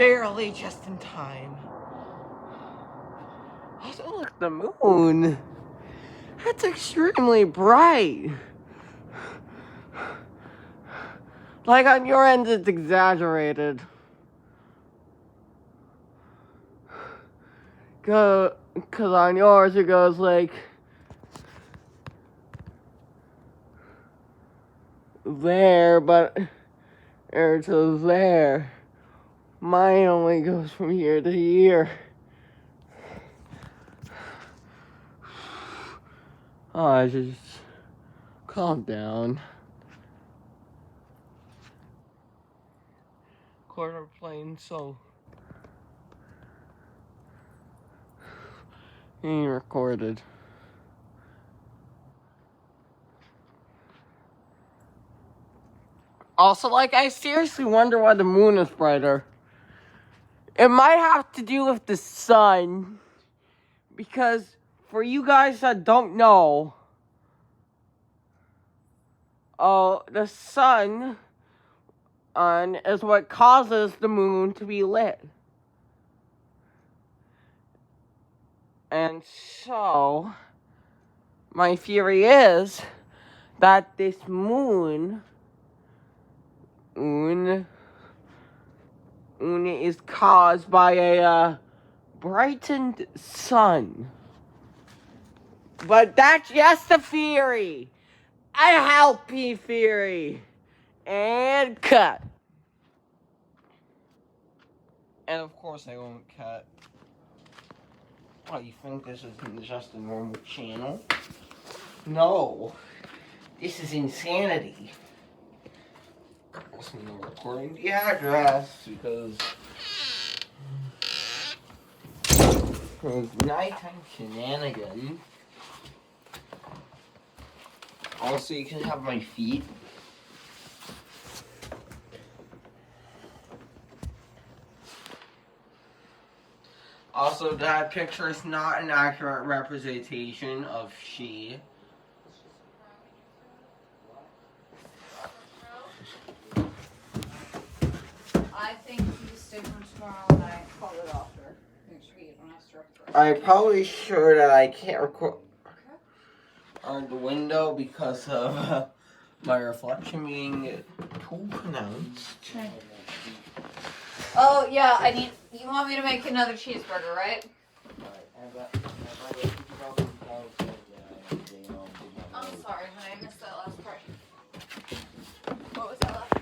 barely just in time. Also, look, the moon. That's extremely bright. Like, on your end, it's exaggerated. Cause on yours, it goes like there, but there to there. Mine only goes from here to here. Oh, just calm down. Quarter plane, so being recorded. Also, like, I seriously wonder why the moon is brighter. It might have to do with the sun, because for you guys that don't know, the sun is what causes the moon to be lit. And so, my theory is that this moon is caused by a brightened sun. But that's just a theory. A healthy theory. And cut. And of course I won't cut. Oh, you think this is just a normal channel? No. This is insanity. Also, no recording the address because nighttime shenanigans. Also, you can have my feet. Also, that picture is not an accurate representation of she. I think you stay home tomorrow and I call the doctor. Make sure you don't have strep. I'm probably sure that I can't record on the window because of my reflection being too pronounced. Okay. Oh yeah, you want me to make another cheeseburger, right? I'm sorry, honey, I missed that last part. What was that last part?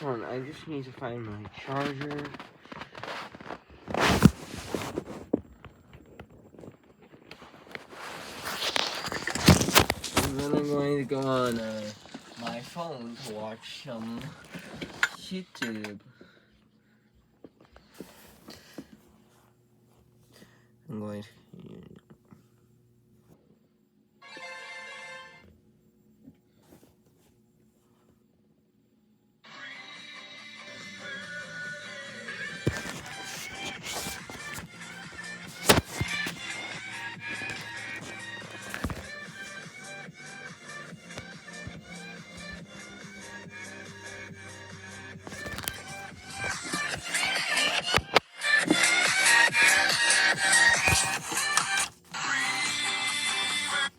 Hold on, I just need to find my charger. And then I'm going to go on my phone to watch some YouTube. I'm going to...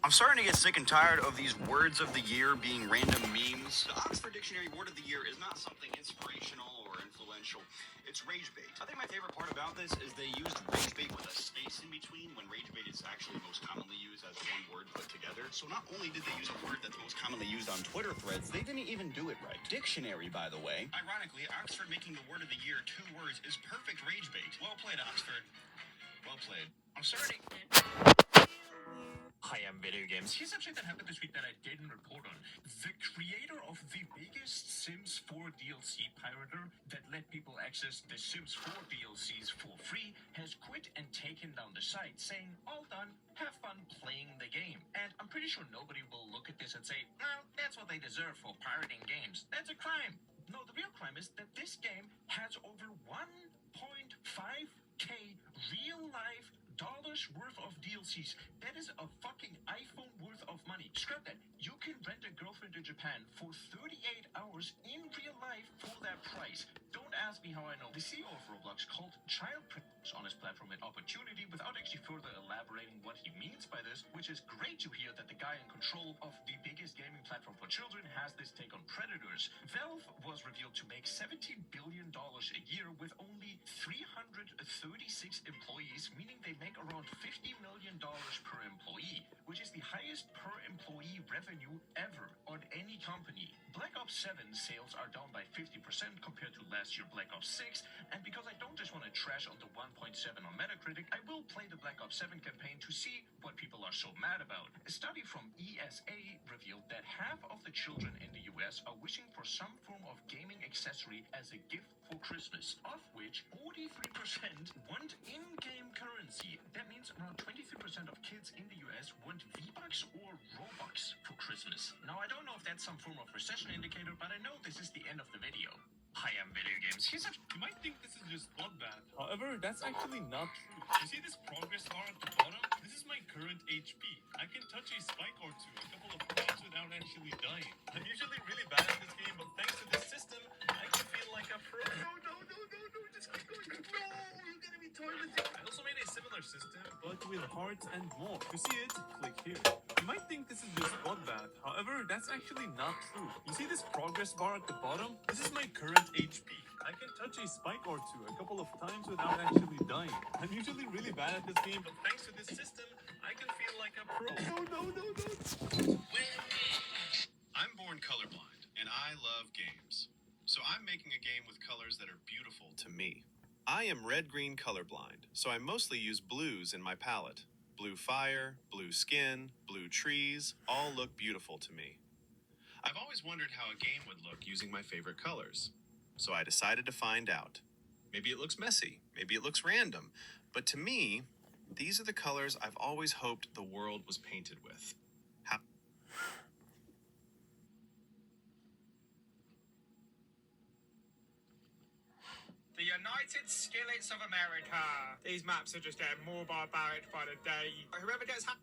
I'm starting to get sick and tired of these words of the year being random memes. The Oxford Dictionary word of the year is not something inspirational or influential. It's rage bait. I think my favorite part about this is they used rage bait with a space in between when rage bait is actually most commonly used as one word put together. So not only did they use a word that's most commonly used on Twitter threads, they didn't even do it right. Dictionary, by the way. Ironically, Oxford making the word of the year 2 words is perfect rage bait. Well played, Oxford. Well played. I'm starting... Hi, I'm Video Games. Here's something that happened this week that I didn't report on. The creator of the biggest Sims 4 DLC pirater that let people access the Sims 4 DLCs for free has quit and taken down the site, saying, all done, have fun playing the game. And I'm pretty sure nobody will look at this and say, well, that's what they deserve for pirating games. That's a crime. No, the real crime is that this game has over 1.5k real-life worth of DLCs. That is a fucking iPhone worth of money. Scrap that. You can rent a girlfriend in Japan for 38 hours in real life for that price. Don't ask me how I know. The CEO of Roblox called child on his platform an opportunity without actually further elaborating what he means by this, which is great to hear that the guy in control of the biggest gaming platform for children has this take on predators. Valve was revealed to make $17 billion a year with only 336 employees, meaning they make around $50 million per employee, which is the highest per employee revenue ever on any company. Black Ops 7 sales are down by 50% compared to last year Black Ops 6, and because I don't just want to trash on the 1.7 on Metacritic, I will play the Black Ops 7 campaign to see what people are so mad about. A study from ESA revealed that half of the children in the US are wishing for some form of gaming accessory as a gift for Christmas, of which 43% want in-game currency. That means around 23% of kids in the US want V-Bucks or Robux for Christmas. Now, I don't know if that's some form of recession indicator, but I know this is the end of the video. Hi, I'm Video Games. You might think this is just bloodbath. However, that's actually not true. You see this progress bar at the bottom? This is my current HP. I can touch a spike or two a couple of times without actually dying. I'm usually really bad at this game, but thanks to this system, I can feel like a pro. No, just keep going. No, you're gonna be toileting. I also made a similar system, but with hearts and more. To see it, click here. You might think this is just bloodbath. However, that's actually not true. You see this progress bar at the bottom? This is my current HP. I can touch a spike or two a couple of times without actually dying. I'm usually really bad at this game, but thanks to this system, I can feel like a pro. No. I'm born colorblind, and I love games. So I'm making a game with colors that are beautiful to me. I am red-green colorblind, so I mostly use blues in my palette. Blue fire, blue skin, blue trees, all look beautiful to me. I've always wondered how a game would look using my favorite colors. So I decided to find out. Maybe it looks messy, maybe it looks random, but to me, these are the colors I've always hoped the world was painted with. The United Skillets of America. These maps are just getting more barbaric by the day. Whoever gets At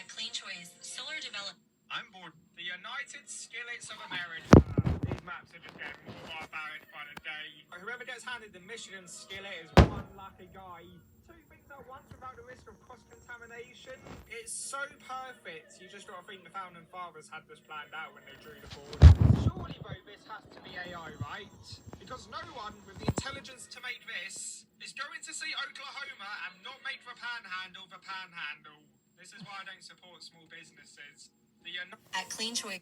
Clean Choice, Solar Develop. I'm born. The United Skillets of America. These maps are just getting more barbaric by the day. Whoever gets handed the Michelin skillet is one lucky guy. Two things at once without the risk of cross-contamination. It's so perfect. You just got to think the founding fathers had this planned out when they drew the board. Surely, though, this has to be AI, right? Because no one with the intelligence to make this is going to see Oklahoma and not make the Panhandle the Panhandle. This is why I don't support small businesses. At Clean Choice.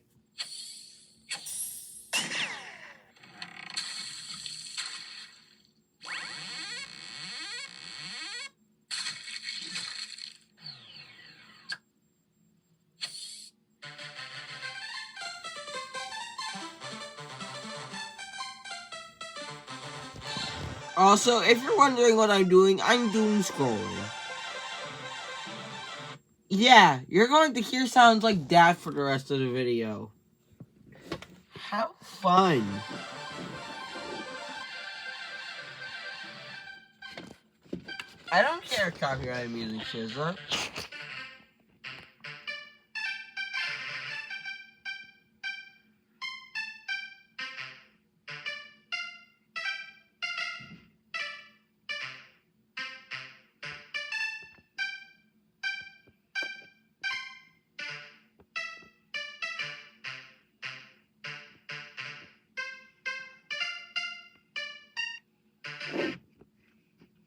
Also, if you're wondering what I'm doing scrolling. Yeah, you're going to hear sounds like that for the rest of the video. Have fun. I don't care if copyrighted music shows up.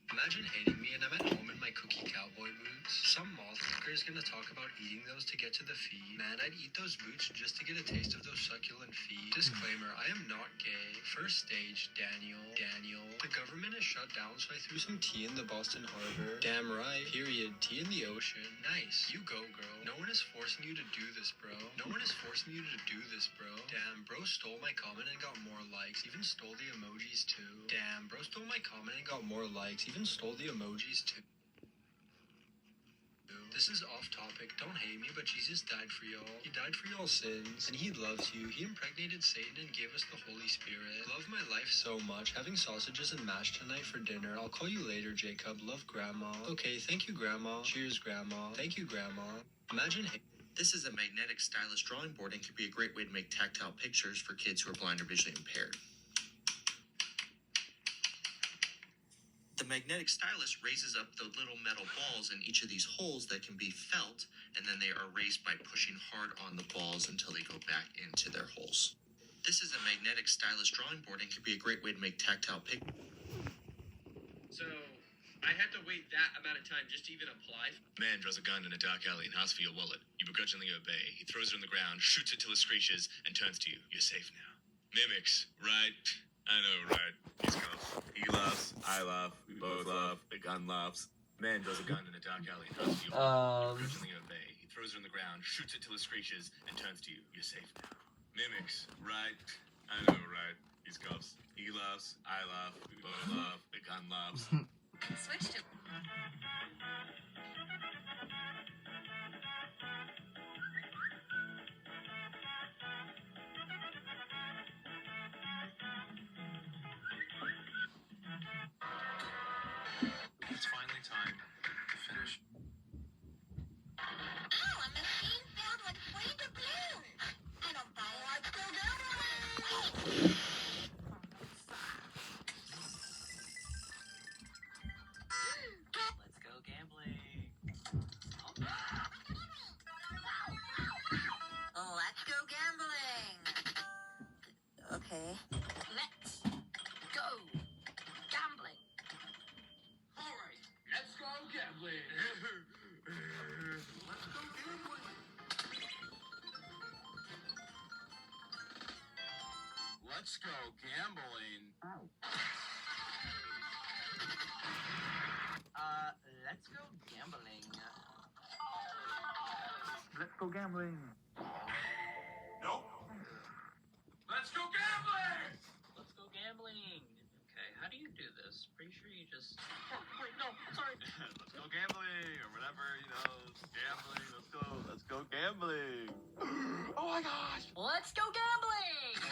Imagine hating me and I'm at home in my cookie cowboy boots. Some motherfucker is gonna talk about eating those to get to the feed. Man, I'd eat those boots just to get a taste of those succulent feet. Disclaimer, I am not gay. First stage, Daniel. The government is shut down, so I threw some tea in the Boston Harbor. Damn right. Period. Tea in the ocean. Nice. You go, girl. No one is forcing you to do this, bro. Damn, bro stole my comment and got more likes. Even stole the emojis too. Damn, bro stole my comment and got more likes. Even stole the emojis too. This is off topic. Don't hate me, but Jesus died for y'all. He died for y'all's sins, and he loves you. He impregnated Satan and gave us the Holy Spirit. Love my life so much. Having sausages and mash tonight for dinner. I'll call you later, Jacob. Love Grandma. Okay, thank you, Grandma. Cheers, Grandma. Thank you, Grandma. Imagine. This is a magnetic stylus drawing board and can be a great way to make tactile pictures for kids who are blind or visually impaired. The magnetic stylus raises up the little metal balls in each of these holes that can be felt, and then they are raised by pushing hard on the balls until they go back into their holes. This is a magnetic stylus drawing board and can be a great way to make tactile pictures. So, I had to wait that amount of time just to even apply? Man draws a gun in a dark alley and asks for your wallet. You begrudgingly obey. He throws it on the ground, shoots it till it screeches, and turns to you. You're safe now. Mimics, right? I know, right? He's gone. He laughs, I laugh, we both laugh, the gun laughs. Man draws a gun in a dark alley and asks for your wallet. You begrudgingly obey. He throws it on the ground, shoots it till it screeches, and turns to you. You're safe now. Mimics, right? I know, right? He's cuffs. He laughs, I laugh, we both laugh, the gun laughs. Switch to. It's finally time to finish. Oh, a machine filled with free doubloons. And a ball to go. Let's go gambling. Let's go gambling. Okay. Let's go gambling. Alright, let's go gambling. Let's go gambling. Let's go gambling. Let's go gambling. Let's go gambling. Nope. Let's go gambling! Let's go gambling. Okay, how do you do this? Pretty sure you just. Oh, wait, no, sorry. Let's go gambling, or whatever, gambling. Let's go gambling. Oh my gosh. Let's go gambling.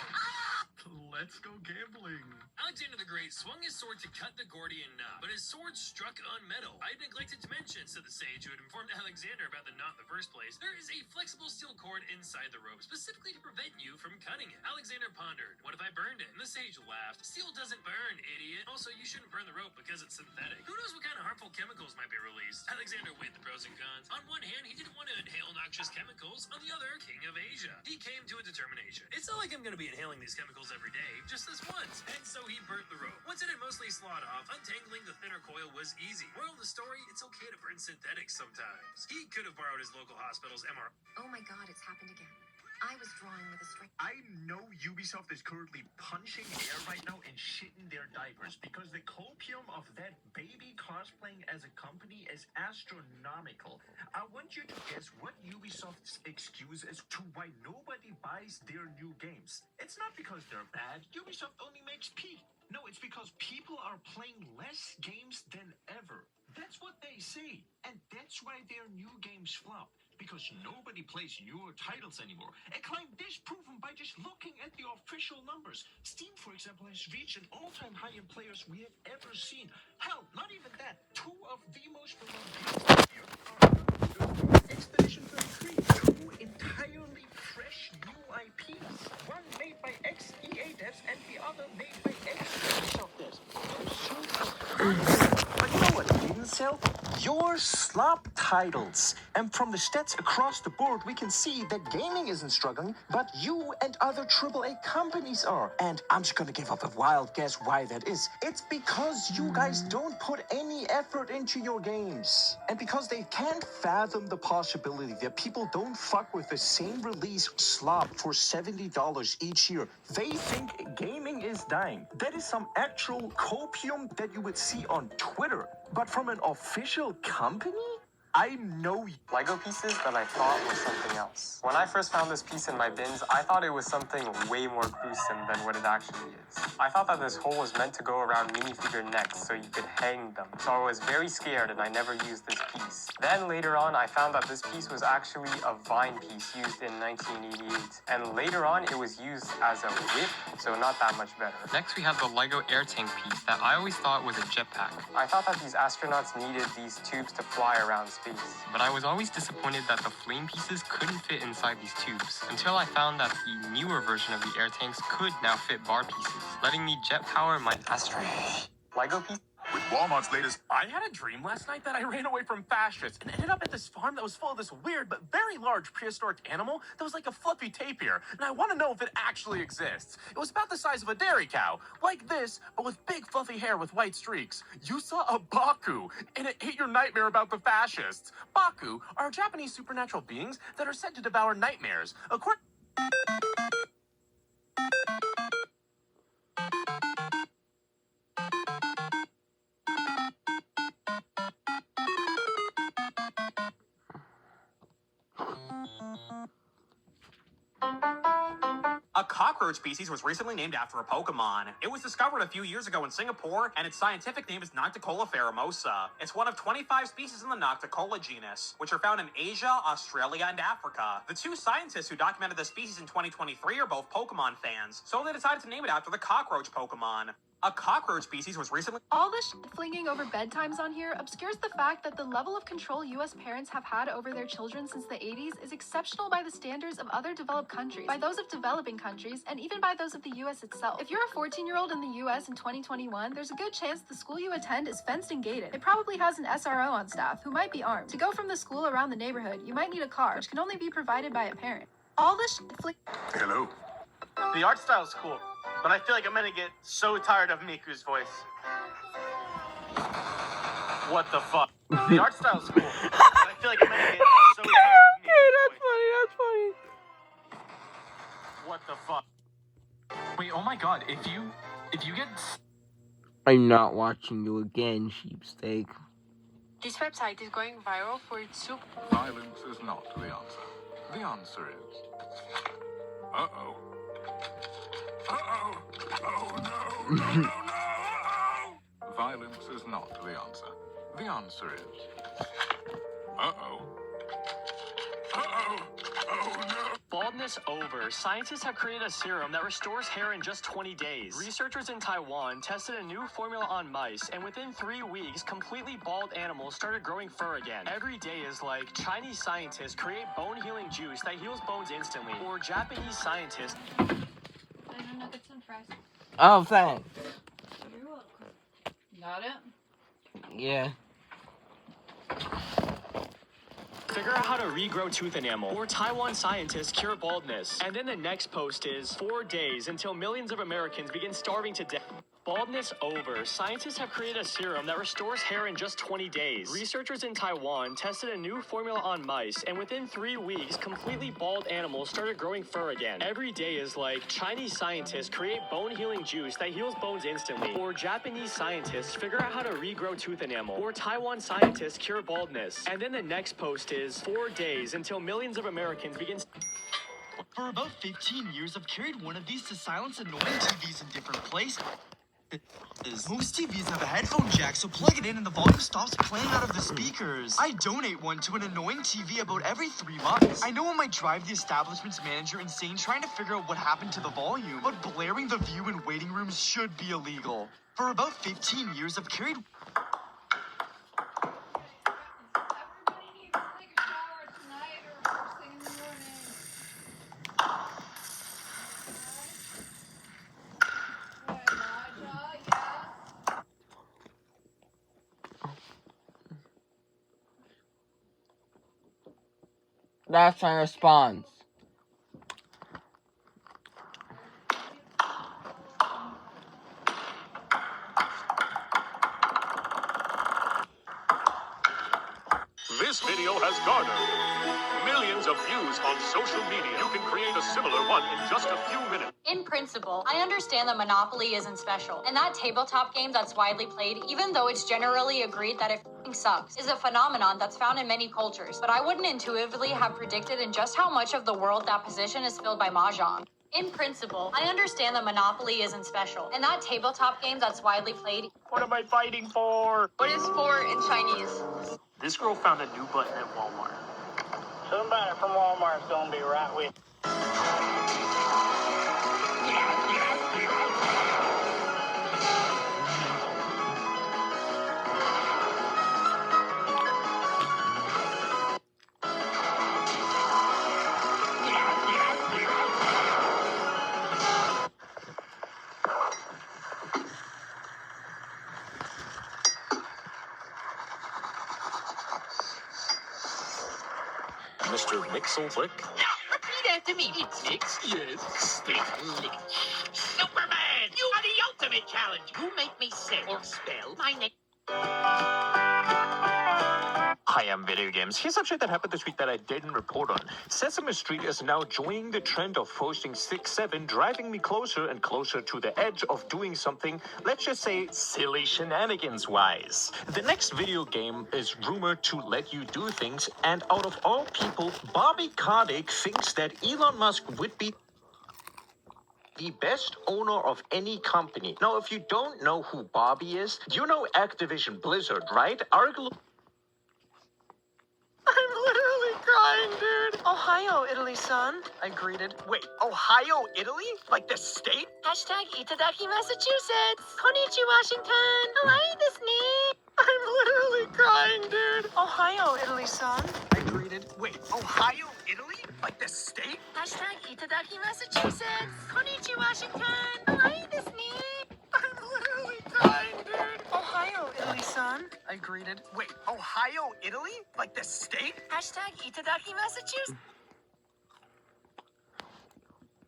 Let's go gambling. Alexander the Great swung his sword to cut the Gordian knot, but his sword struck on metal. I neglected to mention, said the sage who had informed Alexander about the knot in the first place, there is a flexible steel cord inside the rope, specifically to prevent you from cutting it. Alexander pondered, what if I burned it? And the sage laughed, steel doesn't burn, idiot. Also, you shouldn't burn the rope because it's synthetic. Who knows what kind of harmful chemicals might be released? Alexander weighed the pros and cons. On one hand, he didn't want to inhale noxious chemicals. On the other, king of Asia. He came to a determination. It's not like I'm going to be inhaling these chemicals every day, just this once. And so he burnt the rope. Once it had mostly slawed off, untangling the thinner coil was easy. Moral of the story, it's okay to burn synthetics sometimes. He could have borrowed his local hospital's MR. Oh my god, it's happened again. I was drawing with a string. I know Ubisoft is currently punching air right now and shitting their diapers because the copium of that baby cosplaying as a company is astronomical. I want you to guess what Ubisoft's excuse is to why nobody buys their new games. It's not because they're bad. Ubisoft only makes P. No, it's because people are playing less games than ever. That's what they say. And that's why their new games flop. Because nobody plays newer titles anymore. A claim disproven by just looking at the official numbers. Steam, for example, has reached an all-time high in players we have ever seen. Hell, not even that. Two of the most beloved games this year are Expedition 33. Two entirely fresh new IPs. One made by ex-EA devs and the other made by ex-Ubisoft devs. But you know what didn't sell? Your slop titles. And from the stats across the board, we can see that gaming isn't struggling, but you and other AAA companies are. And I'm just gonna give up a wild guess why that is. It's because you guys don't put any effort into your games. And because they can't fathom the possibility that people don't fuck with the same release slop for $70 each year. They think gaming is dying. That is some actual copium that you would see on Twitter. But from an official company? I know Lego pieces that I thought were something else. When I first found this piece in my bins, I thought it was something way more gruesome than what it actually is. I thought that this hole was meant to go around minifigure necks so you could hang them. So I was very scared and I never used this piece. Then later on, I found that this piece was actually a Vine piece used in 1988. And later on, it was used as a whip, so not that much better. Next, we have the Lego air tank piece that I always thought was a jetpack. I thought that these astronauts needed these tubes to fly around space. But I was always disappointed that the flame pieces couldn't fit inside these tubes, until I found that the newer version of the air tanks could now fit bar pieces, letting me jet power my astronauts. Lego piece. With Walmart's latest, I had a dream last night that I ran away from fascists and ended up at this farm that was full of this weird but very large prehistoric animal that was like a fluffy tapir, and I want to know if it actually exists. It was about the size of a dairy cow, like this, but with big fluffy hair with white streaks. You saw a Baku, and it ate your nightmare about the fascists. Baku are Japanese supernatural beings that are said to devour nightmares. According A cockroach species was recently named after a Pokemon. It was discovered a few years ago in Singapore, and its scientific name is Nocticola pheromosa. It's one of 25 species in the Nocticola genus, which are found in Asia, Australia, and Africa. The two scientists who documented the species in 2023 are both Pokemon fans, so they decided to name it after the cockroach Pokemon. A cockroach species was recently... All this flinging over bedtimes on here obscures the fact that the level of control U.S. parents have had over their children since the 80s is exceptional by the standards of other developed countries, by those of developing countries, and even by those of the U.S. itself. If you're a 14-year-old in the U.S. in 2021, there's a good chance the school you attend is fenced and gated. It probably has an SRO on staff who might be armed. To go from the school around the neighborhood, you might need a car, which can only be provided by a parent. All this Hello. The art style's cool, but I feel like I'm gonna get so tired of Miku's voice. What the fuck? The art style's cool, but I feel like I'm gonna get so tired of Miku's voice. That's funny. What the fuck? Wait, oh my god, if you get... I'm not watching you again, sheepsteak. This website is going viral for its super... Violence is not the answer. The answer is... Uh-oh. Uh-oh. Oh, no. No, no, no. Violence is not the answer. The answer is... Uh-oh. Uh-oh. Oh, no. Baldness over. Scientists have created a serum that restores hair in just 20 days. Researchers in Taiwan tested a new formula on mice, and within 3 weeks, completely bald animals started growing fur again. Every day is like Chinese scientists create bone-healing juice that heals bones instantly, or Japanese scientists... Oh, thanks. You're welcome. Got it? Yeah. Figure out how to regrow tooth enamel, or Taiwan scientists cure baldness. And then the next post is 4 days until millions of Americans begin starving to death. Baldness over. Scientists have created a serum that restores hair in just 20 days. Researchers in Taiwan tested a new formula on mice, and within 3 weeks, completely bald animals started growing fur again. Every day is like Chinese scientists create bone-healing juice that heals bones instantly, or Japanese scientists figure out how to regrow tooth enamel, or Taiwan scientists cure baldness. And then the next post is 4 days until millions of Americans begin... For about 15 years, I've carried one of these to silence annoying TVs in different places. Most TVs have a headphone jack, so plug it in and the volume stops playing out of the speakers. I donate one to an annoying TV about every 3 months. I know it might drive the establishment's manager insane trying to figure out what happened to the volume, but blaring the view in waiting rooms should be illegal. For about 15 years, I've carried... That's my response. This video has garnered millions of views on social media. You can create a similar one in just a few minutes. In principle, I understand that Monopoly isn't special, and that tabletop game that's widely played, even though it's generally agreed that it f***ing sucks, is a phenomenon that's found in many cultures, but I wouldn't intuitively have predicted in just how much of the world that position is filled by Mahjong. In principle, I understand that Monopoly isn't special, and that tabletop game that's widely played. What am I fighting for? What is for in Chinese? This girl found a new button at Walmart. Somebody from Walmart's gonna be right with Mr. Mixel-Flick? Repeat after me. It's yes. Stick. Superman, you are the ultimate challenge. You make me say or spell my name. Hi, I'm Video Games. Here's some shit that happened this week that I didn't report on. Sesame Street is now joining the trend of posting 6-7, driving me closer and closer to the edge of doing something, let's just say, silly shenanigans-wise. The next video game is rumored to let you do things, and out of all people, Bobby Kotick thinks that Elon Musk would be the best owner of any company. Now, if you don't know who Bobby is, you know Activision Blizzard, right? I'm literally crying, dude. Ohio, Italy, son. I greeted. Wait, Ohio, Italy? Like the state? Hashtag Itadaki, Massachusetts. Konnichiwa, Washington. Hawaii, Disney. I'm literally crying, dude. Ohio, Italy, son. I greeted. Wait, Ohio, Italy? Like the state? Hashtag Itadaki, Massachusetts. Konnichiwa, Washington. Hawaii, Disney. I'm literally crying, dude. Ohio, Italy, son. I greeted. Wait, Ohio, Italy? Like the state? Hashtag Itadaki, Massachusetts.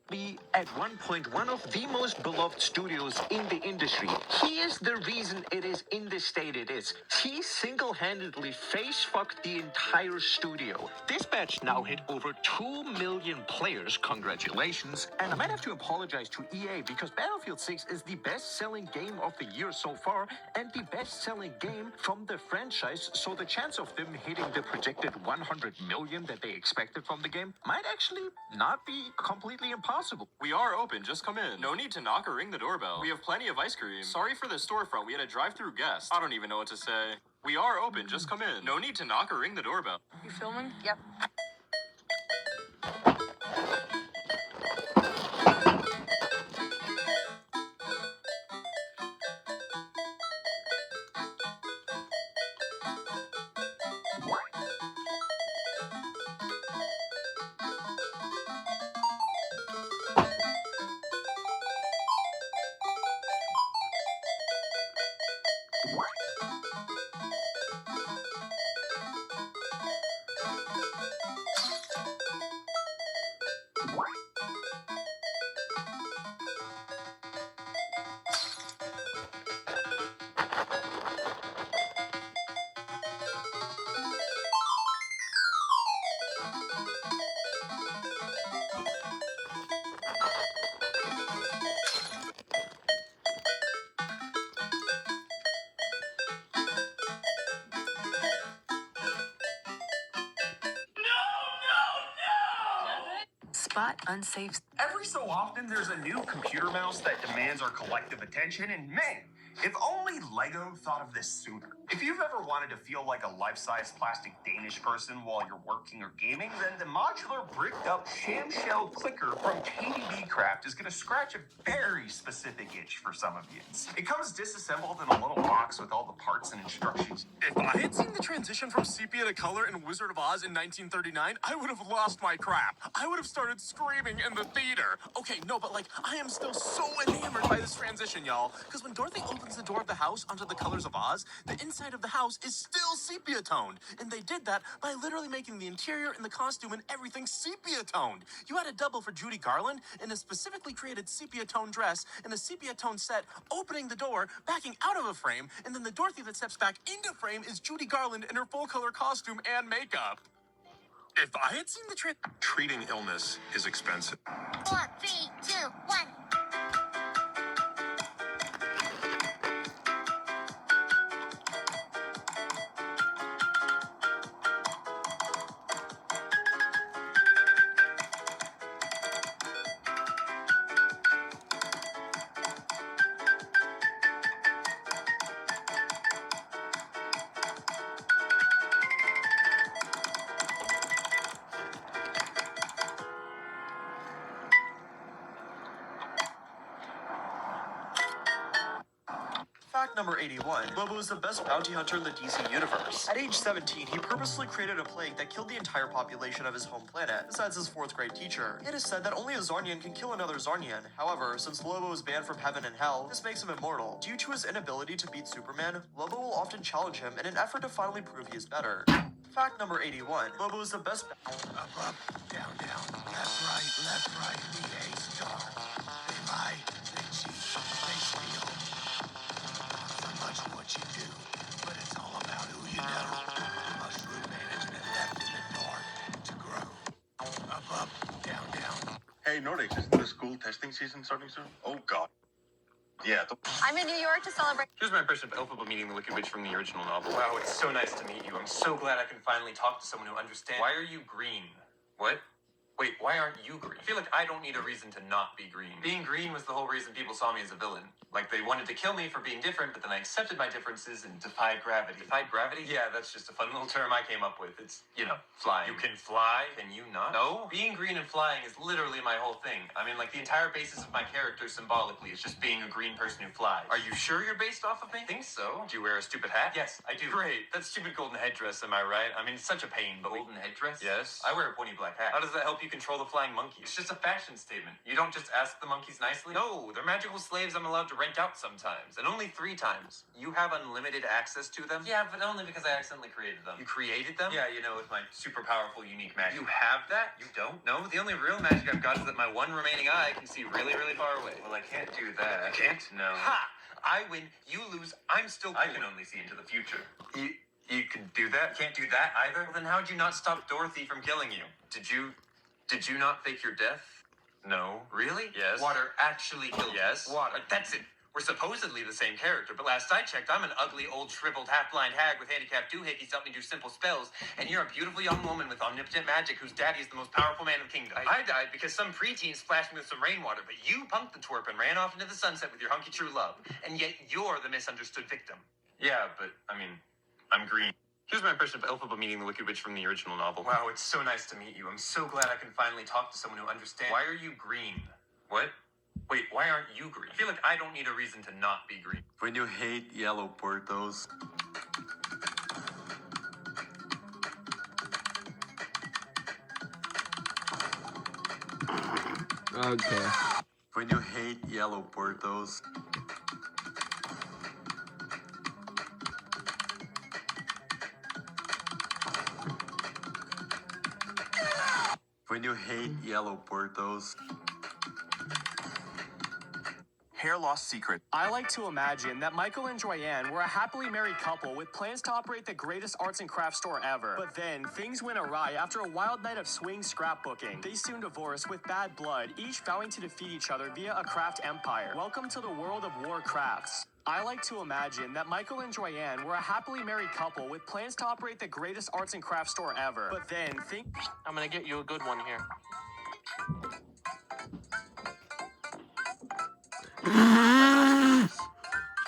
Be at one point one of the most beloved studios in the industry. He is the reason it is in the state it is. He single-handedly face-fucked the entire studio. This batch now hit over 2 million players, congratulations. And I might have to apologize to EA because Battlefield 6 is the best-selling game of the year so far and the best-selling game from the franchise, so the chance of them hitting the projected 100 million that they expected from the game might actually not be completely impossible. We are open, just come in. No need to knock or ring the doorbell. We have plenty of ice cream. Sorry for the storefront, we had a drive-through guest. I don't even know what to say. We are open, just come in. No need to knock or ring the doorbell. You filming? Yep. Spot unsafe. Every so often, there's a new computer mouse that demands our collective attention, and man, if only LEGO thought of this sooner. If you've ever wanted to feel like a life-size plastic Danish person while you're working or gaming, then the modular bricked-up sham-shell clicker from KDB Craft is going to scratch a very specific itch for some of you. It comes disassembled in a little box with all the parts and instructions. If I had seen the transition from sepia to color in Wizard of Oz in 1939, I would have lost my crap. I would have started screaming in the theater. Okay, no, but like, I am still so enamored by this transition, y'all. Because when Dorothy opens the door of the house onto the colors of Oz, the inside of the house is still sepia toned. And they did that by literally making the interior and the costume and everything sepia toned. You had a double for Judy Garland in a specifically created sepia toned dress and a sepia toned set opening the door, backing out of a frame, and then the Dorothy that steps back into frame is Judy Garland in her full color costume and makeup. If I had seen the treating illness is expensive. 4, 3, 2, 1. Fact number 81. Lobo is the best bounty hunter in the DC universe. At age 17, he purposely created a plague that killed the entire population of his home planet, besides his 4th grade teacher. It is said that only a Zarnian can kill another Zarnian. However, since Lobo is banned from heaven and hell, this makes him immortal. Due to his inability to beat Superman, Lobo will often challenge him in an effort to finally prove he is better. Fact number 81. Lobo is the best. Up, down, left, right, the A star. They lie, they cheat, they steal. Not so much what you do, but it's all about who you know. Mushroom management left in the north to grow. Up, down. Hey, Nordics, isn't the school testing season starting soon? Oh, God. Yeah. I'm in New York to celebrate. Here's my impression of Elphaba meeting the Wicked Witch from the original novel. Wow, it's so nice to meet you. I'm so glad I can finally talk to someone who understands. Why are you green? What? Wait, why aren't you green? I feel like I don't need a reason to not be green. Being green was the whole reason people saw me as a villain. Like, they wanted to kill me for being different, but then I accepted my differences and defied gravity. Defied gravity? Yeah, that's just a fun little term I came up with. It's, flying. You can fly? Can you not? No. Being green and flying is literally my whole thing. I mean, like, the entire basis of my character symbolically is just being a green person who flies. Are you sure you're based off of me? I think so. Do you wear a stupid hat? Yes, I do. Great. That stupid golden headdress, am I right? I mean, it's such a pain, but golden headdress? Yes. I wear a pointy black hat. How does that help you control the flying monkey? It's just a fashion statement. You don't just ask the monkeys nicely? No, they're magical slaves I'm allowed to rent out sometimes, and only 3 times. You have unlimited access to them? Yeah, but only because I accidentally created them. You created them? Yeah, with my super powerful, unique magic. You have that? You don't? No, the only real magic I've got is that my one remaining eye can see really, really far away. Well, I can't do that. You can't? No. Ha! I win, you lose, I'm still cool. I can only see into the future. You can do that? Can't do that either? Well, then how'd you not stop Dorothy from killing you? Did you not fake your death? No. Really? Yes. Water actually killed you. Yes. Water. That's it. We're supposedly the same character, but last I checked, I'm an ugly, old, shriveled, half-blind hag with handicapped doohickeys helping me do simple spells, and you're a beautiful young woman with omnipotent magic whose daddy is the most powerful man in the kingdom. I died because some preteen splashed me with some rainwater, but you punked the twerp and ran off into the sunset with your hunky true love, and yet you're the misunderstood victim. Yeah, but, I'm green. Here's my impression of Elphaba meeting the Wicked Witch from the original novel. Wow, it's so nice to meet you. I'm so glad I can finally talk to someone who understands. Why are you green? What? Wait, why aren't you green? I feel like I don't need a reason to not be green. When you hate yellow Portos. Okay. When you hate yellow Portos. When you hate yellow Portos. Hair loss secret. I like to imagine that Michael and Joyanne were a happily married couple with plans to operate the greatest arts and crafts store ever. But then, things went awry after a wild night of swing scrapbooking. They soon divorced with bad blood, each vowing to defeat each other via a craft empire. Welcome to the world of war crafts. I like to imagine that Michael and Joyanne were a happily married couple with plans to operate the greatest arts and crafts store ever. But then, I'm gonna get you a good one here.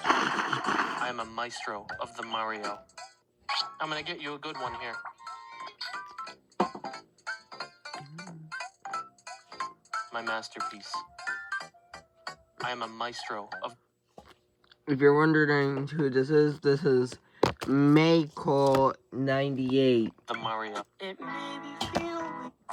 I am a maestro of the Mario. I'm gonna get you a good one here. My masterpiece. I am a maestro of... If you're wondering who this is Maycole98. The Mario. It made me feel...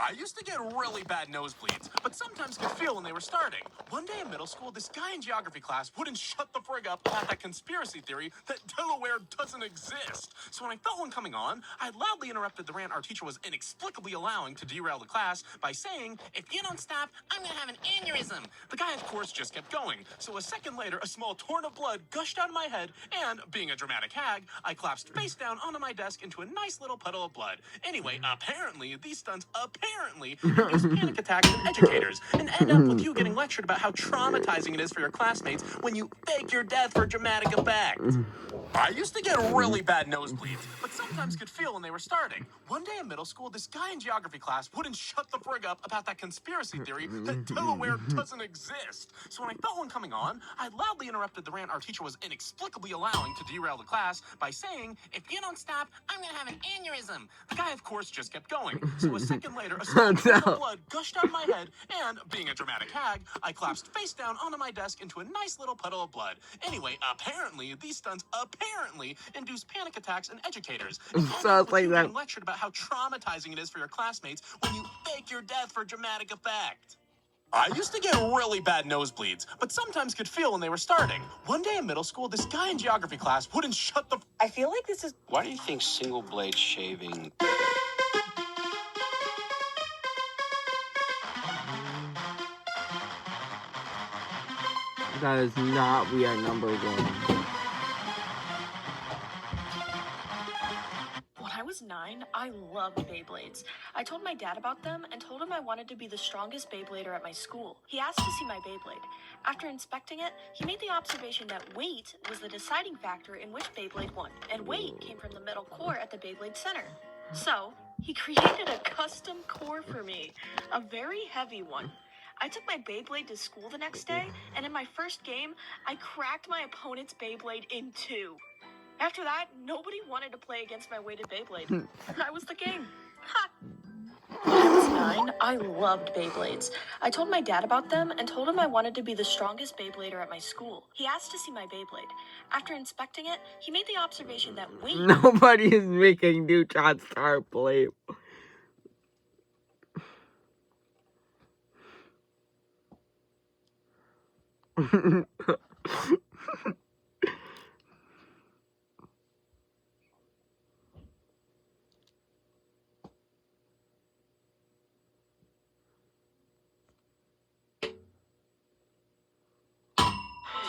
I used to get really bad nosebleeds, but sometimes could feel when they were starting. One day in middle school, this guy in geography class wouldn't shut the frig up about that conspiracy theory that Delaware doesn't exist. So when I felt one coming on, I loudly interrupted the rant our teacher was inexplicably allowing to derail the class by saying, "If you don't stop, I'm gonna have an aneurysm." The guy, of course, just kept going. So a second later, a small torrent of blood gushed out of my head, and, being a dramatic hag, I collapsed face down onto my desk into a nice little puddle of blood. Anyway, apparently, these stunts induce panic attacks in educators and end up with you getting lectured about how traumatizing it is for your classmates when you fake your death for dramatic effect. I used to get really bad nosebleeds, but sometimes could feel when they were starting. One day in middle school, this guy in geography class wouldn't shut the frig up about that conspiracy theory that Delaware doesn't exist. So when I felt one coming on, I loudly interrupted the rant our teacher was inexplicably allowing to derail the class by saying, "If you don't stop, I'm gonna have an aneurysm." The guy, of course, just kept going. So a second later, a second, No. the blood gushed out of my head, and, being a dramatic hag, I collapsed face down onto my desk into a nice little puddle of blood. Anyway, apparently, these stunts induce panic attacks in educators. And Sounds like that. being lectured about how traumatizing it is for your classmates when you fake your death for dramatic effect. I used to get really bad nosebleeds, but sometimes could feel when they were starting. One day in middle school, this guy in geography class wouldn't shut the... I feel like this is... Why do you think single blade shaving... That is not we are number one. When I was 9, I loved Beyblades. I told my dad about them and told him I wanted to be the strongest Beyblader at my school. He asked to see my Beyblade. After inspecting it, he made the observation that weight was the deciding factor in which Beyblade won, and weight came from the metal core at the Beyblade center. So, he created a custom core for me, a very heavy one. I took my Beyblade to school the next day, and in my first game, I cracked my opponent's Beyblade in 2. After that, nobody wanted to play against my weighted Beyblade. I was the king. Ha! When I was 9, I loved Beyblades. I told my dad about them and told him I wanted to be the strongest Beyblader at my school. He asked to see my Beyblade. After inspecting it, he made the observation that weight... Nobody is making Neutron Star play.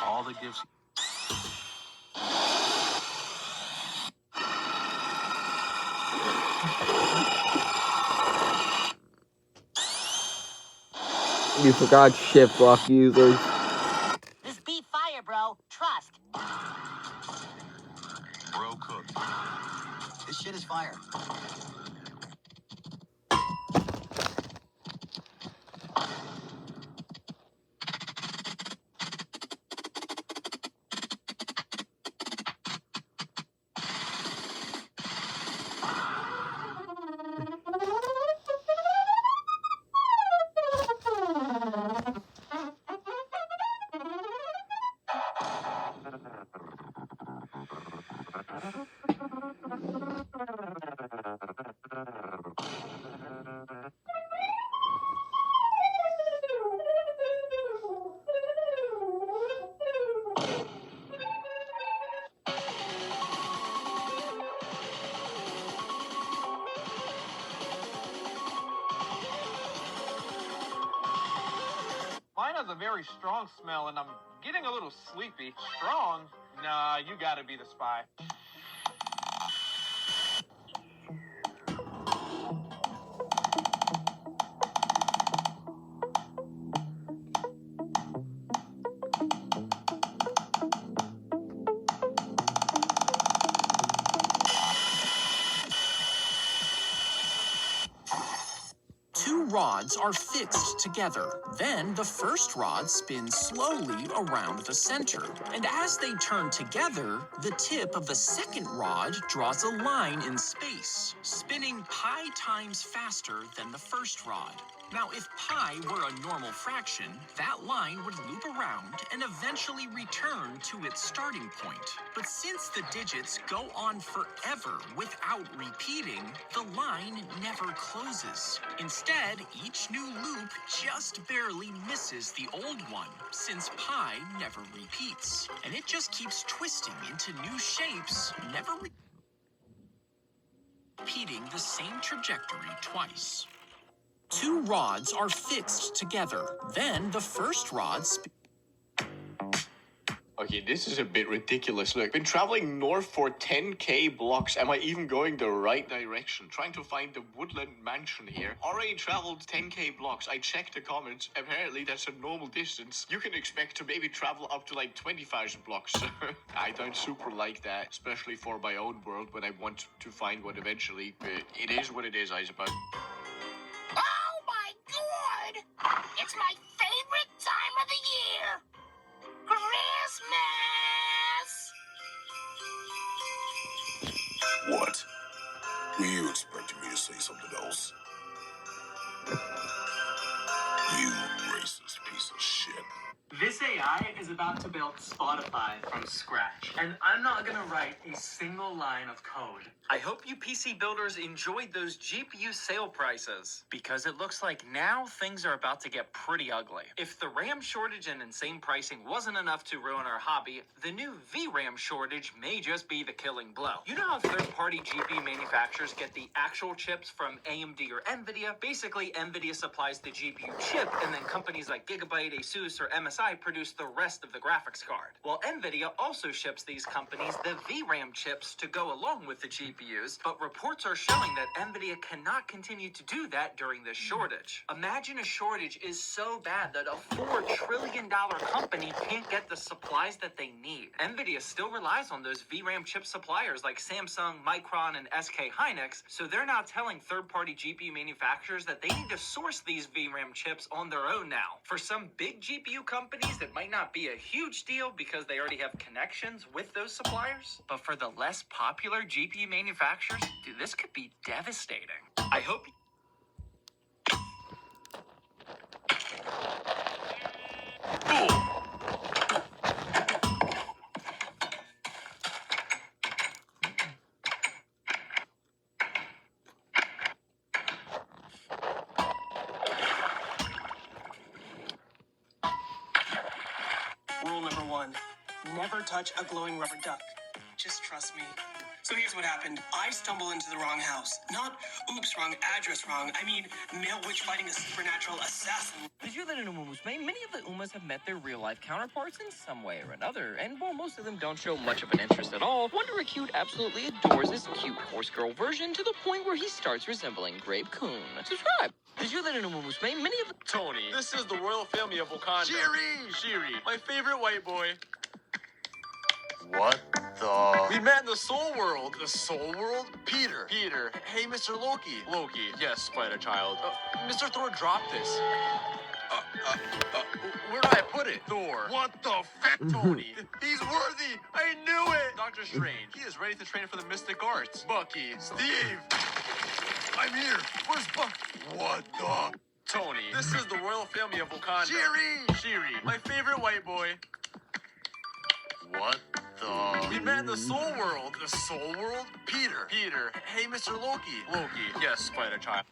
All the gifts... You forgot shift lock users. This beat fire, bro. Trust. Bro cook. This shit is fire. Mine has a very strong smell, and I'm getting a little sleepy. Strong? Nah, you gotta be the spy. Two rods are fixed together. Then the first rod spins slowly around the center. And as they turn together, the tip of the second rod draws a line in space, spinning pi times faster than the first rod. Now, if pi were a normal fraction, that line would loop around and eventually return to its starting point. But since the digits go on forever without repeating, the line never closes. Instead, each new loop just barely misses the old one, since pi never repeats. And it just keeps twisting into new shapes, never repeating the same trajectory twice. Two rods are fixed together. Then the first rod Okay, this is a bit ridiculous. Look, been traveling north for 10k blocks. Am I even going the right direction? Trying to find the Woodland Mansion here. Already traveled 10k blocks. I checked the comments. Apparently, that's a normal distance. You can expect to maybe travel up to like 20,000 blocks. I don't super like that, especially for my own world when I want to find one eventually. But it is what it is, I suppose. Oh my god! It's my favorite time of the year! Christmas! What? Were you expecting me to say something else? You racist piece of shit. This AI is about to build Spotify from scratch, and I'm not gonna write a single line of code. I hope you PC builders enjoyed those GPU sale prices, because it looks like now things are about to get pretty ugly. If the RAM shortage and insane pricing wasn't enough to ruin our hobby, the new VRAM shortage may just be the killing blow. You know how third-party GPU manufacturers get the actual chips from AMD or NVIDIA? Basically, NVIDIA supplies the GPU chip, and then companies like Gigabyte, ASUS, or MSI produce the rest of the graphics card. Well, NVIDIA also ships these companies the VRAM chips to go along with the GPUs, but reports are showing that NVIDIA cannot continue to do that during this shortage. Imagine a shortage is so bad that a $4 trillion company can't get the supplies that they need. NVIDIA still relies on those VRAM chip suppliers like Samsung, Micron, and SK Hynix, so they're now telling third-party GPU manufacturers that they need to source these VRAM chips on their own now. For some big GPU companies, it might not be a huge deal because they already have connections with those suppliers, but for the less popular GPU manufacturers, dude, this could be devastating. I hope Rule number 1, never touch a glowing rubber duck. Just trust me. So here's what happened. I stumbled into the wrong house. Not, oops, wrong address wrong. I mean, male witch fighting a supernatural assassin. Did you that in Umumusme? Many of the Umas have met their real-life counterparts in some way or another, and while most of them don't show much of an interest at all, Wonder Acute absolutely adores this cute horse girl version to the point where he starts resembling Grape Coon. Subscribe! Did you that in Umumusme? Many of the... Tony, this is the royal family of Wakanda. Shiri, my favorite white boy. What the? We met in the Soul World. The Soul World? Peter. Hey, Mr. Loki. Loki. Yes, Spider Child. Mr. Thor dropped this. Where did I put it? Thor. What the fuck, Tony? He's worthy. I knew it. Doctor Strange. He is ready to train for the mystic arts. Bucky. Steve. I'm here. Where's Buck? What the? Tony. This is the royal family of Wakanda. Shiri, my favorite white boy. What the? We met in the Soul World. The Soul World? Peter. Hey, Mr. Loki. Loki. Yes, Spider Child.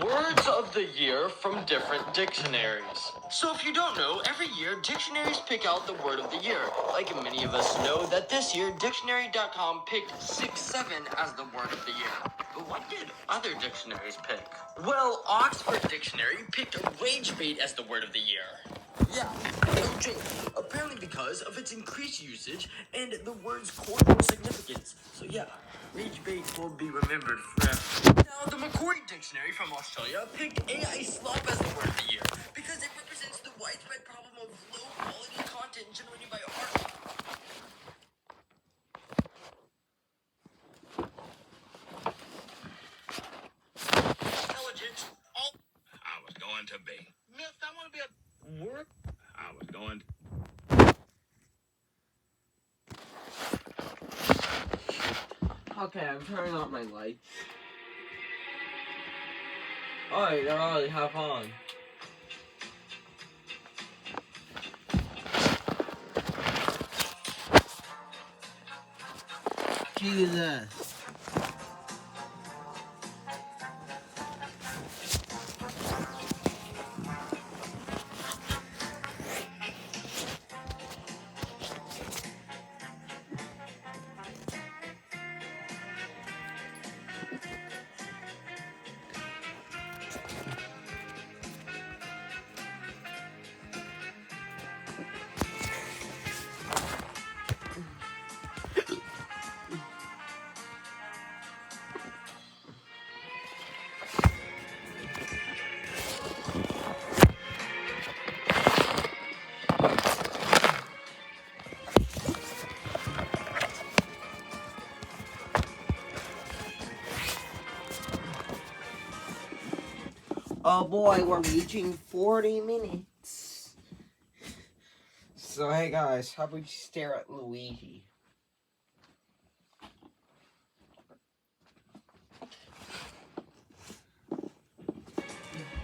Words of the year from different dictionaries. So if you don't know, every year dictionaries pick out the word of the year. Like many of us know that this year dictionary.com picked 6-7 as the word of the year. But what did other dictionaries pick? Well, Oxford Dictionary picked rage bait as the word of the year. Yeah, no joke. Apparently because of its increased usage and the word's cultural significance. So yeah, rage bait will be remembered forever. Now, the Macquarie Dictionary from Australia picked AI slop as the word of the year because it represents the widespread problem of low-quality content generated by art. Intelligence. I was going to be. Miss, I want to be a word. I was going to. Okay, I'm turning off my lights. Alright, they're already half on. Jesus. Oh boy, we're reaching 40 minutes. So hey guys, how about you stare at Luigi?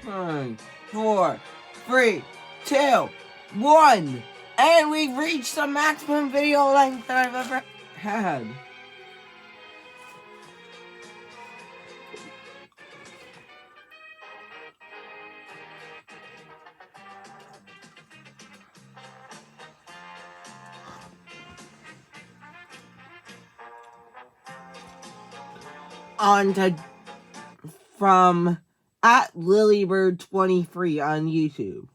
5, 4, 3, 2, 1. And we've reached the maximum video length that I've ever had. On to from at Lilybird23 on YouTube.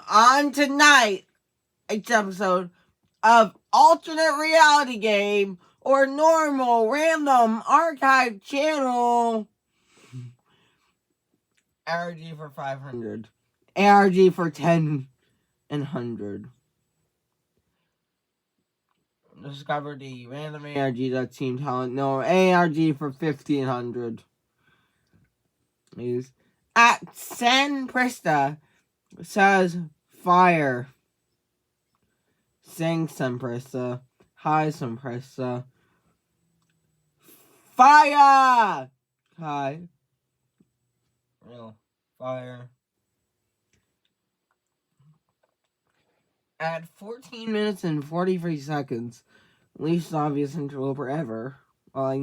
On tonight's episode of Alternate Reality Game or Normal Random Archive Channel. ARG for 500. ARG for 10 and 100. Discover the random ARG that Team Talent. No, ARG for 1500. Is at San Prista says fire. Sing San Prista. Hi San Prista. Fire! Hi. Real fire. At 14 minutes and 43 seconds, least obvious interloper ever. By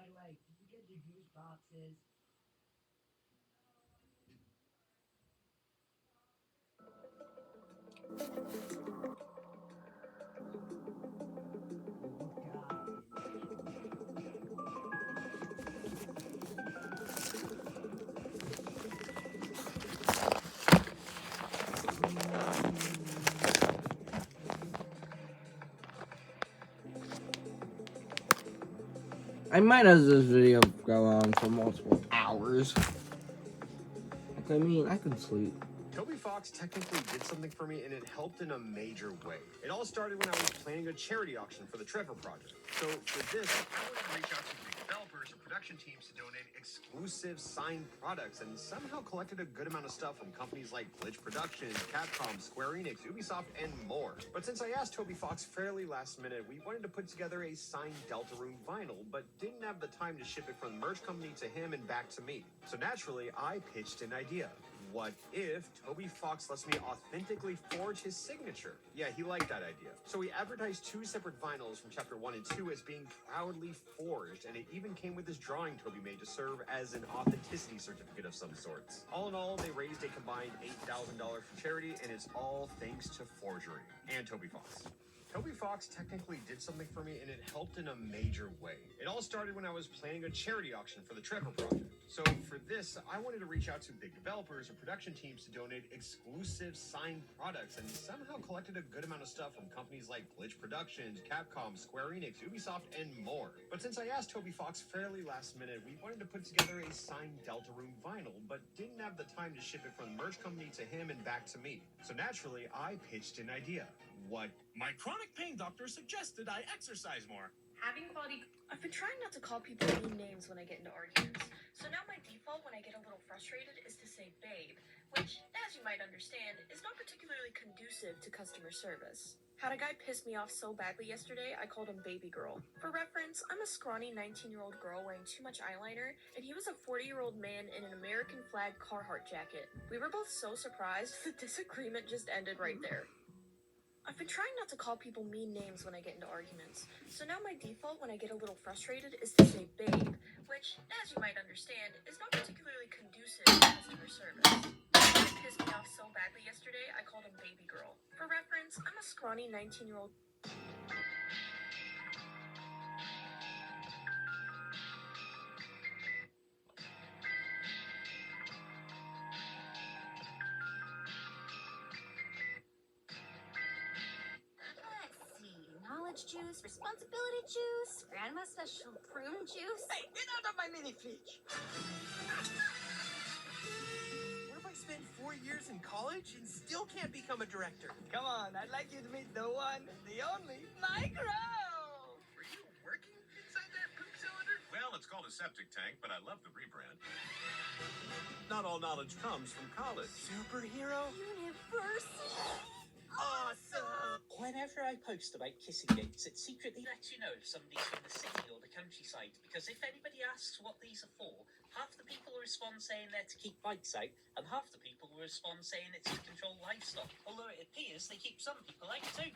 the way, did you get your juice boxes? I might have this video go on for multiple hours. I mean, I can sleep. Toby Fox technically did something for me, and it helped in a major way. It all started when I was planning a charity auction for the Trevor Project. So for this, I wanted to reach out to the developers or production teams to donate exclusive signed products, and somehow collected a good amount of stuff from companies like Glitch Productions, Capcom, Square Enix, Ubisoft, and more. But since I asked Toby Fox fairly last minute, we wanted to put together a signed Deltarune vinyl, but didn't have the time to ship it from the merch company to him and back to me. So naturally, I pitched an idea. What if Toby Fox lets me authentically forge his signature? Yeah, he liked that idea. So we advertised 2 separate vinyls from Chapter 1 and 2 as being proudly forged, and it even came with this drawing Toby made to serve as an authenticity certificate of some sorts. All in all, they raised a combined $8,000 for charity, and it's all thanks to forgery and Toby Fox. Toby Fox technically did something for me, and it helped in a major way. It all started when I was planning a charity auction for the Trevor Project. So for this, I wanted to reach out to big developers or production teams to donate exclusive signed products, and somehow collected a good amount of stuff from companies like Glitch Productions, Capcom, Square Enix, Ubisoft, and more. But since I asked Toby Fox fairly last minute, we wanted to put together a signed Deltarune vinyl, but didn't have the time to ship it from the merch company to him and back to me. So naturally, I pitched an idea. What? My chronic pain doctor suggested I exercise more. Having quality. I've been trying not to call people mean names when I get into arguments. So now my default when I get a little frustrated is to say babe, which, as you might understand, is not particularly conducive to customer service. Had a guy piss me off so badly yesterday, I called him baby girl. For reference, I'm a scrawny 19-year-old girl wearing too much eyeliner, and he was a 40-year-old man in an American flag Carhartt jacket. We were both so surprised, the disagreement just ended right there. I've been trying not to call people mean names when I get into arguments, so now my default when I get a little frustrated is to say babe, which, as you might understand, is not particularly conducive to customer service. He pissed me off so badly yesterday, I called him baby girl. For reference, I'm a scrawny 19-year-old. Let's see. Knowledge juice, responsibility juice, grandma's special prune juice. Hey, get out of my mini fridge! What if I spent 4 years in college and still can't become a director? Come on, I'd like you to meet the one, the only, Micro! Were you working inside that poop cylinder? Well, it's called a septic tank, but I love the rebrand. Not all knowledge comes from college. Superhero? University. Awesome! Whenever I post about kissing gates, it secretly lets you know if somebody's from the city or the countryside, because if anybody asks what these are for, half the people will respond saying they're to keep bites out, and half the people will respond saying it's to control livestock, although it appears they keep some people out too.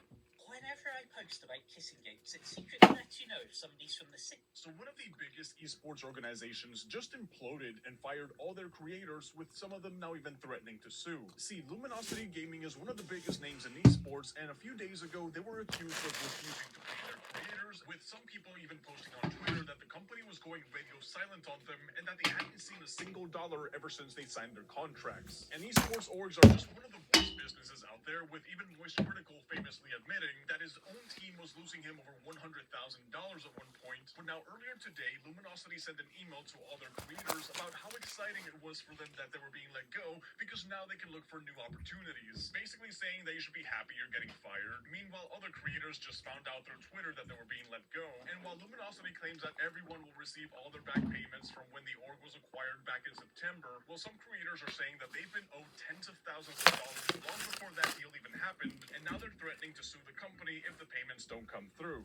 Whenever I post about kissing gates, it secretly lets you know if somebody's from the city. So one of the biggest esports organizations just imploded and fired all their creators, with some of them now even threatening to sue. See, Luminosity Gaming is one of the biggest names in esports, and a few days ago they were accused of refusing to pay their creators, with some people even posting on Twitter that the company was going radio silent on them and that they hadn't seen a single dollar ever since they signed their contracts. And esports orgs are just one of the worst businesses out there, with even Moist Critical famously admitting that his own team was losing him over $100,000 at one point. But now earlier today, Luminosity sent an email to all their creators about how exciting it was for them that they were being let go, because now they can look for new opportunities. Basically saying they should be happy you're getting fired. Meanwhile, other creators just found out through Twitter that they were being let go. And while Luminosity claims that everyone will receive all their back payments from when the org was acquired back in September, well, some creators are saying that they've been owed tens of thousands of dollars long before that deal even happened, and now they're threatening to sue the company if the payments don't come through.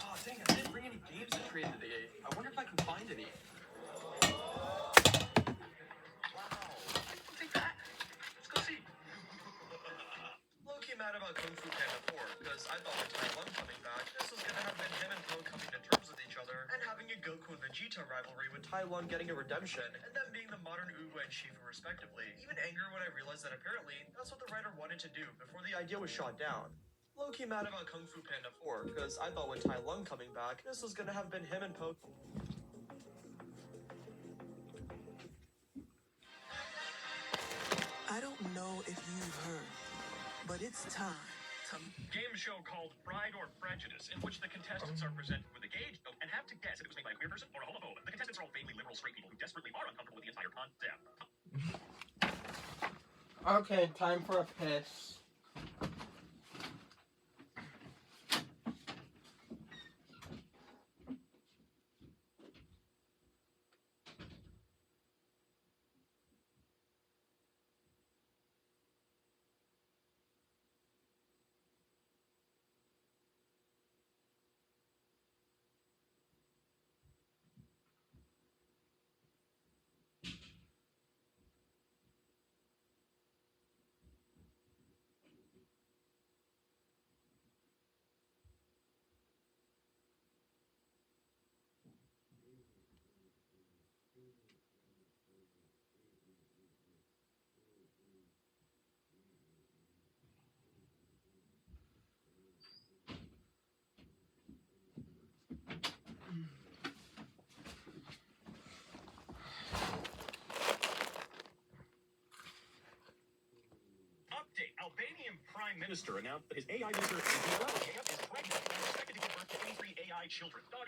Oh, dang, I didn't bring any games to trade today. I wonder if I can find any. Wow. Take that. Let's go see. Low-key mad about Kung Fu Panda 4, because I thought with Tai Lung coming back, this was gonna have been him and Po coming to terms with each other, and having a Goku and Vegeta rivalry with Tai Lung getting a redemption, and them being the modern Ugu and Shifu respectively. Even angrier when I realized that apparently, that's what the writer wanted to do before the idea was shot down. Low-key mad about Kung Fu Panda 4, because I thought with Tai Lung coming back, this was gonna have been him and Po. I don't know if you've heard, but it's time to... Game show called Pride or Prejudice, in which the contestants are presented with a gauge and have to guess if it was made by a queer person or a homophobe. The contestants are all vaguely liberal straight people who desperately are uncomfortable with the entire concept. Okay, time for a piss. Albanian Prime Minister announced that his AI minister is pregnant and expected to give birth to 23 AI children. Dog.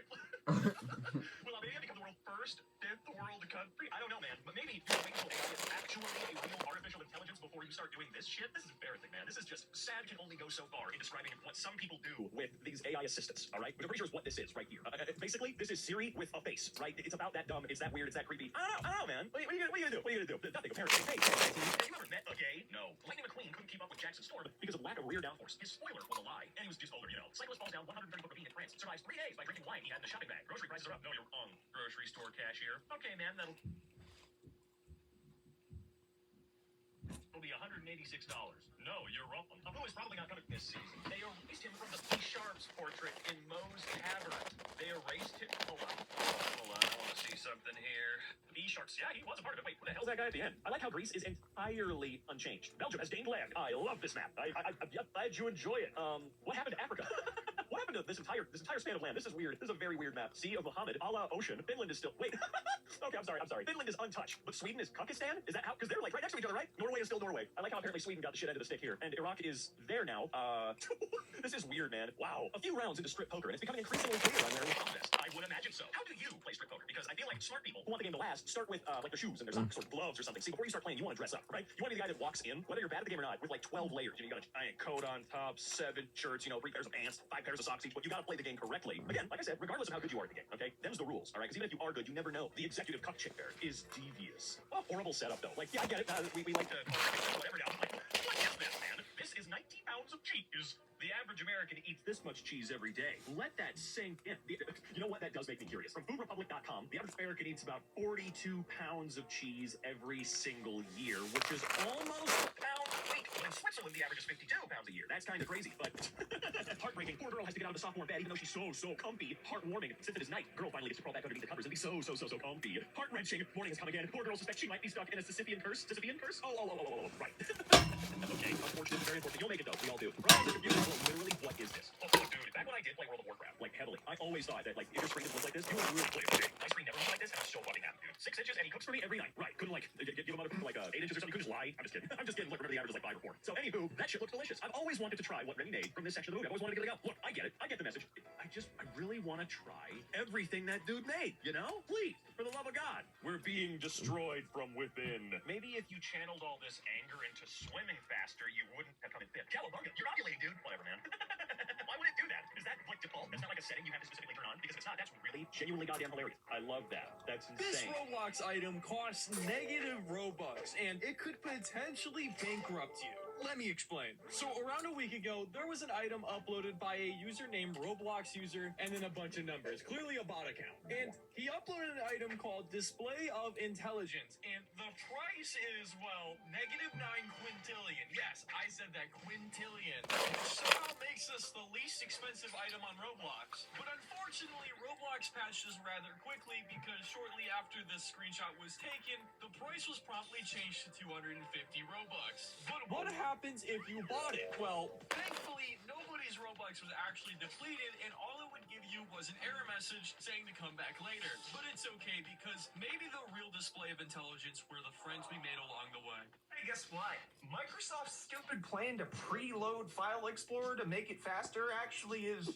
Will Albania become the world's first fifth world country? I don't know, man. But maybe you'll wait until AI is actually a real artificial intelligence before you start doing this shit. This is embarrassing, man. This is just sad can only go so far in describing what some people do with these AI assistants, all right? Which I'm pretty sure is what this is right here. Basically, this is Siri with a face, right? It's about that dumb, it's that weird, it's that creepy. I don't know, man. What are you gonna do? What are you gonna do? Nothing, apparently. Hey, have you ever met a gay? No. Lightning McQueen couldn't keep up with Jackson Storm because of lack of rear downforce. His spoiler was a lie, and he was just older, you know. Cyclist falls down 130-foot ravine in France, survives 3 days by drinking wine he had in the shopping bag. Grocery prices are up. No, you're wrong. Grocery store cashier. Okay, man, that'll be $186. No, you're wrong. Abu is probably not coming this season. They erased him from the B Sharps portrait in Moe's Cavern. They erased him. Hold on. I want to see something here. B Sharps. Yeah, he was a part of it. Wait, who the hell's that guy at the end? I like how Greece is entirely unchanged. Belgium has gained land. I love this map. I'm glad you enjoy it. What happened to Africa? What happened to this entire span of land? This is weird. This is a very weird map. Sea of Muhammad, a la ocean. Finland is still. Wait. Okay, I'm sorry. Finland is untouched, but Sweden is Kyrgyzstan. Is that how? Because they're like right next to each other, right? Norway is still Norway. I like how apparently Sweden got the shit end of the stick here, and Iraq is there now. This is weird, man. Wow. A few rounds into strip poker, and it's becoming increasingly clear I'm wearing a vest. I would imagine so. How do you play strip poker? Because I feel like smart people who want the game to last start with like their shoes and their socks or gloves or something. See, before you start playing, you want to dress up, right? You want to be the guy that walks in, whether you're bad at the game or not, with like 12 layers. You got a giant coat on top, 7 shirts, 3 pairs of pants, 5 pairs of socks each. But you got to play the game correctly. Again, like I said, regardless of how good you are at the game, okay? Them's the rules, all right? Because even if you are good, you never know. The executive cuck chick there is devious. A horrible setup, though. Like, yeah, I get it. We like to whatever now. Like, what is this, man? This is 90 pounds of cheese. The average American eats this much cheese every day. Let that sink in. You know what? That does make me curious. From foodrepublic.com, the average American eats about 42 pounds of cheese every single year, which is almost a pound a week. In Switzerland, the average is 52 pounds a year. That's kind of crazy, but heartbreaking. Poor girl has to get out of the sophomore bed, even though she's so comfy. Heartwarming. Since it is night, girl finally gets to crawl back underneath the covers and be so comfy. Heart-wrenching. Morning has come again. Poor girl suspects she might be stuck in a Sisyphean curse. Sisyphean curse? Oh, right. Okay, unfortunate, very unfortunate. You'll make it though. We all do. Literally, what is this? Oh, dude, back when I did play World of Warcraft, like heavily, I always thought that like if your screen didn't look like this, you would really play a game. My screen never looked like this, and I'm so fucking happy, dude. 6 inches, and he cooks for me every night. Right? Couldn't like give him like 8 inches or something. Couldn't just lie. I'm just kidding. I'm just kidding. Look, remember the average is like 5 or 4. So anywho, that shit looks delicious. I've always wanted to try what Remy made from this section of the movie. I've always wanted to give it a go. Look, I get it. I get the message. I really want to try everything that dude made. You know? Please, for the love of God, we're being destroyed from within. Maybe if you channeled all this anger into swimming faster, you wouldn't have come in fit. Cowabunga, you're ovulating, dude. Whatever, man. Why would it do that? Is that like default? That's not like a setting you have to specifically turn on? Because if it's not, that's really genuinely goddamn hilarious. I love that. That's This insane. Roblox item costs negative Robux, and it could potentially bankrupt you. Let me explain. So around a week ago, there was an item uploaded by a user named Roblox user and then a bunch of numbers, clearly a bot account. And he uploaded an item called Display of Intelligence. And the price is, well, -9 quintillion. Yes, I said that, quintillion. Which somehow makes us the least expensive item on Roblox. But unfortunately, Roblox patched this rather quickly because shortly after this screenshot was taken, the price was promptly changed to 250 Robux. But what happens if you bought it? Well, thankfully, nobody's Robux was actually depleted, and all it would give you was an error message saying to come back later. But it's okay, because maybe the real display of intelligence were the friends we made along the way. Hey, guess what? Microsoft's stupid plan to preload File Explorer to make it faster actually is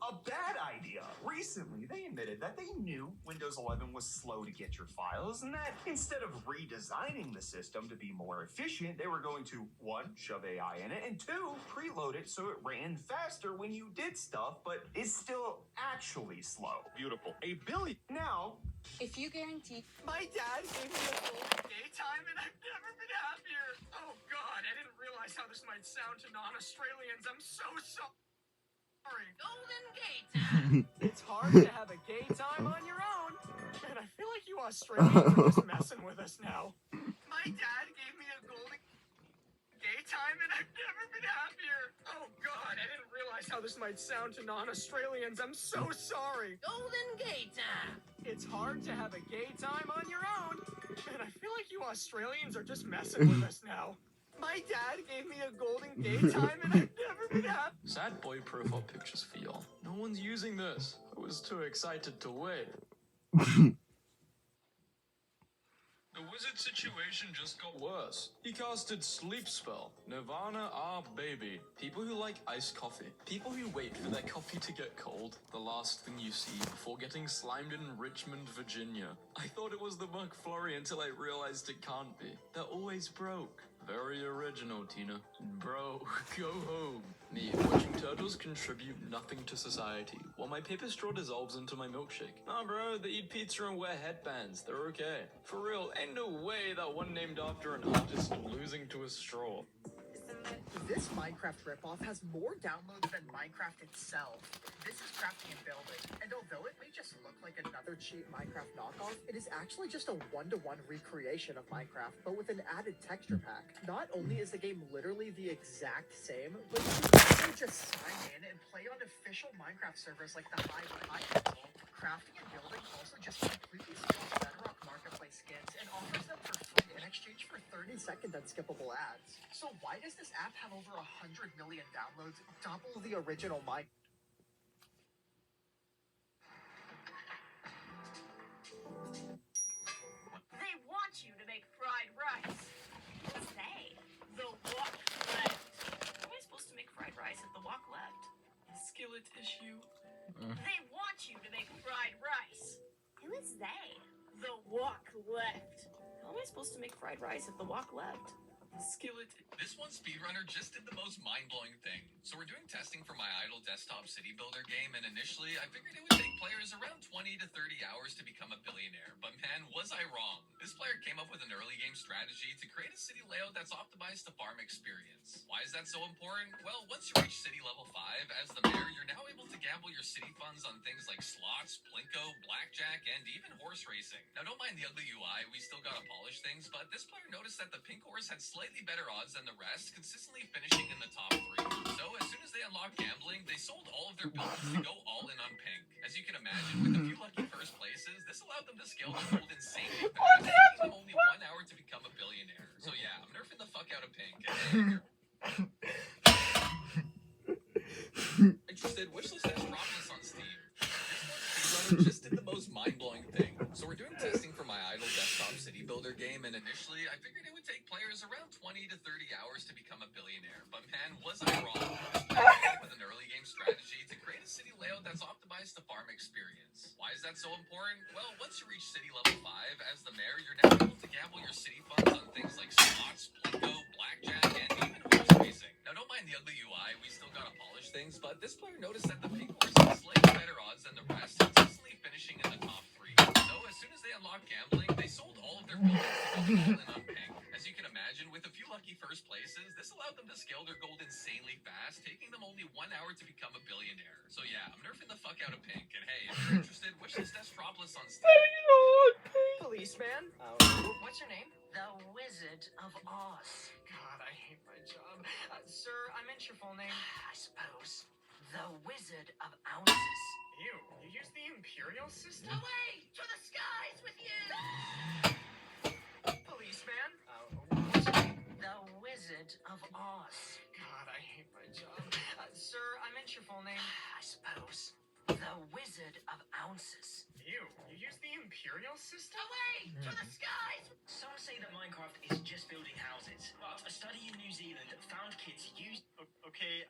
a bad idea. Recently, they admitted that they knew Windows 11 was slow to get your files, and that instead of redesigning the system to be more efficient, they were going to, 1, shove AI in it, and 2, preload it so it ran faster when you did stuff, but is still actually slow. Beautiful. A billion. Now, If you guarantee my dad gave me a full daytime, and I've never been happier. Oh, God, I didn't realize how this might sound to non-Australians. I'm so sorry. Golden Gate time. It's hard to have a gay time on your own. And I feel like you Australians are just messing with us now. My dad gave me a golden gay time, and I've never been happier. Oh, God, I didn't realize how this might sound to non-Australians. I'm so sorry. Golden Gate time. It's hard to have a gay time on your own. And I feel like you Australians are just messing with us now. My dad gave me a golden gay time, and I've never been happy. Sad boy profile pictures for y'all. No one's using this. I was too excited to wait. The wizard situation just got worse. He casted Sleep Spell. Nirvana, our baby. People who like iced coffee. People who wait for their coffee to get cold. The last thing you see before getting slimed in Richmond, Virginia. I thought it was the McFlurry until I realized it can't be. They're always broke. Very original, Tina. Bro, go home. Me, watching turtles contribute nothing to society, while my paper straw dissolves into my milkshake. Nah, bro, they eat pizza and wear headbands. They're okay. For real, ain't no way that one named after an artist losing to a straw. This Minecraft ripoff has more downloads than Minecraft itself. This is Crafting and Building, and although it may just look like another cheap Minecraft knockoff, it is actually just a one-to-one recreation of Minecraft, but with an added texture pack. Not only is the game literally the exact same, but you can also just sign in and play on official Minecraft servers like the Hive and Hive. Crafting and Building also just completely steals Bedrock Marketplace skins and offers them for free in exchange for 30-second unskippable ads. So why does this app have over 100 million downloads, double the original Minecraft? They want you to make fried rice. Who's they? The Walk Left. How am I supposed to make fried rice at the Walk Left? Skillet issue. They want you to make fried rice. Who is they? The Walk Left. How am I supposed to make fried rice at the Walk Left? Skillet. This one speedrunner just did the most mind-blowing thing. So we're doing testing for my idle desktop city builder game, and initially I figured it would take players around 20 to 30 hours to become a billionaire. But man, was I wrong. This player came up with an early game strategy to create a city layout that's optimized to farm experience. Why is that so important? Well, once you reach city level 5, as the mayor, you're now able to gamble your city funds on things like slots, plinko, blackjack, and even horse racing. Now don't mind the ugly UI, we still gotta polish things, but this player noticed that the pink horse had slightly better odds than the rest, consistently finishing in the top 3. So as soon as they unlocked gambling, they sold all of their buildings to go all in on pink. As you can imagine, with a few lucky first places, this allowed them to scale the gold insanely fast, taking them only 1 hour to become a billionaire. So yeah, I'm nerfing the fuck out of pink. Interested? Wishlist has dropped this on Steam. This one just did the most mind-blowing thing. So we're doing testing for my idle desktop city builder game, and initially I figured it would take players around 20 to 30 hours to become a billionaire. But man, was I wrong. This player came up with an early game strategy to create a city layout that's optimized to farm experience. Why is that so important? Well, once you reach city level 5, as the mayor, you're now able to gamble your city funds on things like slots, plinko, blackjack, and even horse racing. Now don't mind the ugly UI, we still gotta polish things, but this player noticed that the pink horse had slightly better odds than the rest, consistently finishing in the top 3. So as soon as they unlocked gambling, they sold all of their buildings to go all in on pink. As you can imagine, with a few lucky first places, this allowed them to scale their gold insanely fast, taking them only 1 hour to become a billionaire. So yeah, I'm nerfing the fuck out of pink, and hey, if you're interested, wishlist Destropolis on Steam. Policeman? What's your name? The Wizard of Oz. God, I hate my job. Sir, I meant your full name. I suppose. The Wizard of Ounces. Ew, you use the Imperial system? Away to the skies with you! Policeman? The Wizard of Oz. God, I hate my job. Sir, I meant your full name. I suppose. The Wizard of Ounces. Ew, you use the Imperial system? Away to the skies! Some say that Minecraft is just building houses, but a study in New Zealand found kids use... Okay,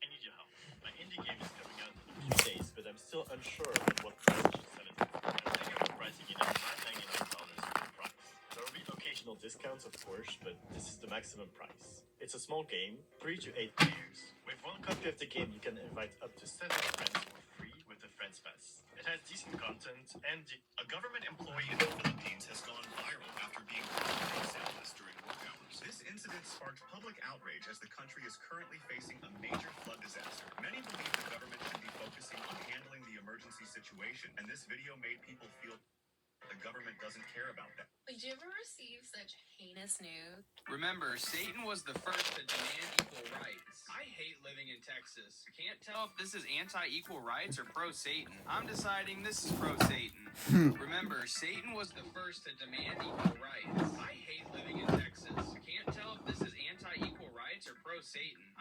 I need your help. My indie game is coming out in a few days, but I'm still unsure of what price I should sell it at. I'm thinking of pricing it at $9.99 for the price. There will be occasional discounts, of course, but this is the maximum price. It's a small game, 3 to 8 players. With one copy of the game, you can invite up to 7 friends for free with the Friends Pass. It has decent content, and A government employee in the Philippines has gone viral after being called a soundless during work hours. This incident sparked public outrage as the country is currently facing a major flood disaster. Many believe the government should be focusing on handling the emergency situation, and this video made people feel the government doesn't care about that. Did you ever receive such heinous news? Remember, Satan was the first to demand equal rights. I hate living in Texas. Can't tell if this is anti-equal rights or pro-Satan. I'm deciding this is pro-Satan. Remember, Satan was the first to demand equal rights. I hate living in Texas. Can't tell if this is anti-equal rights or pro-Satan.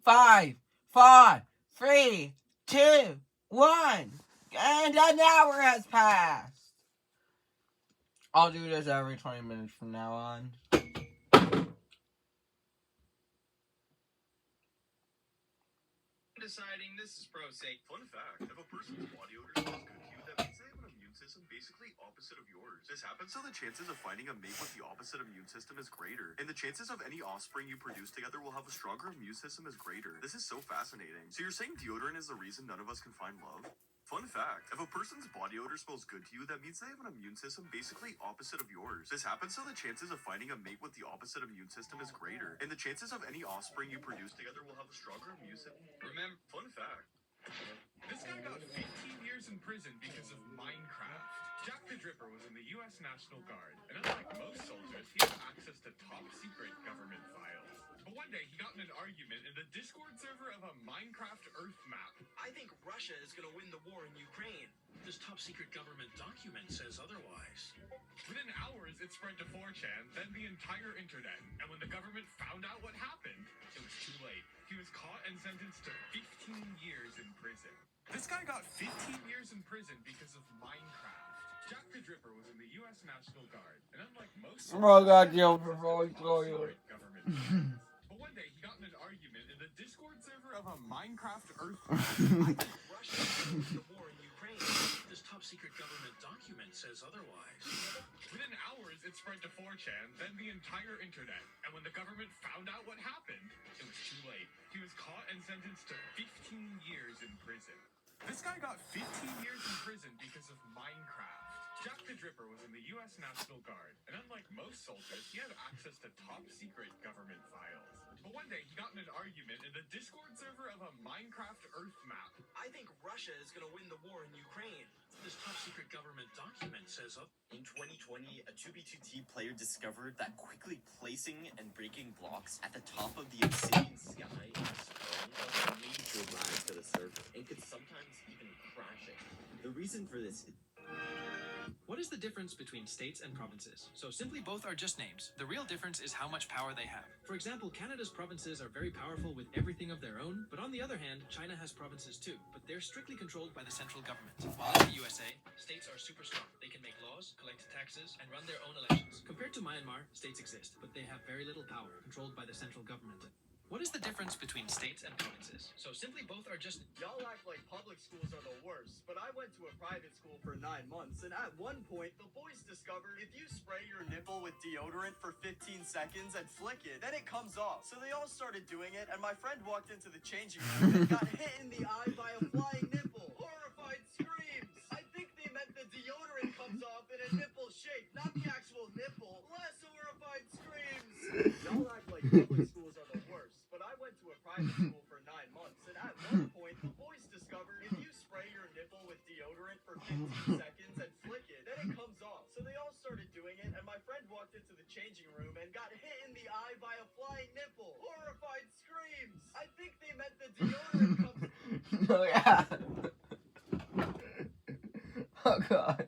5, 4, 3, 2, 1. And an hour has passed. I'll do this every 20 minutes from now on. Deciding this is pro safe. Fun fact, if a person's body odor smells good to you, that means they have an immune system basically opposite of yours. This happens so the chances of finding a mate with the opposite immune system is greater, and the chances of any offspring you produce together will have a stronger immune system is greater. This is so fascinating. So you're saying deodorant is the reason none of us can find love? Fun fact, if a person's body odor smells good to you, that means they have an immune system basically opposite of yours. This happens so the chances of finding a mate with the opposite immune system is greater, and the chances of any offspring you produce together will have a stronger immune system. Remember, fun fact. This guy got 15 years in prison because of Minecraft. Jack the Dripper was in the U.S. National Guard, and unlike most soldiers, he had access to top-secret government files. But one day, he got in an argument in the Discord server of a Minecraft Earth map. I think Russia is gonna win the war in Ukraine. This top-secret government document says otherwise. Within hours, it spread to 4chan, then the entire internet. And when the government found out what happened, it was too late. He was caught and sentenced to 15 years in prison. This guy got 15 years in prison because of Minecraft. Jack the Dripper was in the U.S. National Guard, and unlike most God, government but one day he got in an argument in the Discord server of a Minecraft Earth Russia is gonna win the war in Ukraine. This top-secret government document says otherwise. Within hours, it spread to 4chan, then the entire internet. And when the government found out what happened, it was too late. He was caught and sentenced to 15 years in prison. This guy got 15 years in prison because of Minecraft. Jack the Dripper was in the U.S. National Guard, and unlike most soldiers, he had access to top-secret government files. But one day, he got in an argument in the Discord server of a Minecraft Earth map. I think Russia is gonna win the war in Ukraine. This top-secret government document says In 2020, a 2B2T player discovered that quickly placing and breaking blocks at the top of the obsidian sky is a major lag to the server and could sometimes even crash it. The reason for this is What is the difference between states and provinces? So simply both are just names. The real difference is how much power they have. For example, Canada's provinces are very powerful with everything of their own, but on the other hand, China has provinces too, but they're strictly controlled by the central government. While in the USA, states are super strong. They can make laws, collect taxes, and run their own elections. Compared to Myanmar, states exist, but they have very little power, controlled by the central government. What is the difference between states and provinces? So simply both are just... Y'all act like public schools are the worst, but I went to a private school for 9 months, and at one point, the boys discovered if you spray your nipple with deodorant for 15 seconds and flick it, then it comes off. So they all started doing it, and my friend walked into the changing room and got hit in the eye by a flying nipple. Horrified screams! I think they meant the deodorant comes off in a nipple shape, not the actual nipple. Less horrified screams! Y'all act like public schools are the worst, but I went to a private school for 9 months, and at one point, the boys discovered if you spray your nipple with deodorant for 15 seconds and flick it, then it comes off. So they all started doing it, and my friend walked into the changing room and got hit in the eye by a flying nipple. Horrified screams! I think they meant the deodorant comes... Oh, yeah. Oh, God.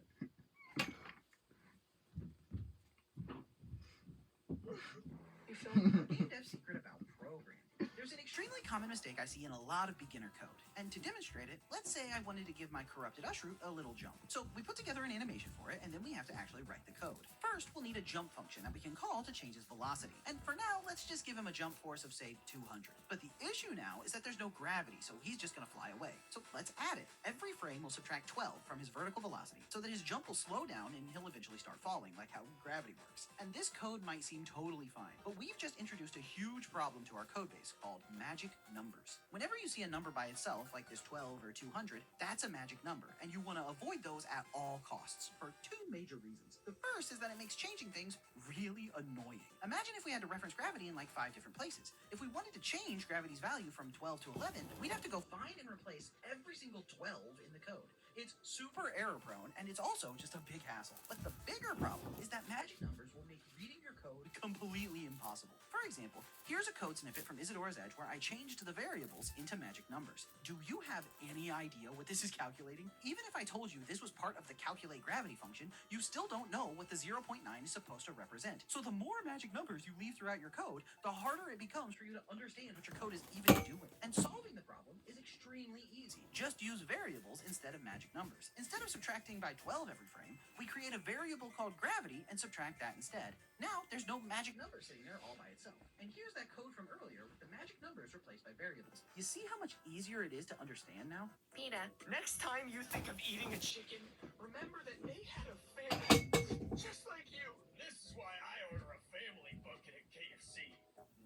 Hey, Phil, a game dev secret about programming. There's an extremely common mistake I see in a lot of beginner code. And to demonstrate it, let's say I wanted to give my corrupted Ushroot a little jump. So we put together an animation for it, and then we have to actually write the code. First, we'll need a jump function that we can call to change his velocity. And for now, let's just give him a jump force of, say, 200. But the issue now is that there's no gravity, so he's just gonna fly away. So let's add it. Every frame will subtract 12 from his vertical velocity, so that his jump will slow down and he'll eventually start falling, like how gravity works. And this code might seem totally fine, but we've just introduced a huge problem to our codebase called magic numbers. Whenever you see a number by itself, like this 12 or 200, that's a magic number, and you want to avoid those at all costs for two major reasons. The first is that it makes changing things really annoying. Imagine if we had to reference gravity in like 5 different places. If we wanted to change gravity's value from 12 to 11, we'd have to go find and replace every single 12 in the code. It's super error prone, and it's also just a big hassle. But the bigger problem is that magic numbers will make reading your code completely impossible. For example, here's a code snippet from Isadora's Edge where I changed the variables into magic numbers. Do you have any idea what this is calculating? Even if I told you this was part of the calculate gravity function, you still don't know what the 0.9 is supposed to represent. So the more magic numbers you leave throughout your code, the harder it becomes for you to understand what your code is even doing. And solving the problem is extremely easy. Just use variables instead of magic numbers. Instead of subtracting by 12 every frame, we create a variable called gravity and subtract that instead. Now there's no magic number sitting there all by itself. And here's that code from earlier with the magic numbers replaced by variables. You see how much easier it is to understand now? Peta. Next time you think of eating a chicken, remember that they had a family just like you. This is why I order a family bucket at KFC.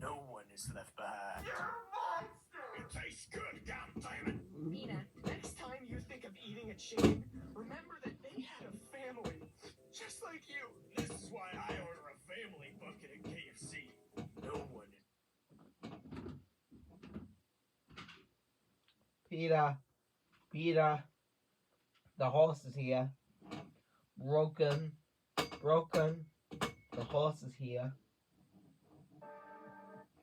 No one is left behind. You're a monster! It tastes good, goddammit. Peta. Next time you think of eating a chicken, remember that they had a family just like you. This is why I order a family bucket at KFC. No one is. Peter, the horse is here. Broken, the horse is here.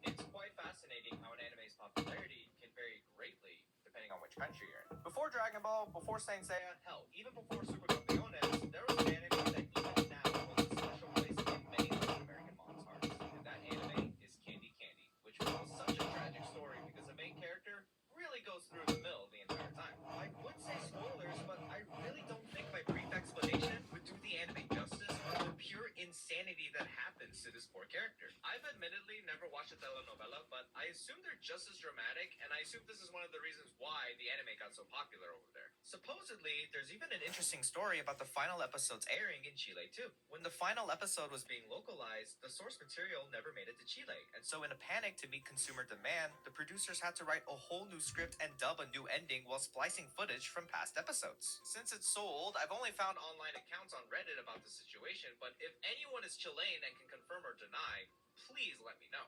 It's quite fascinating how an anime's popularity can vary greatly depending on which country you're in. Before Dragon Ball, before Saint Seiya, hell, even before Super Campeones, there was an anime that even now holds a special place in many Latin American moms' hearts. And that anime is Candy Candy, which was such a tragic story because the main character really goes through the mill the entire time. I would say spoilers, but I really don't think my brief explanation would do the anime justice on the pure insanity that happens to this poor character. I've admittedly never watched a telenovela, but I assume they're just as dramatic, and I assume this is one of the reasons why the anime got so popular over there. Supposedly, there's even an interesting story about the final episodes airing in Chile too. When the final episode was being localized, the source material never made it to Chile, and so in a panic to meet consumer demand, the producers had to write a whole new script and dub a new ending while splicing footage from past episodes. Since it's so old, I've only found online accounts on Reddit about the situation, but if anyone is Chilean and can confirm or deny, please let me know.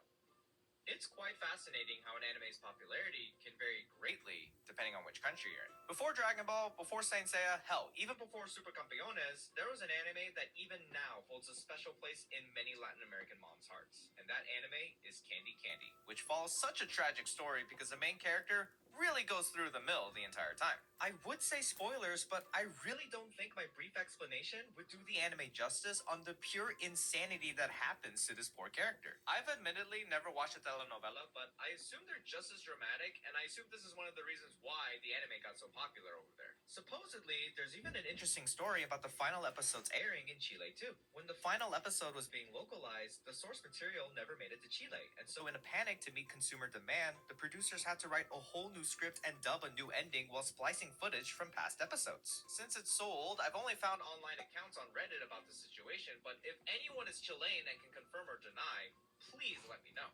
It's quite fascinating how an anime's popularity can vary greatly depending on which country you're in. Before Dragon Ball, before Saint Seiya, hell, even before Super Campeones, there was an anime that even now holds a special place in many Latin American moms' hearts. And that anime is Candy Candy, which follows such a tragic story because the main character really goes through the mill the entire time. I would say spoilers, but I really don't think my brief explanation would do the anime justice on the pure insanity that happens to this poor character. I've admittedly never watched a telenovela, but I assume they're just as dramatic, and I assume this is one of the reasons why the anime got so popular over there. Supposedly, there's even an interesting story about the final episodes airing in Chile too. When the final episode was being localized, the source material never made it to Chile, and so in a panic to meet consumer demand, the producers had to write a whole new script and dub a new ending while splicing footage from past episodes. Since it's so old, I've only found online accounts on Reddit about the situation, but if anyone is Chilean and can confirm or deny, please let me know.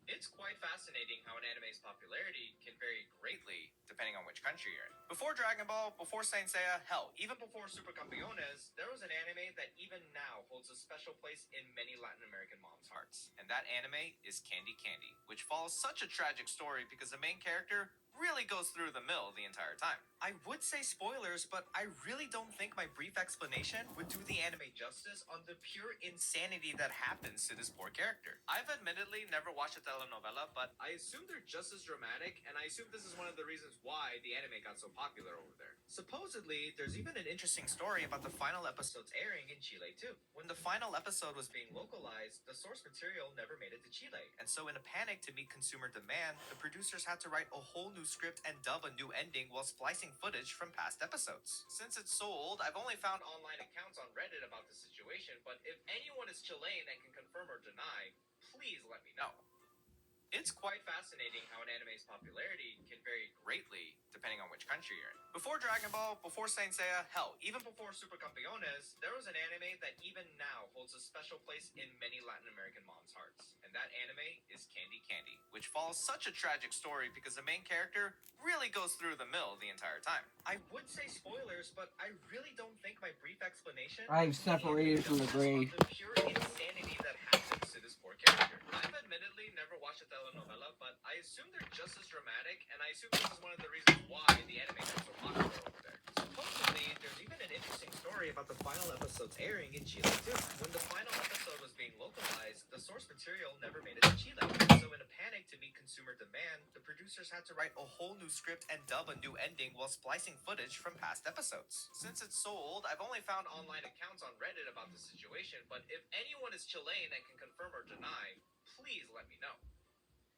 It's quite fascinating how an anime's popularity can vary greatly depending on which country you're in. Before Dragon Ball, before Saint Seiya, hell, even before Super Campeones, there was an anime that even now holds a special place in many Latin American moms' hearts. And that anime is Candy Candy, which follows such a tragic story because the main character really goes through the mill the entire time. I would say spoilers, but I really don't think my brief explanation would do the anime justice on the pure insanity that happens to this poor character. I've admittedly never watched a telenovela, but I assume they're just as dramatic, and I assume this is one of the reasons why the anime got so popular over there. Supposedly, there's even an interesting story about the final episodes airing in Chile too. When the final episode was being localized, the source material never made it to Chile, and so in a panic to meet consumer demand, the producers had to write a whole new script and dub a new ending while splicing footage from past episodes. Since it's so old, I've only found online accounts on Reddit about the situation, but if anyone is Chilean and can confirm or deny, please let me know. It's quite fascinating how an anime's popularity can vary greatly depending on which country you're in. Before Dragon Ball, before Saint Seiya, hell, even before Super Campeones, there was an anime that even now holds a special place in many Latin American moms' hearts. And that anime is Candy Candy, which follows such a tragic story because the main character really goes through the mill the entire time. I would say spoilers, but I really don't think my brief explanation I've separated from the grave. the pure insanity that happens to this poor character. I've admittedly never watched a telenovela, but I assume they're just as dramatic, and I assume this is one of the reasons why the anime got so popular over there. about the final episode's airing in Chile too. When the final episode was being localized, the source material never made it to Chile. So in a panic to meet consumer demand, the producers had to write a whole new script and dub a new ending while splicing footage from past episodes. Since it's so old, I've only found online accounts on Reddit about the situation, but if anyone is Chilean and can confirm or deny, please let me know.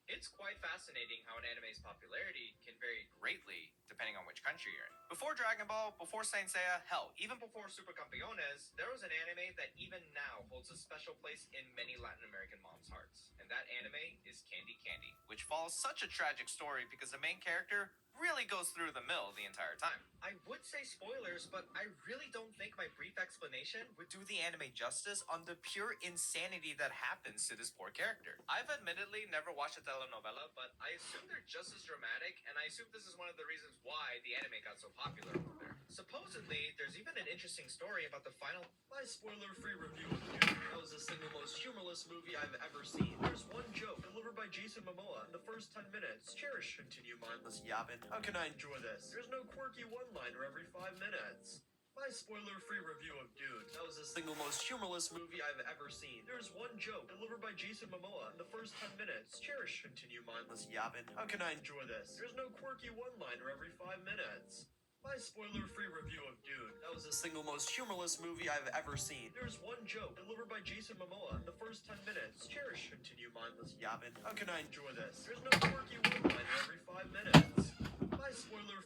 It's quite fascinating how an anime's popularity can vary greatly depending on which country you're in. Before Dragon Ball, before Saint Seiya, hell, even before Super Campeones, there was an anime that even now holds a special place in many Latin American moms' hearts. And that anime is Candy Candy, which follows such a tragic story because the main character really goes through the mill the entire time. I would say spoilers, but I really don't think my brief explanation would do the anime justice on the pure insanity that happens to this poor character. I've admittedly never watched a telenovela, but I assume they're just as dramatic, and I assume this is one of the reasons why the anime got so popular over there. Supposedly, there's even an interesting story about the final... My spoiler-free review of Dune. That was the single most humorless movie I've ever seen. There's one joke delivered by Jason Momoa in the first 10 minutes. Cherish, continue mindless yapping. How can I enjoy this? There's no quirky one-liner every 5 minutes. My spoiler-free review of Dune. That was the single most humorless movie I've ever seen. There's one joke delivered by Jason Momoa in the first 10 minutes. Cherish, continue mindless yapping. How can I enjoy this? There's no quirky one-liner every 5 minutes. My spoiler-free review of Dune. That was the single most humorless movie I've ever seen. There's one joke delivered by Jason Momoa in the first 10 minutes. Cherish, continue mindless yapping. How can I enjoy this? There's no quirky one-liner every 5 minutes. My spoiler...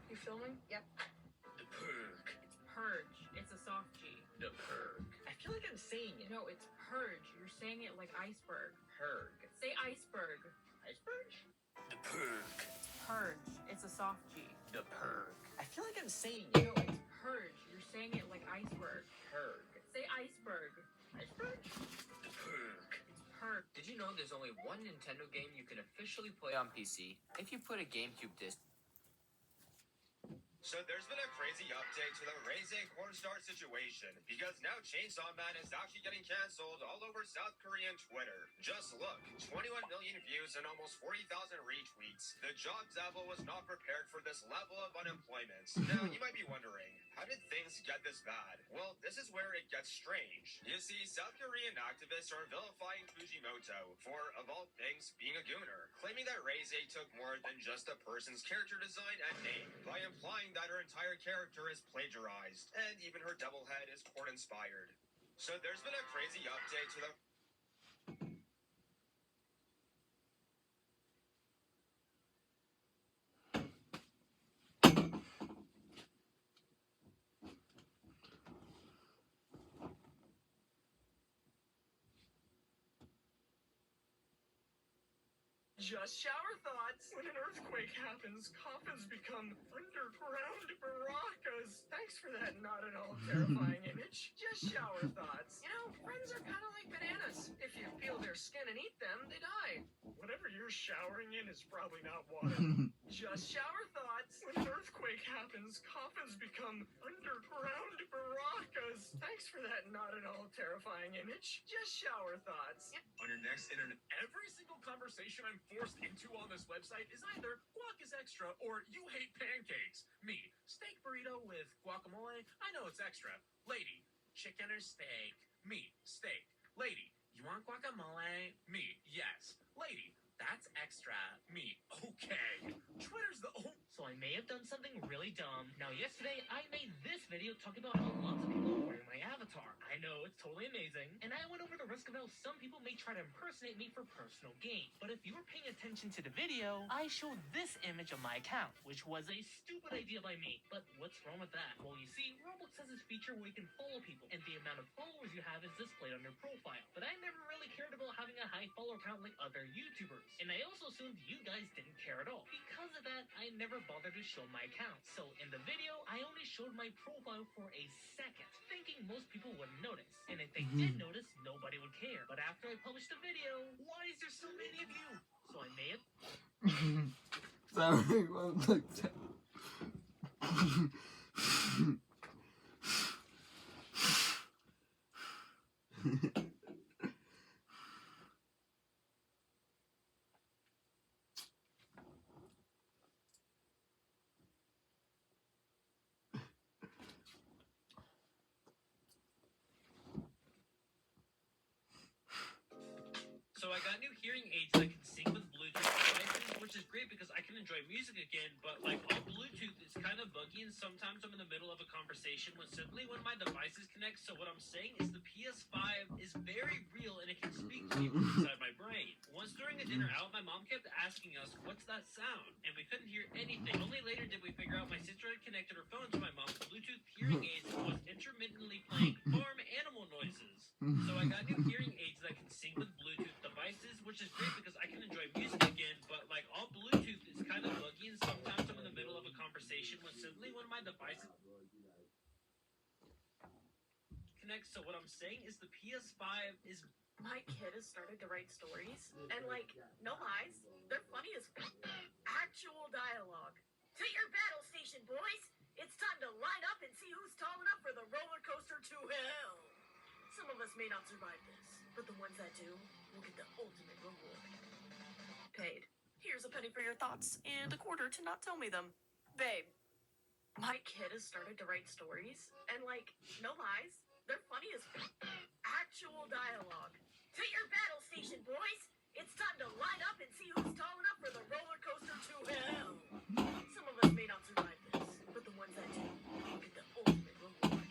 You filming? Yep. The Purge. It's Purge. It's a soft G. The Purge. I feel like I'm saying it. No, it's Purge. You're saying it like iceberg. Purge. Say iceberg. Iceberg? The Purge. It's Purge. It's a soft G. The Purge. I feel like I'm saying it. No, it's Purge. You're saying it like iceberg. Purge. Say iceberg. Iceberg? The Purge. It's Purge. Did you know there's only one Nintendo game you can officially play on PC if you put a GameCube disc? So there's been a crazy update to the Raise Cornstar situation, because now Chainsaw Man is actually getting cancelled all over South Korean Twitter. Just look, 21 million views and almost 40,000 retweets. The job devil was not prepared for this level of unemployment. Now, you might be wondering, how did things get this bad? Well, this is where it gets strange. You see, South Korean activists are vilifying Fujimoto for, of all things, being a gooner, claiming that Raise took more than just a person's character design and name, by implying that her entire character is plagiarized, and even her double head is porn-inspired. So there's been a crazy update to the... Just shower thoughts. When an earthquake happens, coffins become underground baracas. Thanks for that not at all terrifying image. Just shower thoughts. You know, friends are kind of like bananas. If you peel their skin and eat them, they die. Whatever you're showering in is probably not water. Just shower thoughts. When an earthquake happens, coffins become underground baracas. Thanks for that not at all terrifying image. Just shower thoughts. On your next internet, every single conversation I'm forced into on this website is either guac is extra or you hate pancakes. Me, steak burrito with guacamole. I know it's extra. Lady, chicken or steak? Me, steak. Lady, you want guacamole? Me, yes. Lady, that's extra. Me, okay. Twitter's the only... So I may have done something really dumb. Now yesterday, I made this video talking about how lots of people are wearing my avatar. I know, it's totally amazing. And I went over the risk of how some people may try to impersonate me for personal gain. But if you were paying attention to the video, I showed this image of my account, which was a stupid idea by me. But what's wrong with that? Well, you see, Roblox has this feature where you can follow people, and the amount of followers you have is displayed on your profile. But I never really cared about having a high follower count like other YouTubers. And I also assumed you guys didn't care at all. Because of that, I never bothered to show my account. So in the video, I only showed my profile for a second, thinking most people wouldn't notice. And if they did notice, nobody would care. But after I published the video, why is there so many of you? So I may have... Sorry, one look down. hearing aids that can sync with Bluetooth devices, which is great because I can enjoy music again, but like all Bluetooth is kind of buggy and sometimes I'm in the middle of a conversation when suddenly one of my devices connects. So what I'm saying is the PS5 is very real and it can speak to me from inside my brain. Once during a dinner out, my mom kept asking us, "What's that sound?" And we couldn't hear anything. Only later did we figure out my sister had connected her phone to my mom's Bluetooth hearing aids and was intermittently playing farm animal noises. So I got new hearing aids that can sync with Bluetooth devices, which is great because I can enjoy music again, but like all Bluetooth is kind of buggy and sometimes I'm in the middle of a conversation when suddenly one of my devices connects. So what I'm saying is the PS5 is... My kid has started to write stories, and like, no lies, they're funny as actual dialogue. To your battle station, boys! It's time to line up and see who's tall enough for the roller coaster to hell! Some of us may not survive this, but the ones that do will get the ultimate reward. Paid. Here's a penny for your thoughts, and a quarter to not tell me them. Babe. My kid has started to write stories, and like, no lies, they're funny as actual dialogue. To your battle station, boys! It's time to line up and see who's tall enough for the roller coaster to hell! Some of us may not survive this, but the ones that do will get the ultimate reward.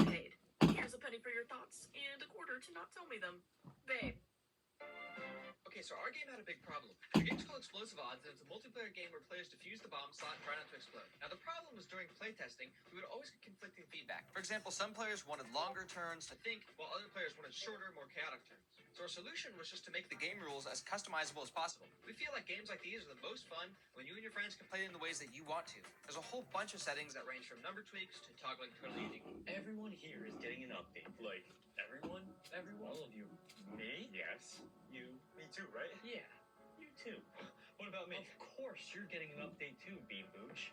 Paid. Here's a penny for your thoughts, and a quarter to not tell me them. Babe. Okay, so our game had a big problem. The game's called Explosive Odds, and it's a multiplayer game where players defuse the bomb slot and try not to explode. Now, the problem was during playtesting, we would always get conflicting feedback. For example, some players wanted longer turns to think, while other players wanted shorter, more chaotic turns. So our solution was just to make the game rules as customizable as possible. We feel like games like these are the most fun when you and your friends can play it in the ways that you want to. There's a whole bunch of settings that range from number tweaks to toggling totally easy. Everyone here is getting an update. Like, everyone? All of you. Me? Yes. You? Me too, right? Yeah. You too. What about me? Of course, you're getting an update too, Bean Booch.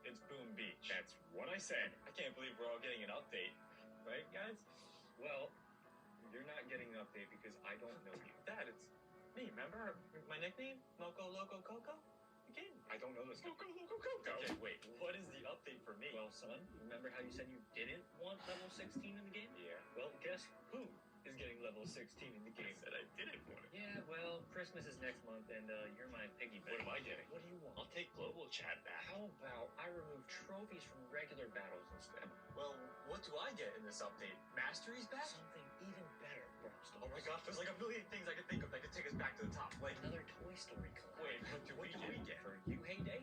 It's Boom Beach. That's what I said. I can't believe we're all getting an update. Right, guys? Well, you're not getting an update because I don't know you. Dad, it's me, remember? My nickname? Moco Loco Coco? Again, I don't know this. Moco Loco Coco! Okay, wait, what is the update for me? Well, son, remember how you said you didn't want level 16 in the game? Yeah. Well, guess who is getting level 16 in the game? I said I didn't want it. Yeah, well, Christmas is next month, and you're my piggy bank. What am I getting? What do you want? I'll take global chat back. How about I remove trophies from regular battles instead? Well, what do I get in this update? Mastery's back? Something even better, Brawl. Oh my gosh, there's like a million things I could think of that could take us back to the top. Like another Toy Story collab. Wait, what do we get? For you, Heyday?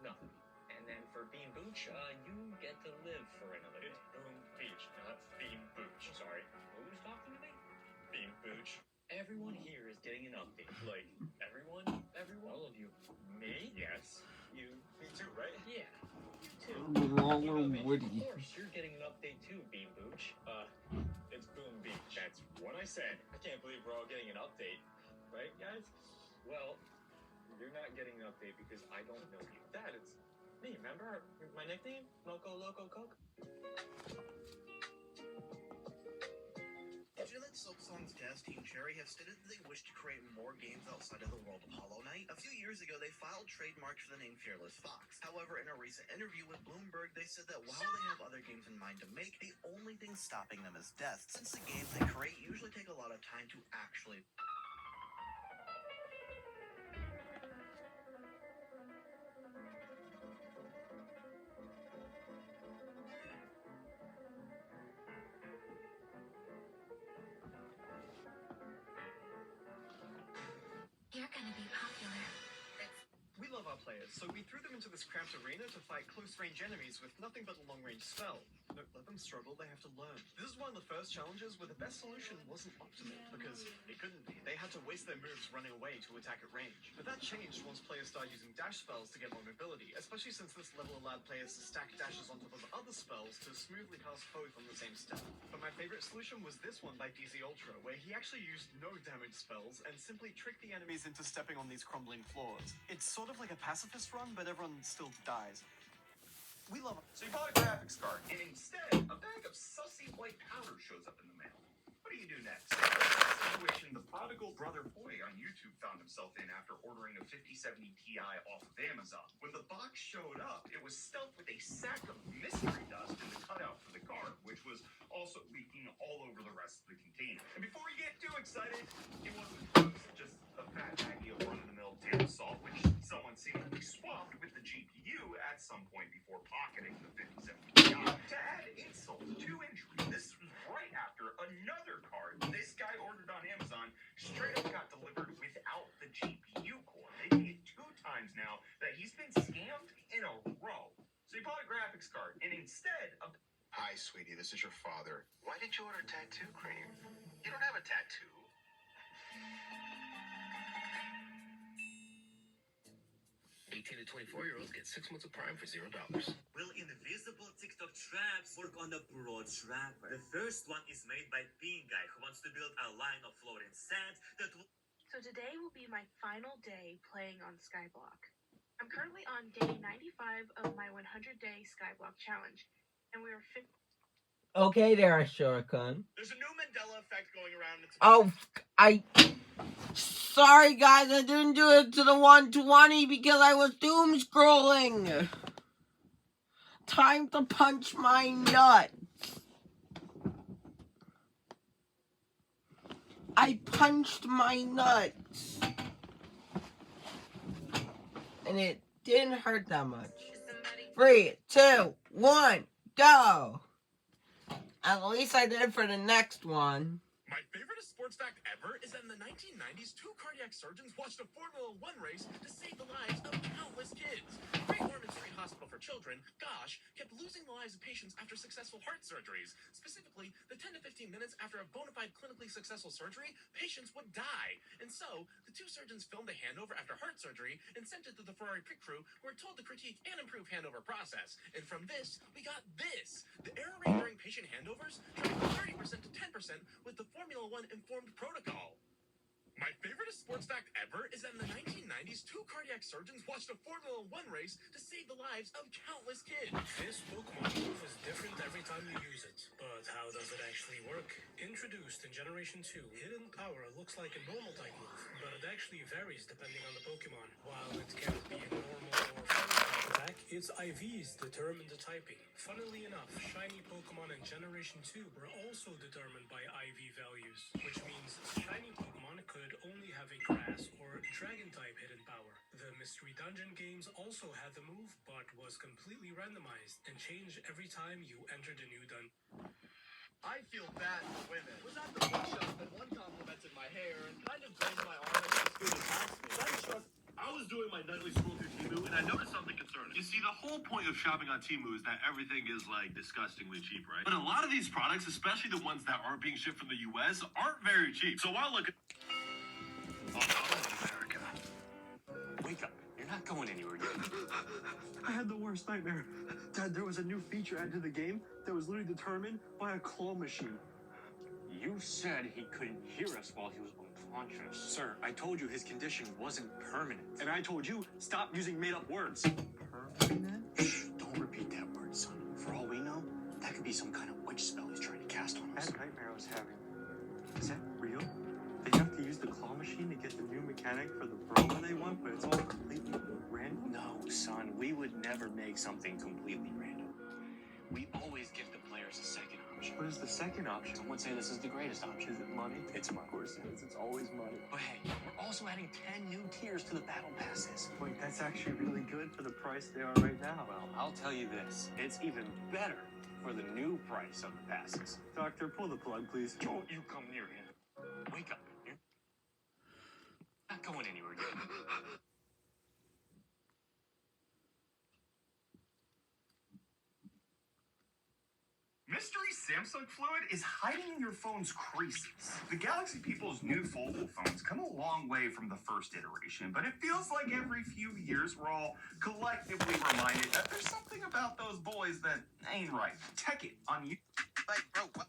Nothing. And then for Bean Booch, you get to live for another day. It's Boom Beach, not Bean Booch. Sorry. Who's talking to me? Bean Booch. Everyone here is getting an update. Like, everyone? All of you. Me? Yes. You? Me too, right? Yeah. You too. Roller Woody. Of course, you're getting an update too, Bean Booch. It's Boom Beach. That's what I said. I can't believe we're all getting an update. Right, guys? Well, you're not getting an update because I don't know you. Dad, it's me, remember? My nickname? Moco Loco Coco? Did you know that Silksong's devs Team Cherry have stated that they wish to create more games outside of the world of Hollow Knight? A few years ago, they filed trademarks for the name Fearless Fox. However, in a recent interview with Bloomberg, they said that while they have other games in mind to make, the only thing stopping them is death, since the games they create usually take a lot of time to actually... You're gonna be popular. We love our players, so we threw them into this cramped arena to fight close-range enemies with nothing but a long-range spell. Don't let them struggle, they have to learn. This is one of the first challenges where the best solution wasn't optimal, because it couldn't be. They had to waste their moves running away to attack at range. But that changed once players started using dash spells to get more mobility, especially since this level allowed players to stack dashes on top of other spells to smoothly cast both on the same step. But my favorite solution was this one by DC Ultra, where he actually used no damage spells and simply tricked the enemies into stepping on these crumbling floors. It's sort of like a pacifist run, but everyone still dies. We love it. So you bought a graphics card, and instead, a bag of sussy white powder shows up in the mail. What do you do next? That's the situation the prodigal brother boy on YouTube found himself in after ordering a 5070 Ti off of Amazon. When the box showed up, it was stuffed with a sack of mystery dust in the cutout for the card, which was also leaking all over the rest of the container. And before you get too excited, it wasn't Matt Maggie of run-of-the-mill table salt, which someone seemingly swapped with the GPU at some point before pocketing the 57 Ti. To add insult to injury, this was right after another card this guy ordered on Amazon straight up got delivered without the GPU core, making it 2 times now that he's been scammed in a row. So he bought a graphics card, and instead of... Hi, sweetie, this is your father. Why did you order tattoo cream? You don't have a tattoo. 18 to 24-year-olds get 6 months of Prime for $0. Will invisible TikTok traps work on the broad trapper? The first one is made by Bean Guy, who wants to build a line of floating sand that will... So today will be my final day playing on Skyblock. I'm currently on day 95 of my 100-day Skyblock challenge, and we are Okay, there, Shuriken. There's a new Mandela effect going around. Sorry, guys, I didn't do it to the 120 because I was doom scrolling. Time to punch my nut. I punched my nuts. And it didn't hurt that much. 3, 2, 1, go. At least I did for the next one. My favorite sports fact ever is that in the 1990s, 2 cardiac surgeons watched a Formula One race to save the lives of countless kids. Great Ormond Street Hospital for Children, GOSH, kept losing the lives of patients after successful heart surgeries. Specifically, the 10 to 15 minutes after a bona fide clinically successful surgery, patients would die. And so, the 2 surgeons filmed a handover after heart surgery and sent it to the Ferrari pit crew, who were told to critique and improve handover process. And from this, we got this. The error rate during patient handovers dropped from 30% to 10% with the Formula One informed protocol. My favorite sports fact ever is that in the 1990s, 2 cardiac surgeons watched a Formula One race to save the lives of countless kids. This Pokemon move is different every time you use it. But how does it actually work? Introduced in Generation 2, Hidden Power looks like a normal type move, but it actually varies depending on the Pokemon. While it can be a normal or fire type attack, its IVs determine the typing. Funnily enough, shiny Pokemon in Generation 2 were also determined by IV values, which means shiny Pokemon could only have a grass or dragon type hidden power. The Mystery Dungeon games also had the move, but was completely randomized and changed every time you entered a new dungeon. I feel bad for women. Was at the bookshop and one complimented my hair and kind of grabbed my arm as she scooted past me. I was doing my nightly scroll through Temu, and I noticed something concerning. You see, the whole point of shopping on Temu is that everything is, like, disgustingly cheap, right? But a lot of these products, especially the ones that aren't being shipped from the U.S., aren't very cheap. So while looking... Oh, America. Wake up. You're not going anywhere yet. I had the worst nightmare. Dad, there was a new feature added to the game that was literally determined by a claw machine. You said he couldn't hear us while he was unconscious. Sir, I told you his condition wasn't permanent. And I told you, stop using made-up words. Permanent? Shh, don't repeat that word, son. For all we know, that could be some kind of witch spell he's trying to cast on us. That nightmare I was having. Is that real? They have to use the claw machine to get the new mechanic for the brawler they want, but it's all completely random? No, son, we would never make something completely random. We always give the players a second option. What is the second option? Some would say this is the greatest option. Is it money? It's money. Of course it is. It's always money. But hey, we're also adding 10 new tiers to the battle passes. Wait, that's actually really good for the price they are right now. Well, I'll tell you this. It's even better for the new price of the passes. Doctor, pull the plug, please. Don't you come near him. Wake up. You're not going anywhere yet. Mystery Samsung fluid is hiding in your phone's creases. The Galaxy people's new foldable phones come a long way from the first iteration, but it feels like every few years we're all collectively reminded that there's something about those boys that ain't right. Tech it on you.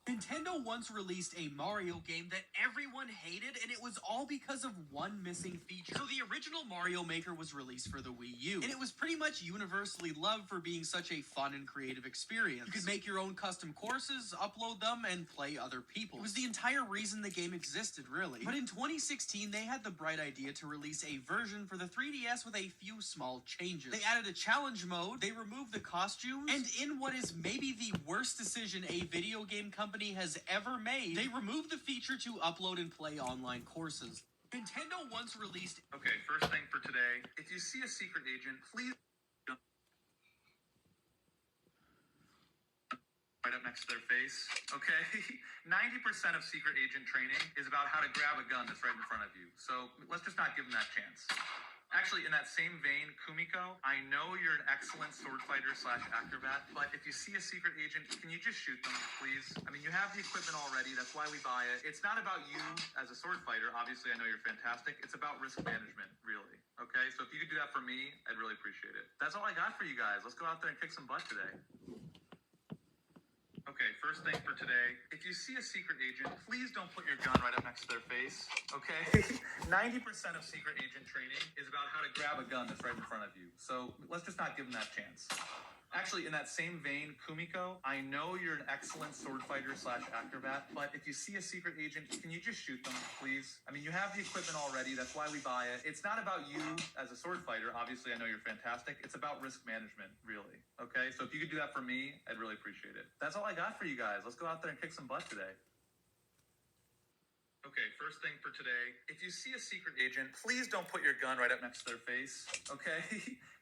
Nintendo once released a Mario game that everyone hated, and it was all because of one missing feature. So the original Mario Maker was released for the Wii U, and it was pretty much universally loved for being such a fun and creative experience. You could make your own custom courses, upload them, and play other people. It was the entire reason the game existed, really. But in 2016, they had the bright idea to release a version for the 3DS with a few small changes. They added a challenge mode, they removed the costumes, and in what is maybe the worst decision a video game company has ever made, they removed the feature to upload and play online courses. Nintendo once released. Okay, first thing for today. If you see a secret agent, please don't right up next to their face. Okay? 90% of secret agent training is about how to grab a gun that's right in front of you. So let's just not give them that chance. Actually, in that same vein, Kumiko, I know you're an excellent sword fighter / acrobat, but if you see a secret agent, can you just shoot them, please? I mean, you have the equipment already. That's why we buy it. It's not about you as a sword fighter. Obviously, I know you're fantastic. It's about risk management, really. Okay? So if you could do that for me, I'd really appreciate it. That's all I got for you guys. Let's go out there and kick some butt today. Okay, first thing for today. If you see a secret agent, please don't put your gun right up next to their face. Okay? 90% of secret agent training is about how to grab a gun that's right in front of you. So let's just not give them that chance. Actually, in that same vein, Kumiko, I know you're an excellent sword fighter / acrobat, but if you see a secret agent, can you just shoot them, please? I mean, you have the equipment already. That's why we buy it. It's not about you as a sword fighter. Obviously, I know you're fantastic. It's about risk management, really. Okay? So if you could do that for me, I'd really appreciate it. That's all I got for you guys. Let's go out there and kick some butt today. Okay, first thing for today. If you see a secret agent, please don't put your gun right up next to their face. Okay?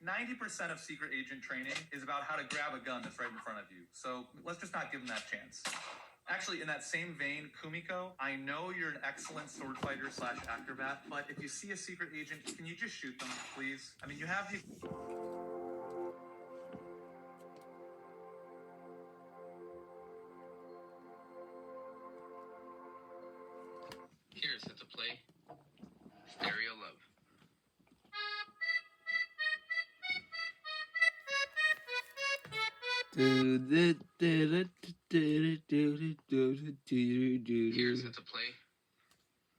90% of secret agent training is about how to grab a gun that's right in front of you. So let's just not give them that chance. Actually, in that same vein, Kumiko, I know you're an excellent sword fighter / acrobat, but if you see a secret agent, can you just shoot them, please? I mean, you have the... Here's how to play Stereo Love. Here's how to play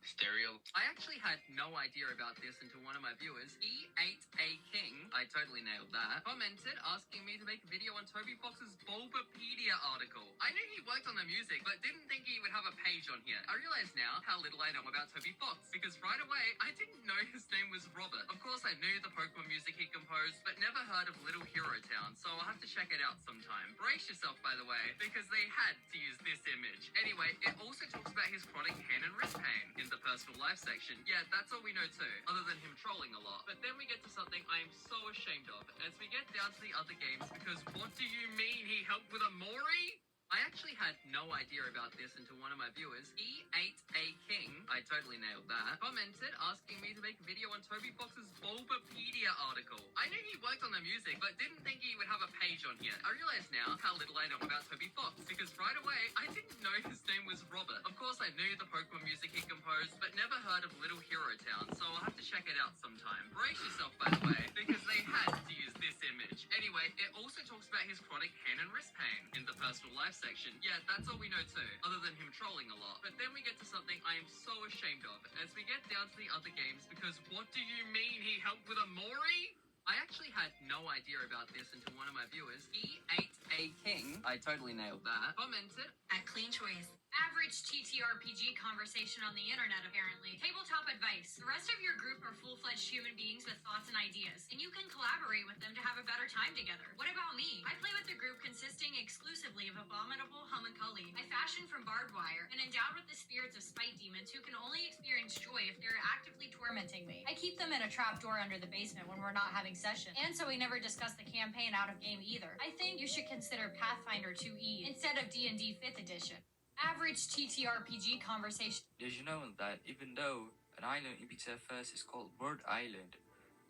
Stereo. I actually had no idea about this until one of my viewers, E8A King, I totally nailed that, commented asking me to make a video on Toby Fox's Bulbapedia article. I knew he worked on the music, but didn't think he would have a page on here. I realize now how little I know about Toby Fox, because right away, I didn't know his name was Robert. Of course, I knew the Pokemon music he composed, but never heard of Little Hero Town, so I'll have to check it out sometime. Brace yourself, by the way, because they had to use this image. Anyway, it also talks about his chronic hand and wrist pain in the personal life section. Yeah, that's all we know too, other than him trolling a lot. But then we get to something I am so ashamed of as we get down to the other games, because what do you mean he helped with a Mori? I actually had no idea about this until one of my viewers, E8A King, I totally nailed that, commented asking me to make a video on Toby Fox's Bulbapedia article. I knew he worked on the music, but didn't think he would have a page on here. I realize now how little I know about Toby Fox, because right away, I didn't know his name was Robert. Of course, I knew the Pokemon music he composed, but never heard of Little Hero Town, so I'll have to check it out sometime. Brace yourself, by the way, because they had to use this image. Anyway, it also talks about his chronic hand and wrist pain in the personal life section. Yeah, that's all we know too, other than him trolling a lot. But then we get to something I am so ashamed of as we get down to the other games, because what do you mean he helped with a Mori? I actually had no idea about this until one of my viewers, E8A King, I totally nailed that, commented At Clean Choice. Average TTRPG conversation on the internet, apparently. Tabletop advice. The rest of your group are full-fledged human beings with thoughts and ideas, and you can collaborate with them to have a better time together. What about me? I play with a group consisting exclusively of abominable homunculi. I fashion from barbed wire and endowed with the spirits of spite demons who can only experience joy if they're actively tormenting me. I keep them in a trapdoor under the basement when we're not having session, and so we never discuss the campaign out of game either. I think you should consider Pathfinder 2E instead of D&D 5th edition. Average TTRPG conversation. Did you know that even though an island in Pixel First is called Bird Island,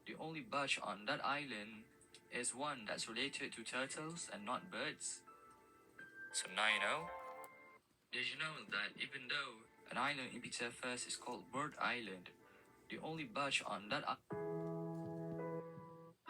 the only bird on that island is one that's related to turtles and not birds? So now you know? Did you know that even though an island in Pixel First is called Bird Island, the only bird on that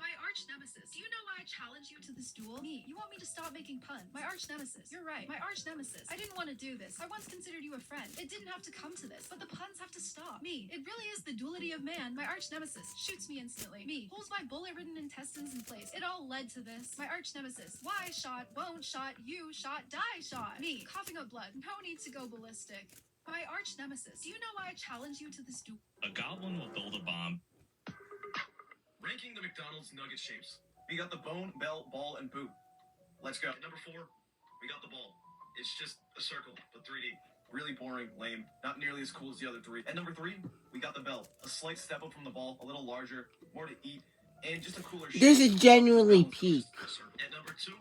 My arch nemesis. Do you know why I challenged you to this duel? Me. You want me to stop making puns. My arch nemesis. You're right. My arch nemesis. I didn't want to do this. I once considered you a friend. It didn't have to come to this. But the puns have to stop. Me. It really is the duality of man. My arch nemesis shoots me instantly. Me. Pulls my bullet-ridden intestines in place. It all led to this. My arch nemesis. Why shot, won't shot, you shot, die shot. Me. Coughing up blood. No need to go ballistic. My arch nemesis. Do you know why I challenged you to this duel? A goblin will build a bomb. Ranking the McDonald's nugget shapes. We got the bone, bell, ball, and boot. Let's go. Number 4, we got the ball. It's just a circle, but 3D. Really boring, lame, not nearly as cool as the other three. At number 3, we got the bell. A slight step up from the ball, a little larger, more to eat, and just a cooler shape. This is genuinely peak. At number 2,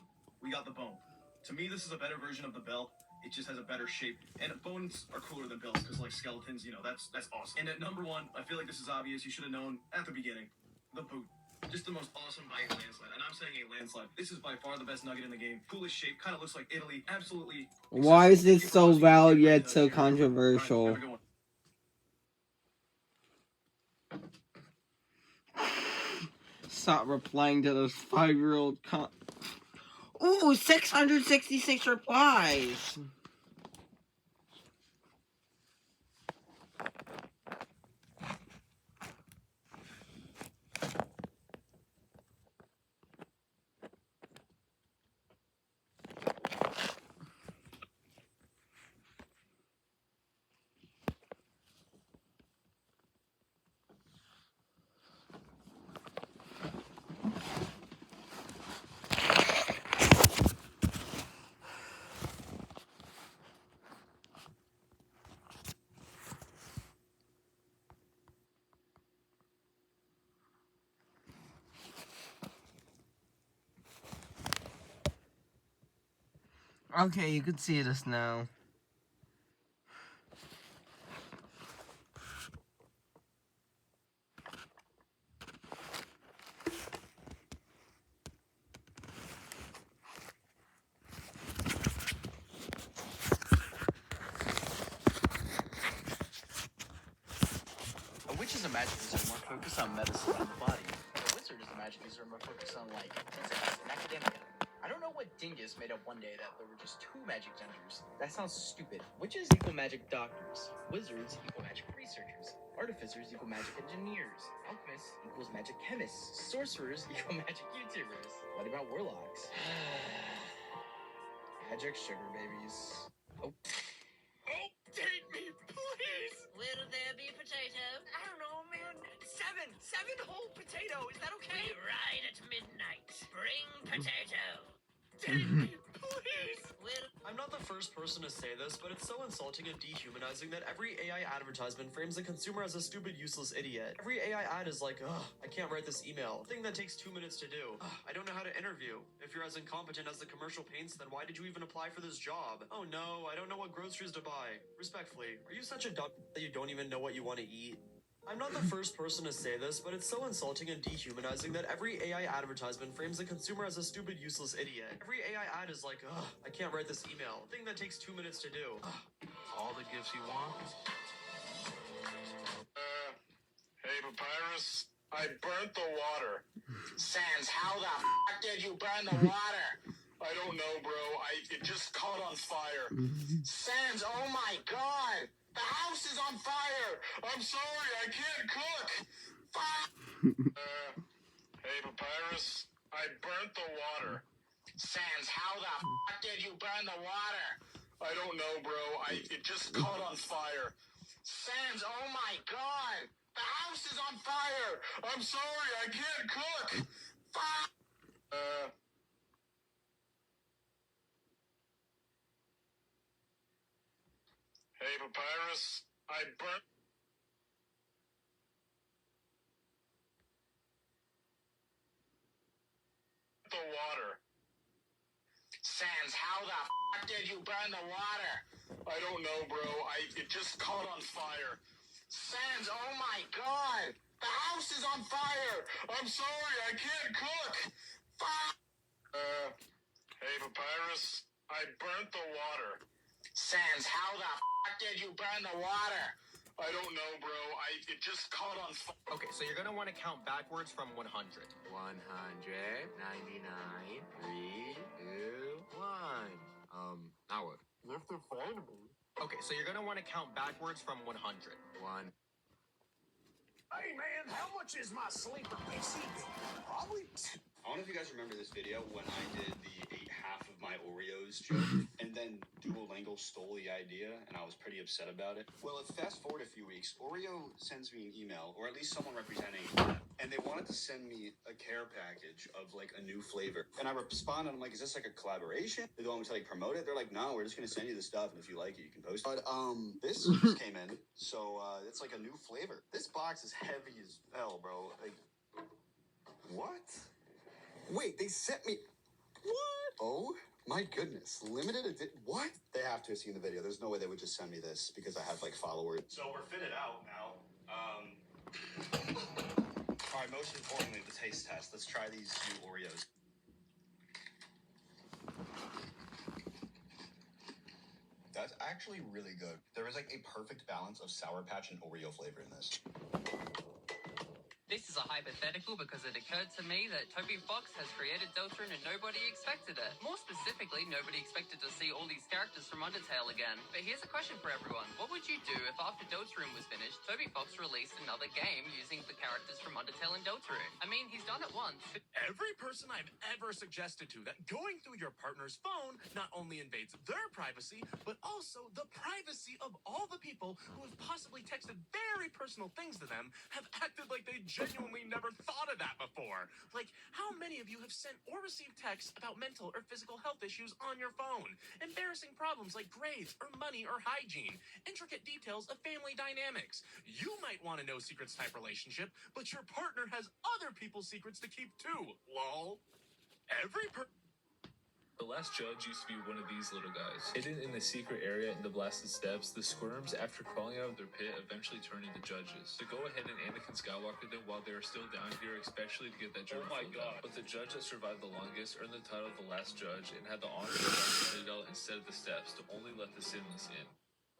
we got the bone. To me, this is a better version of the bell. It just has a better shape. And bones are cooler than bells, because like skeletons, you know, that's awesome. And at number 1, I feel like this is obvious. You should have known at the beginning. The boot. Just the most awesome bite landslide. And I'm saying a landslide. This is by far the best nugget in the game. Coolest shape, kind of looks like Italy. Absolutely. Why is this so valid yet so controversial? Stop replying to those 5-year-old Ooh, 666 replies. Okay, you can see this now. A witch is a magic user more focused on medicine and the body. A wizard is a magic user more focused on, like, physics and academia. I don't know what dingus made up one day that there were just 2 magic users. That sounds stupid. Witches equal magic doctors. Wizards equal magic researchers. Artificers equal magic engineers. Alchemists equals magic chemists. Sorcerers equal magic YouTubers. What about warlocks? Magic sugar babies. Oh. Take me, please! Will there be potato? I don't know, man. 7 whole potato. Is that okay? We ride at midnight. Bring potato. Take me, please! I'm not the first person to say this, but it's so insulting and dehumanizing that every AI advertisement frames the consumer as a stupid, useless idiot. Every AI ad is like, ugh, I can't write this email. Thing that takes 2 minutes to do. Ugh, I don't know how to interview. If you're as incompetent as the commercial paints, then why did you even apply for this job? Oh no, I don't know what groceries to buy. Respectfully, are you such a dumb that you don't even know what you want to eat? I'm not the first person to say this, but it's so insulting and dehumanizing that every AI advertisement frames the consumer as a stupid, useless idiot. Every AI ad is like, ugh, I can't write this email. Thing that takes 2 minutes to do. Ugh. All the gifts you want. Hey, Papyrus, I burnt the water. Sans, how the f*** did you burn the water? I don't know, bro. It just caught on fire. Sans, oh my god! The house is on fire! I'm sorry, I can't cook! Hey, Papyrus, I burnt the water. Sans, how the f*** did you burn the water? I don't know, bro. It just caught on fire. Sans, oh my god! The house is on fire! I'm sorry, I can't cook! Hey, Papyrus, I burnt the water. Sans, how the f*** did you burn the water? I don't know, bro. It just caught on fire. Sans, oh my god! The house is on fire! I'm sorry, I can't cook! Hey, Papyrus, I burnt the water. Sans, how the f*** did you burn the water? I don't know, bro. It just caught on fire. Okay, so you're gonna want to count backwards from 100. 199, 3, 2, 1. Now what? You have to find me. Okay, so you're gonna want to count backwards from 100. 1. Hey man, how much is my sleeper PC? Probably. I don't know if you guys remember this video when I did the ate half of my Oreos joke, and then Duolingo Pringle stole the idea, and I was pretty upset about it. Well, fast forward a few weeks, Oreo sends me an email, or at least someone representing, and they wanted to send me a care package of like a new flavor. And I responded, I'm like, is this like a collaboration? They want me to like promote it? They're like, no, we're just gonna send you the stuff, and if you like it, you can post it. But this just came in, so it's like a new flavor. This box is heavy as hell, bro. Like, what? Wait, they sent me. What? Oh my goodness. Limited edition. What? They have to have seen the video. There's no way they would just send me this because I have like followers. So we're fitted out now. All right, most importantly, the taste test. Let's try these new Oreos. That's actually really good. There is like a perfect balance of Sour Patch and Oreo flavor in this. This is a hypothetical because it occurred to me that Toby Fox has created Deltarune and nobody expected it. More specifically, nobody expected to see all these characters from Undertale again. But here's a question for everyone. What would you do if after Deltarune was finished, Toby Fox released another game using the characters from Undertale and Deltarune? I mean, he's done it once. Every person I've ever suggested to that going through your partner's phone not only invades their privacy, but also the privacy of all the people who have possibly texted very personal things to them have acted like they genuinely never thought of that before. Like, how many of you have sent or received texts about mental or physical health issues on your phone? Embarrassing problems like grades or money or hygiene. Intricate details of family dynamics. You might want a no secrets type relationship, but your partner has other people's secrets to keep too. Lol. The Last Judge used to be one of these little guys. Hidden in the secret area in the Blasted Steps, the Squirms, after crawling out of their pit, eventually turned into judges. To go ahead and Anakin Skywalker them while they are still down here, especially to get that German filled out. But the judge that survived the longest earned the title of the Last Judge and had the honor to guard the Citadel instead of the Steps to only let the sinless in.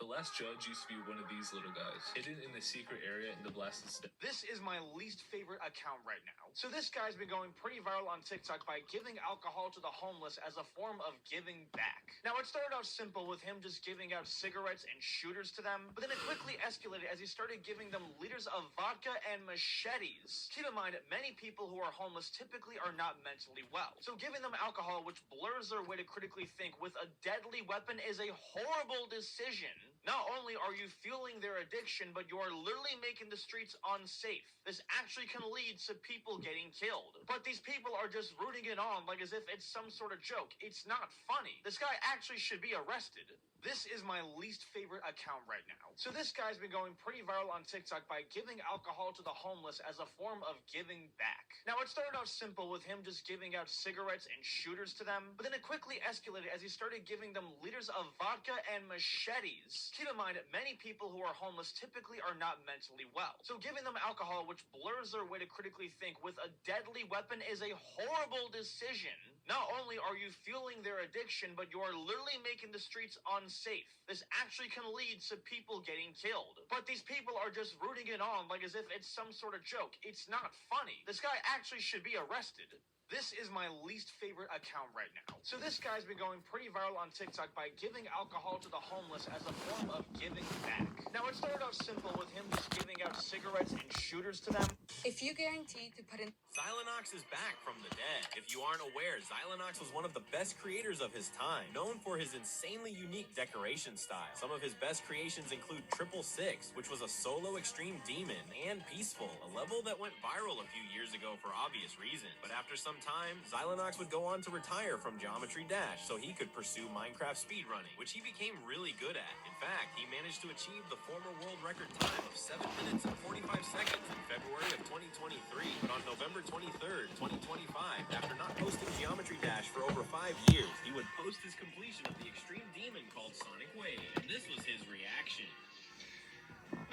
The Last Judge used to be one of these little guys. Hidden in the secret area in the Blasted Steps. This is my least favorite account right now. So this guy's been going pretty viral on TikTok by giving alcohol to the homeless as a form of giving back. Now, it started out simple with him just giving out cigarettes and shooters to them, but then it quickly escalated as he started giving them liters of vodka and machetes. Keep in mind, many people who are homeless typically are not mentally well. So giving them alcohol, which blurs their way to critically think with a deadly weapon, is a horrible decision. Not only are you fueling their addiction, but you are literally making the streets unsafe. This actually can lead to people getting killed. But these people are just rooting it on like as if it's some sort of joke. It's not funny. This guy actually should be arrested. This is my least favorite account right now. So this guy's been going pretty viral on TikTok by giving alcohol to the homeless as a form of giving back. Now, it started out simple with him just giving out cigarettes and shooters to them, but then it quickly escalated as he started giving them liters of vodka and machetes. Keep in mind, many people who are homeless typically are not mentally well. So giving them alcohol, which blurs their way to critically think with a deadly weapon, is a horrible decision. Not only are you fueling their addiction, but you are literally making the streets unsafe. This actually can lead to people getting killed. But these people are just rooting it on like as if it's some sort of joke. It's not funny. This guy actually should be arrested. This is my least favorite account right now. So this guy's been going pretty viral on TikTok by giving alcohol to the homeless as a form of giving back. Now, it started out simple with him just giving out cigarettes and shooters to them. If you guarantee to put in... Xylonox is back from the dead. If you aren't aware, Xylonox was one of the best creators of his time, known for his insanely unique decoration style. Some of his best creations include 666, which was a solo extreme demon, and Peaceful, a level that went viral a few years ago for obvious reasons. But after some time, Xylonox would go on to retire from Geometry Dash so he could pursue Minecraft speedrunning, which he became really good at. In fact, he managed to achieve the former world record time of 7 minutes and 45 seconds in February of 2023. But on November 23rd, 2025, after not posting Geometry Dash for over 5 years, he would post his completion of the extreme demon called Sonic Wave. And this was his reaction.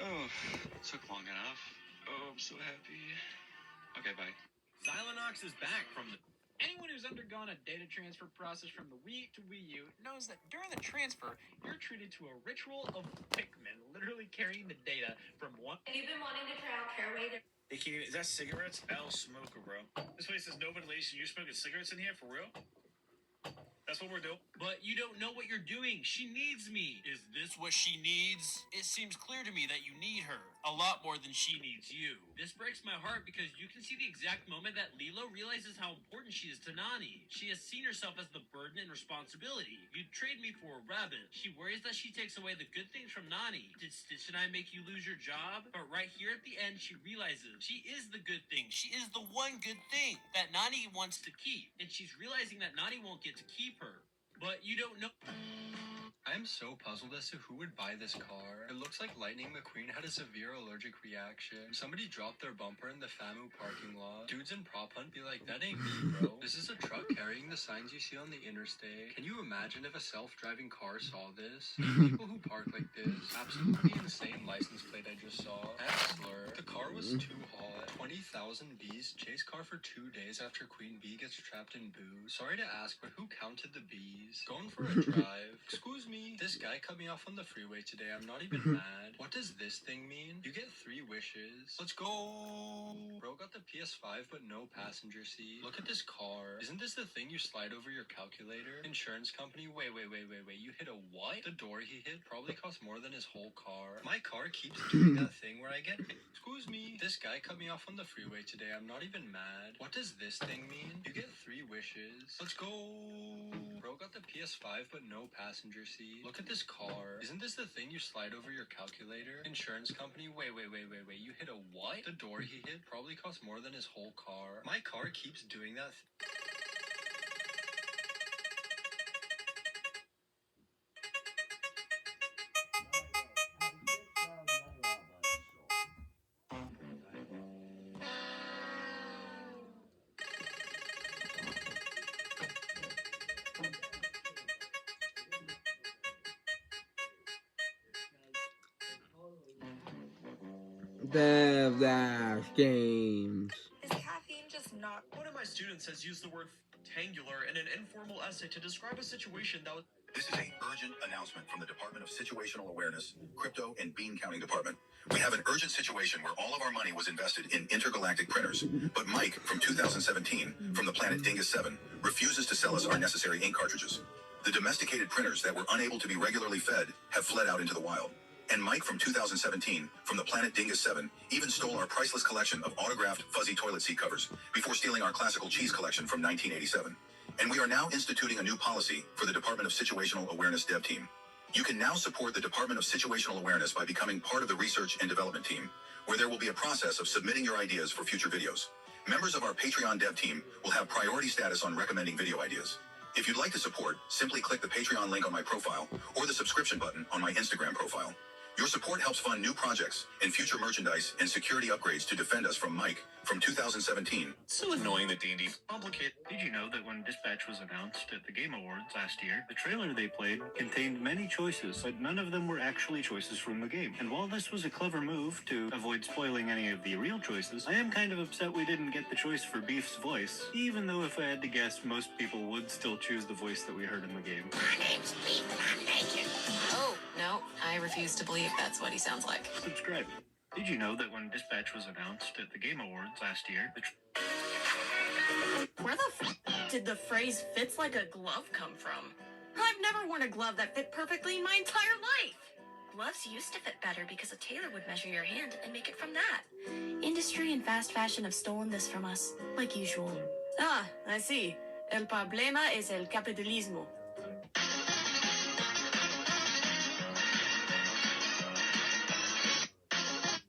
Oh, took long enough. Oh, I'm so happy. Okay, bye. Xylonox is back from the... Anyone who's undergone a data transfer process from the Wii to Wii U knows that during the transfer, you're treated to a ritual of Pikmin, literally carrying the data from one... You've been wanting to try out Caraway. Hey, Keegan, is that cigarettes? I'll smoke, bro. This place says no ventilation. You're smoking cigarettes in here? For real? That's what we're doing? But you don't know what you're doing. She needs me. Is this what she needs? It seems clear to me that you need her. A lot more than she needs you. This breaks my heart because you can see the exact moment that Lilo realizes how important she is to Nani. She has seen herself as the burden and responsibility. You'd trade me for a rabbit. She worries that she takes away the good things from Nani. Did Stitch and I make you lose your job? But right here at the end, she realizes she is the good thing. She is the one good thing that Nani wants to keep. And she's realizing that Nani won't get to keep her. But you don't know. I am so puzzled as to who would buy this car. It looks like Lightning McQueen had a severe allergic reaction. Somebody dropped their bumper in the FAMU parking lot. Dudes in Prop Hunt be like, that ain't me, bro. This is a truck carrying the signs you see on the interstate. Can you imagine if a self-driving car saw this? People who park like this. Absolutely insane license plate I just saw. That slur. The car was too hot. 20,000 bees chase car for 2 days after Queen Bee gets trapped in booze. Sorry to ask, but who counted the bees? Going for a drive. Excuse me. This guy cut me off on the freeway today. I'm not even mad. What does this thing mean? You get 3 wishes. Let's go. Bro got the PS5 but no passenger seat. Look at this car. Isn't this the thing you slide over your calculator? Insurance company. Wait. You hit a what? The door he hit probably cost more than his whole car. My car keeps doing that thing where I get... Excuse me. This guy cut me off on the freeway today. I'm not even mad. What does this thing mean? You get 3 wishes. Let's go. Bro got the PS5 but no passenger seat. Look at this car. Isn't this the thing you slide over your calculator? Insurance company. Wait. You hit a what? The door he hit probably cost more than his whole car. My car keeps doing that. Dev Dash Games. Is caffeine just not? One of my students has used the word tangular in an informal essay to describe a situation that was. This is an urgent announcement from the Department of Situational Awareness, Crypto and Bean Counting Department. We have an urgent situation where all of our money was invested in intergalactic printers, but Mike from 2017, from the planet Dingus 7, refuses to sell us our necessary ink cartridges. The domesticated printers that were unable to be regularly fed have fled out into the wild. And Mike from 2017, from the planet Dingus 7, even stole our priceless collection of autographed fuzzy toilet seat covers before stealing our classical cheese collection from 1987. And we are now instituting a new policy for the Department of Situational Awareness Dev Team. You can now support the Department of Situational Awareness by becoming part of the research and development team, where there will be a process of submitting your ideas for future videos. Members of our Patreon dev team will have priority status on recommending video ideas. If you'd like to support, simply click the Patreon link on my profile or the subscription button on my Instagram profile. Your support helps fund new projects and future merchandise and security upgrades to defend us from Mike from 2017. So annoying that D&D Complicated. Did you know that when Dispatch was announced at the Game Awards last year, the trailer they played contained many choices, but none of them were actually choices from the game? And while this was a clever move to avoid spoiling any of the real choices, I am kind of upset we didn't get the choice for Beef's voice, even though if I had to guess, most people would still choose the voice that we heard in the game. My name's Beef and I'm naked. Oh, no, I refuse to believe that's what he sounds like. Subscribe. Did you know that when Dispatch was announced at the Game Awards last year, Where the f did the phrase fits like a glove come from? I've never worn a glove that fit perfectly in my entire life. Gloves used to fit better because a tailor would measure your hand and make it from that. Industry and fast fashion have stolen this from us, like usual. Ah, I see. El problema es el capitalismo.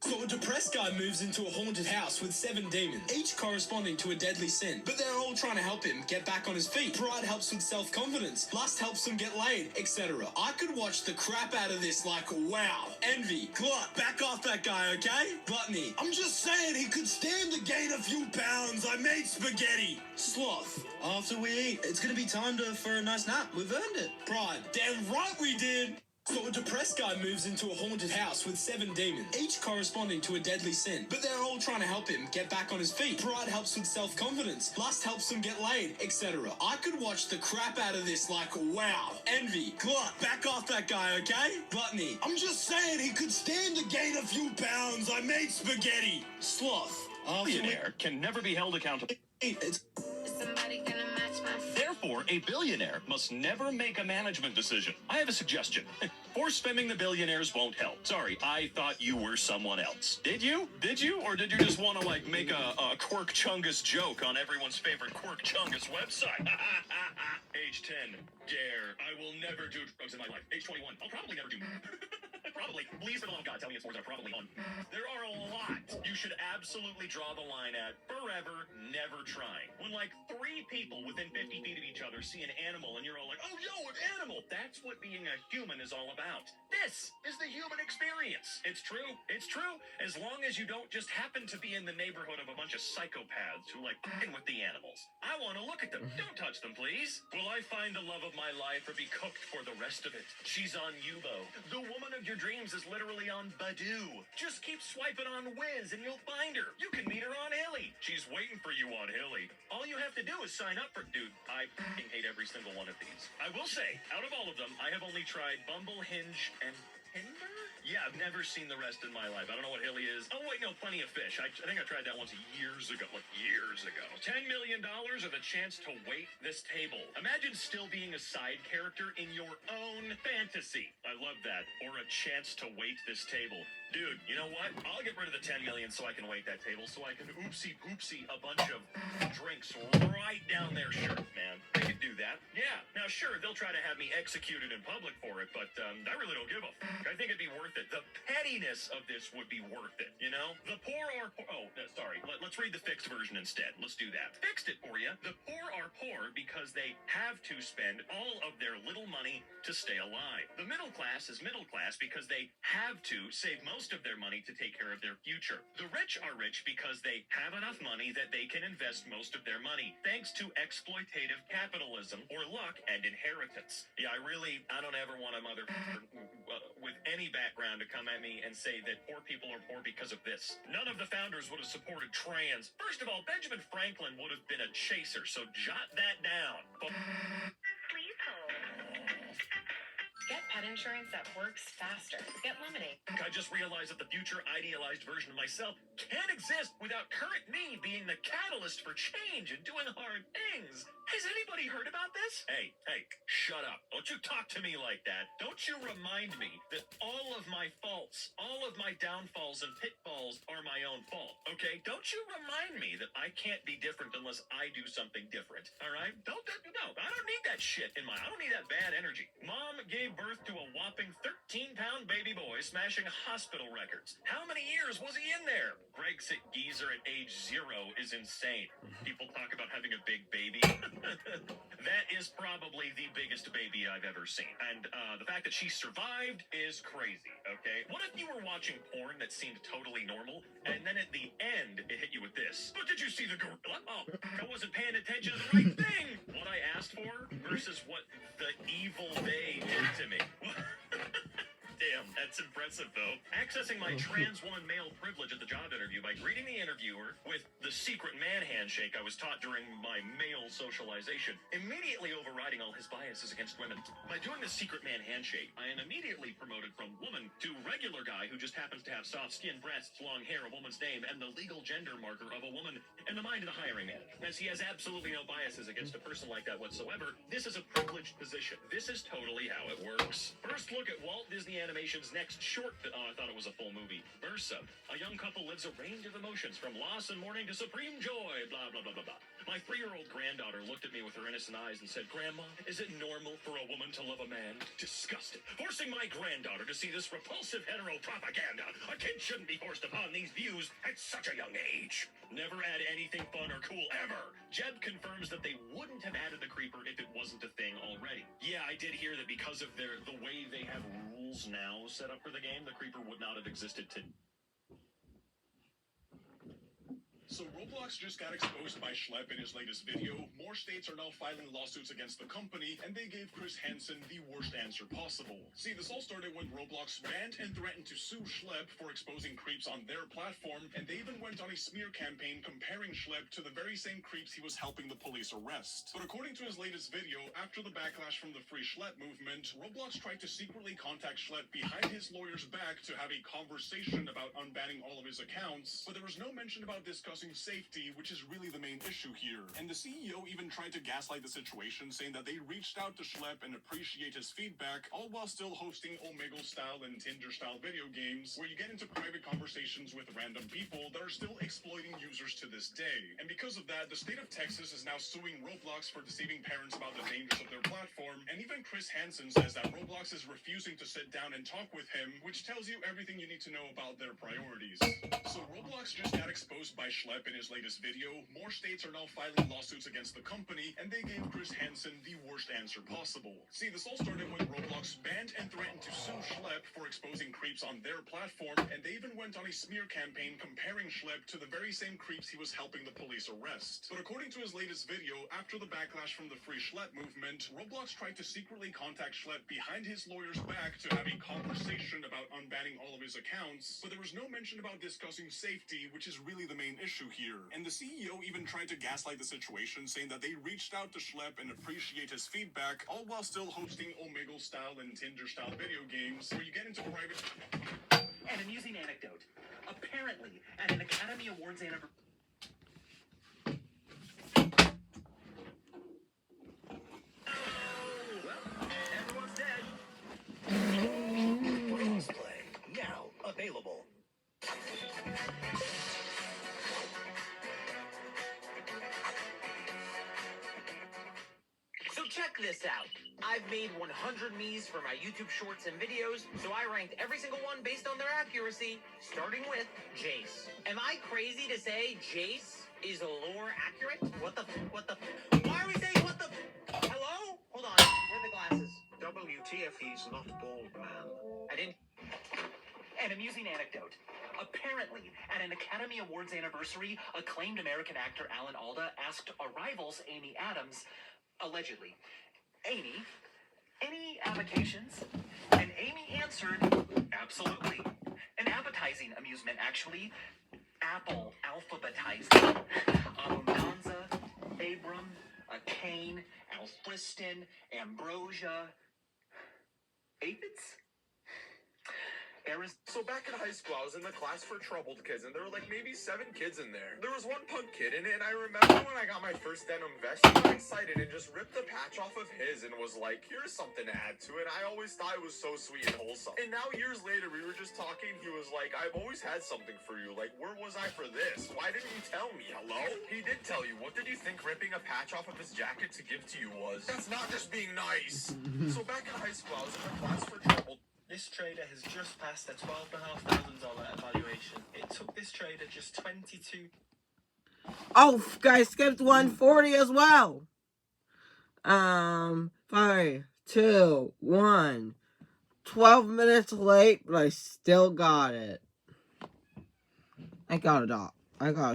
So a depressed guy moves into a haunted house with 7 demons, each corresponding to a deadly sin. But they're all trying to help him get back on his feet. Pride helps with self-confidence. Lust helps him get laid, etc. I could watch the crap out of this like, wow. Envy, glut, back off that guy, okay? Gluttony, I'm just saying he could stand to gain a few pounds. I made spaghetti. Sloth, after we eat, it's gonna be time for a nice nap. We've earned it. Pride, damn right we did. So a depressed guy moves into a haunted house with 7 demons, each corresponding to a deadly sin. But they're all trying to help him get back on his feet. Pride helps with self-confidence. Lust helps him get laid, etc. I could watch the crap out of this like, wow. Envy, glut, back off that guy, okay? Gluttony, I'm just saying he could stand to gain a few pounds. I made spaghetti. Sloth, Millionaire can never be held accountable. Is somebody gonna match my... Therefore, Therefore, a billionaire must never make a management decision. I have a suggestion. Force femming the billionaires won't help. Sorry, I thought you were someone else. Did you? Did you? Or did you just want to, like, make a Quirk Chungus joke on everyone's favorite Quirk Chungus website? Age 10. Dare. I will never do drugs in my life. Age 21. I'll probably never do... Probably. Please, for the love of God, tell me it's more than probably on. There are a lot you should absolutely draw the line at forever, never trying. When like 3 people within 50 feet of each other see an animal and you're all like, oh, yo, an animal. That's what being a human is all about. This is the human experience. It's true. It's true. As long as you don't just happen to be in the neighborhood of a bunch of psychopaths who like f***ing with the animals. I want to look at them. Don't touch them, please. Will I find the love of my life or be cooked for the rest of it? She's on Yubo. The woman of your dreams is literally on Badoo. Just keep swiping on Wiz and you'll find her. You can meet her on Hilly. She's waiting for you on Hilly. All you have to do is sign up for... Dude, I f***ing hate every single one of these. I will say, out of all of them, I have only tried Bumble, Hinge, and Tinder? Yeah, I've never seen the rest in my life. I don't know what Hilly is. Oh, wait, no, Plenty of Fish. I think I tried that once years ago. Like, years ago. $10 million or the chance to wait this table. Imagine still being a side character in your own fantasy. I love that. Or a chance to wait this table. Dude, you know what? I'll get rid of the 10 million so I can wait that table, so I can oopsie-poopsie a bunch of drinks right down their shirt, man. They could do that. Yeah. Now, sure, they'll try to have me executed in public for it, but I really don't give a f***. I think it'd be worth it. The pettiness of this would be worth it, you know? The poor are poor. Oh, no, sorry. Let's read the fixed version instead. Let's do that. Fixed it for you. The poor are poor because they have to spend all of their little money to stay alive. The middle class is middle class because they have to save most of their money to take care of their future. The rich are rich because they have enough money that they can invest most of their money, thanks to exploitative capitalism or luck and inheritance. Yeah, I don't ever want a mother with any background to come at me and say that poor people are poor because of this. None of the founders would have supported trans. First of all, Benjamin Franklin would have been a chaser, so jot that down. Please hold. Get pet insurance that works faster. Get Lemonade. I just realized that the future idealized version of myself can't exist without current me being the catalyst for change and doing hard things. Has anybody heard about this? Hey, shut up. Don't you talk to me like that. Don't you remind me that all of my faults, all of my downfalls and pitfalls are my own fault, okay? Don't you remind me that I can't be different unless I do something different, all right? No, I don't need that shit in I don't need that bad energy. Mom gave birth to a whopping 13-pound baby boy smashing hospital records. How many years was he in there? Brexit geezer at age 0 is insane. People talk about having a big baby. That is probably the biggest baby I've ever seen. And the fact that she survived is crazy, okay? What if you were watching porn that seemed totally normal, and then at the end, it hit you with this? But did you see the gorilla? Oh, I wasn't paying attention to the right thing! What I asked for versus what the evil they did to me. Damn, that's impressive, though. Accessing my trans woman male privilege at the job interview by greeting the interviewer with the secret man handshake I was taught during my male socialization, immediately overriding all his biases against women. By doing the secret man handshake, I am immediately promoted from woman to regular guy who just happens to have soft skin, breasts, long hair, a woman's name, and the legal gender marker of a woman in the mind of the hiring manager. As he has absolutely no biases against a person like that whatsoever, this is a privileged position. This is totally how it works. First look at Walt Disney Animation's next short. I thought it was a full movie. Versa. A young couple lives a range of emotions from loss and mourning to supreme joy. Blah, blah, blah, blah, blah. My 3-year-old granddaughter looked at me with her innocent eyes and said, "Grandma, is it normal for a woman to love a man?" Disgusted. Forcing my granddaughter to see this repulsive hetero propaganda. A kid shouldn't be forced upon these views at such a young age. Never add anything fun or cool ever. Jeb confirms that they wouldn't have added the creeper if it wasn't a thing already. Yeah, I did hear that because of the way they have rules now set up for the game, the creeper would not have existed to... So Roblox just got exposed by Schlepp in his latest video. More states are now filing lawsuits against the company, and they gave Chris Hansen the worst answer possible. See, this all started when Roblox banned and threatened to sue Schlepp for exposing creeps on their platform, and they even went on a smear campaign comparing Schlepp to the very same creeps he was helping the police arrest. But according to his latest video, after the backlash from the Free Schlepp movement, Roblox tried to secretly contact Schlepp behind his lawyer's back to have a conversation about unbanning all of his accounts, but there was no mention about discussing discussing safety, which is really the main issue here. And the CEO even tried to gaslight the situation, saying that they reached out to Schlepp and appreciate his feedback, all while still hosting Omegle-style and Tinder-style video games, where you get into private conversations with random people that are still exploiting users to this day. And because of that, the state of Texas is now suing Roblox for deceiving parents about the dangers of their platform, and even Chris Hansen says that Roblox is refusing to sit down and talk with him, which tells you everything you need to know about their priorities. So Roblox just got exposed by Schlepp in his latest video. More states are now filing lawsuits against the company, and they gave Chris Hansen the worst answer possible. See, this all started when Roblox banned and threatened to sue Schlepp for exposing creeps on their platform, and they even went on a smear campaign comparing Schlepp to the very same creeps he was helping the police arrest. But according to his latest video, after the backlash from the Free Schlepp movement, Roblox tried to secretly contact Schlepp behind his lawyer's back to have a conversation about unbanning all of his accounts, but there was no mention about discussing safety, which is really the main issue here. And the CEO even tried to gaslight the situation, saying that they reached out to Schlepp and appreciate his feedback, all while still hosting Omegle-style and Tinder-style video games, where you get into private... An amusing anecdote. Apparently, at an Academy Awards anniversary... Everyone's dead. Crossplay, now available. So check this out. I've made 100 me's for my YouTube shorts and videos, so I ranked every single one based on their accuracy, starting with Jace. Am I crazy to say Jace is lore accurate? What the? Why are we saying what the? Hello? Hold on. Where are the glasses? WTF, he's not bald, man. I didn't. An amusing anecdote. Apparently, at an Academy Awards anniversary, acclaimed American actor Alan Alda asked a rival's Amy Adams, allegedly, Amy, any avocations? And Amy answered, absolutely. An appetizing amusement, actually. Apple alphabetizing. Alonza, Abram, Cain, Alfriston, Ambrosia. Aphids? So back in high school, I was in the class for troubled kids, and there were like maybe 7 kids in there. There was one punk kid in it, and I remember when I got my first denim vest, he got excited and just ripped the patch off of his and was like, here's something to add to it. I always thought it was so sweet and wholesome. And now years later, we were just talking, he was like, I've always had something for you. Like, where was I for this? Why didn't you tell me? Hello? He did tell you. What did you think ripping a patch off of his jacket to give to you was? That's not just being nice. So back in high school, I was in the class for troubled. This trader has just passed a $12,500 evaluation. It took this trader just 22... Oh, guys, skipped 140 as well. 5, 2, 1. 12 minutes late, but I still got it. I gotta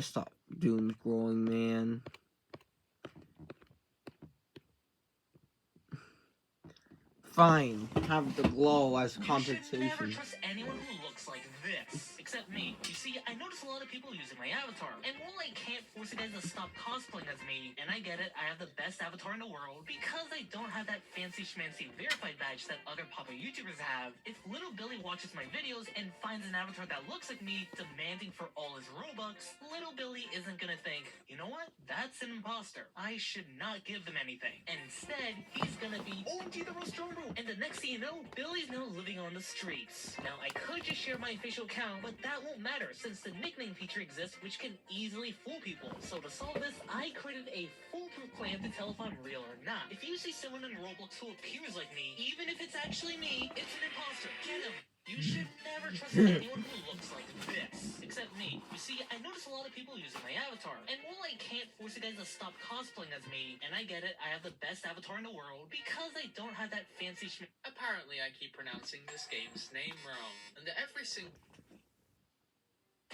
stop doom scrolling, man. Fine, have the glow as compensation. You should never trust anyone who looks like this, except me. You see, I notice a lot of people using my avatar, and while I can't force you guys to stop cosplaying as me, and I get it, I have the best avatar in the world, because I don't have that fancy schmancy verified badge that other popular YouTubers have, if Little Billy watches my videos and finds an avatar that looks like me, demanding for all his Robux, Little Billy isn't gonna think, you know what, that's an imposter. I should not give them anything. And instead, he's gonna be, OMG the Rostromo! And the next thing you know, Billy's now living on the streets. Now, I could just share my official account, but that won't matter since the nickname feature exists, which can easily fool people. So to solve this, I created a foolproof plan to tell if I'm real or not. If you see someone in Roblox who appears like me, even if it's actually me, it's an imposter. Get him! You should never trust anyone who looks like this, except me. You see, I notice a lot of people using my avatar, and while I can't force you guys to stop cosplaying as me, and I get it, I have the best avatar in the world, because I don't have that fancy Apparently, I keep pronouncing this game's name wrong, and every single...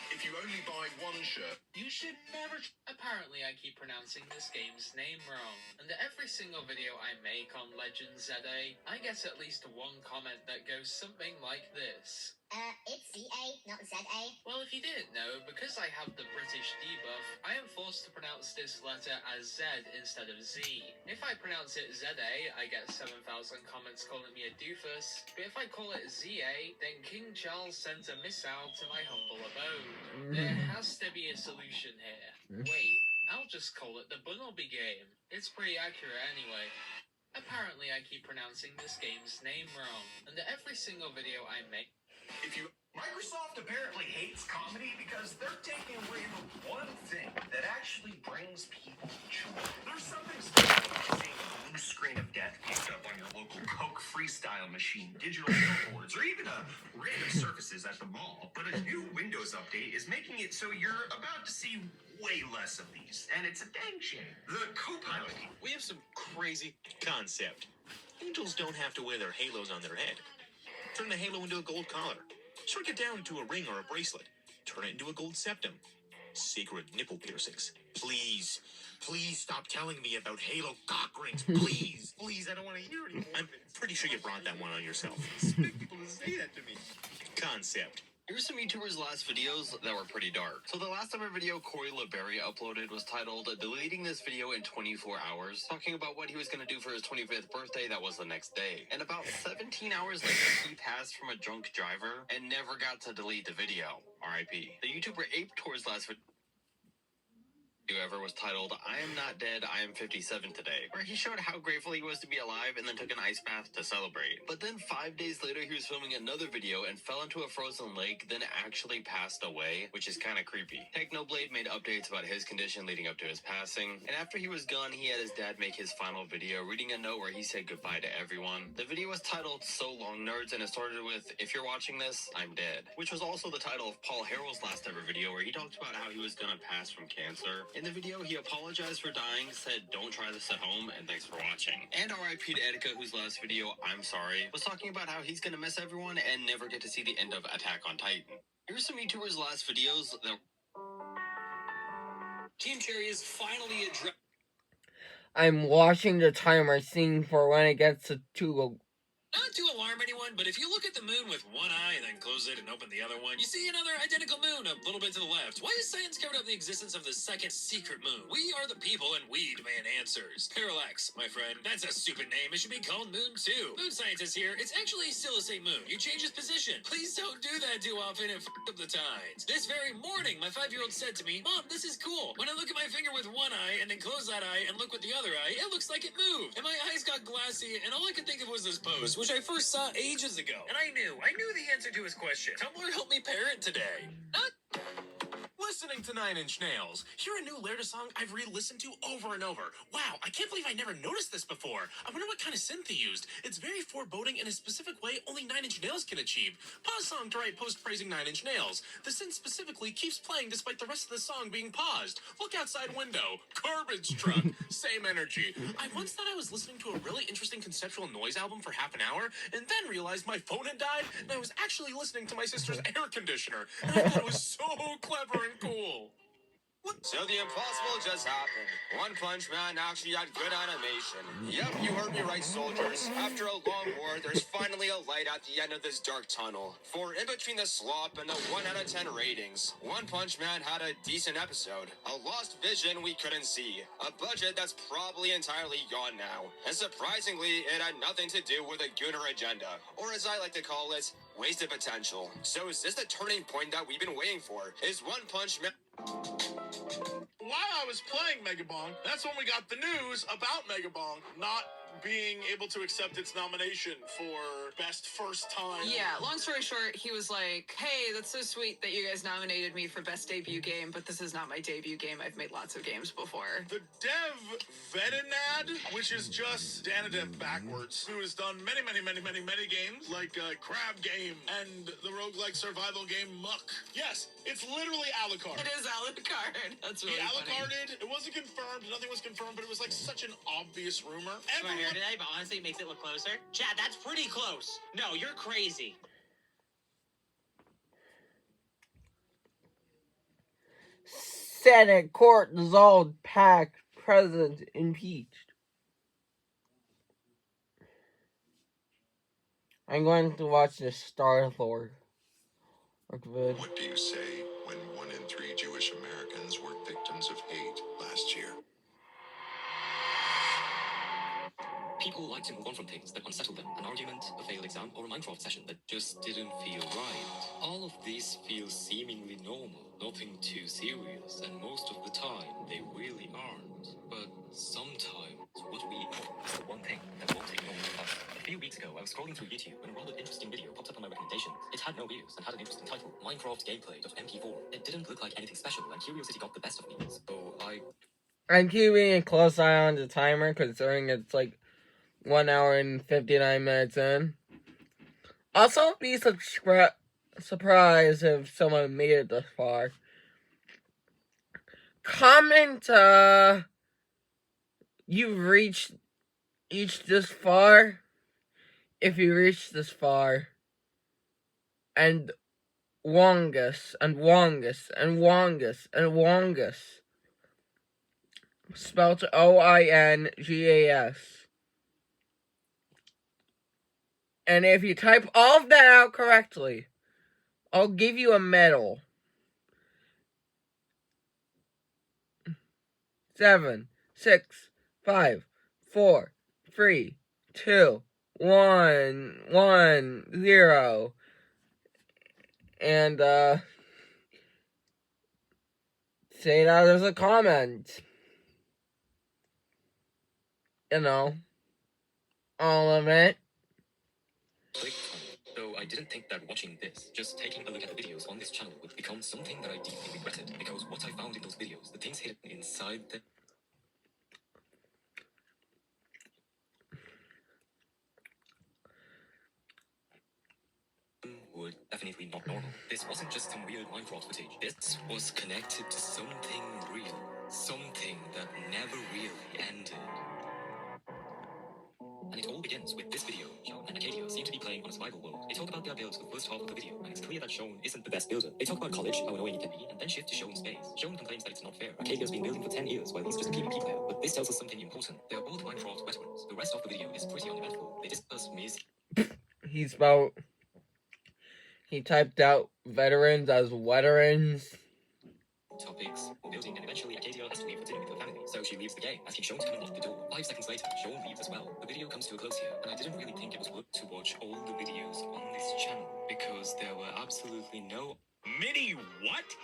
If you only buy one shirt... You should never... Apparently, I keep pronouncing this game's name wrong, and every single video I make on Legends ZA, I get at least one comment that goes something like this. It's ZA, not ZA. Well, if you didn't know, because I have the British debuff, I am forced to pronounce this letter as Z instead of Z. If I pronounce it ZA, I get 7,000 comments calling me a doofus, but if I call it ZA, then King Charles sends a missile to my humble abode. There has to be a solution here. Wait, I'll just call it the Bunnelby game. It's pretty accurate anyway. Apparently I keep pronouncing this game's name wrong, and every single video I make. Microsoft apparently hates comedy because they're taking away the one thing that actually brings people joy. There's something special about seeing a blue screen of death picked up on your local Coke freestyle machine, digital billboards, or even random surfaces at the mall. But a new Windows update is making it so you're about to see way less of these, and it's a dang shame. The Copilot. We have some crazy concept. Angels don't have to wear their halos on their head. Turn the halo into a gold collar. Shrink it down into a ring or a bracelet. Turn it into a gold septum. Sacred nipple piercings. Please stop telling me about halo cock rings. Please, I don't want to hear anymore. I'm pretty sure you brought that one on yourself. Expect people to say that to me. Concept. Here's some YouTubers' last videos that were pretty dark. So the last ever video Corey LeBerry uploaded was titled Deleting This Video in 24 Hours, talking about what he was going to do for his 25th birthday that was the next day. And about 17 hours later, he passed from a drunk driver and never got to delete the video. R.I.P. The YouTuber Ape Tour's last video ever was titled I Am Not Dead, I Am 57 Today, where he showed how grateful he was to be alive and then took an ice bath to celebrate. But then 5 days later he was filming another video and fell into a frozen lake, then actually passed away, which is kind of creepy. Technoblade made updates about his condition leading up to his passing, and after he was gone he had his dad make his final video reading a note where he said goodbye to everyone. The video was titled So Long Nerds, and it started with If you're watching this, I'm dead, which was also the title of Paul Harrell's last ever video where he talked about how he was gonna pass from cancer. In the video, he apologized for dying, said don't try this at home, and thanks for watching. And RIP to Etika, whose last video, I'm sorry, was talking about how he's gonna miss everyone and never get to see the end of Attack on Titan. Here's some YouTubers' last videos that... Team Cherry is finally addressed. I'm watching the timer scene for when it gets to 2. Not to alarm anyone, but if you look at the moon with one eye and then close it and open the other one, you see another identical moon a little bit to the left. Why has science covered up the existence of the second secret moon? We are the people and we demand answers. Parallax, my friend. That's a stupid name. It should be called Moon 2. Moon scientist here. It's actually still the same moon. You change its position. Please don't do that too often and f*** up the tides. This very morning, my 5-year-old said to me, Mom, this is cool. When I look at my finger with one eye and then close that eye and look with the other eye, it looks like it moved. And my eyes got glassy and all I could think of was this pose, which I first saw ages ago. And I knew the answer to his question. Tumblr helped me parent today. Listening to Nine Inch Nails. Hear a new Lairda song I've re-listened to over and over. Wow, I can't believe I never noticed this before. I wonder what kind of synth he used. It's very foreboding in a specific way only Nine Inch Nails can achieve. Pause song to write post praising Nine Inch Nails. The synth specifically keeps playing despite the rest of the song being paused. Look outside window. Garbage truck. Same energy. I once thought I was listening to a really interesting conceptual noise album for half an hour and then realized my phone had died and I was actually listening to my sister's air conditioner. And I thought it was so clever and cool. So the impossible just happened. One Punch Man actually had good animation. Yep, you heard me right, soldiers. After a long war, there's finally a light at the end of this dark tunnel. For in between the slop and the 1 out of 10 ratings, One Punch Man had a decent episode. A lost vision we couldn't see. A budget that's probably entirely gone now. And surprisingly, it had nothing to do with a Gooner agenda. Or as I like to call it, wasted potential. So is this the turning point that we've been waiting for? Is One Punch Man... While I was playing Megabong, that's when we got the news about Megabong not being able to accept its nomination for Best First Time. Yeah, long story short, he was like, hey, that's so sweet that you guys nominated me for Best Debut Game, but this is not my debut game. I've made lots of games before. The dev Vetinad, which is just Danadev backwards, who has done many games, like Crab Game and the roguelike survival game Muck. Yes, it's literally Alucard. It is Alucard. That's really He funny. Alucarded. It wasn't confirmed. Nothing was confirmed, but it was like such an obvious rumor. My hair today, but honestly, it makes it look closer. Chad, that's pretty close. No, you're crazy. Senate court dissolved, PAC president impeached. I'm going to watch this Star-Lord. What do you say when 1 in 3 Jewish Americans were victims of hate last year? People like to move on from things that unsettle them. An argument, a failed exam, or a Minecraft session that just didn't feel right. All of these feel seemingly normal, nothing too serious, and most of the time, they really aren't. But sometimes, what we ignore is the one thing that won't ignore us. A few weeks ago, I was scrolling through YouTube when a rather interesting video popped up on my recommendations. It had no views and had an interesting title, Minecraft Gameplay.mp4. It didn't look like anything special, and curiosity got the best of me, so I'm keeping a close eye on the timer, considering it's like 1 hour and 59 minutes in. Also, be surprised if someone made it this far. Comment, you've reached this far. If you reached this far. And Wongus, and Wongus, and Wongus, and Wongus. Spelled OINGAS. And if you type all of that out correctly, I'll give you a medal. 7, 6, 5, 4, 3, 2, 1, 0. And, say that as a comment. You know, all of it. So I didn't think that watching this, just taking a look at the videos on this channel, would become something that I deeply regretted, because what I found in those videos, the things hidden inside them, were definitely not normal. This wasn't just some weird Minecraft footage. This was connected to something real. Something that never really ended. And it all begins with this video. Sean and Acadia seem to be playing on a survival world. They talk about their builds for the first half of the video, and it's clear that Sean isn't the best builder. They talk about college, how annoying it can be, and then shift to Sean's base. Sean complains that it's not fair. Acadia's been building for 10 years, while he's just a PvP player. But this tells us something important. They're both Minecraft veterans. The rest of the video is pretty uneventful. They discuss He typed out veterans as veterans. Topics, building, and eventually Acadia has to leave for dinner with her family, so she leaves the game, asking Sean to come and lock the door. 5 seconds later, Sean leaves as well. The video comes to a close here, and I didn't really think it was worth to watch all the videos on this channel, because there were absolutely no... Mini what?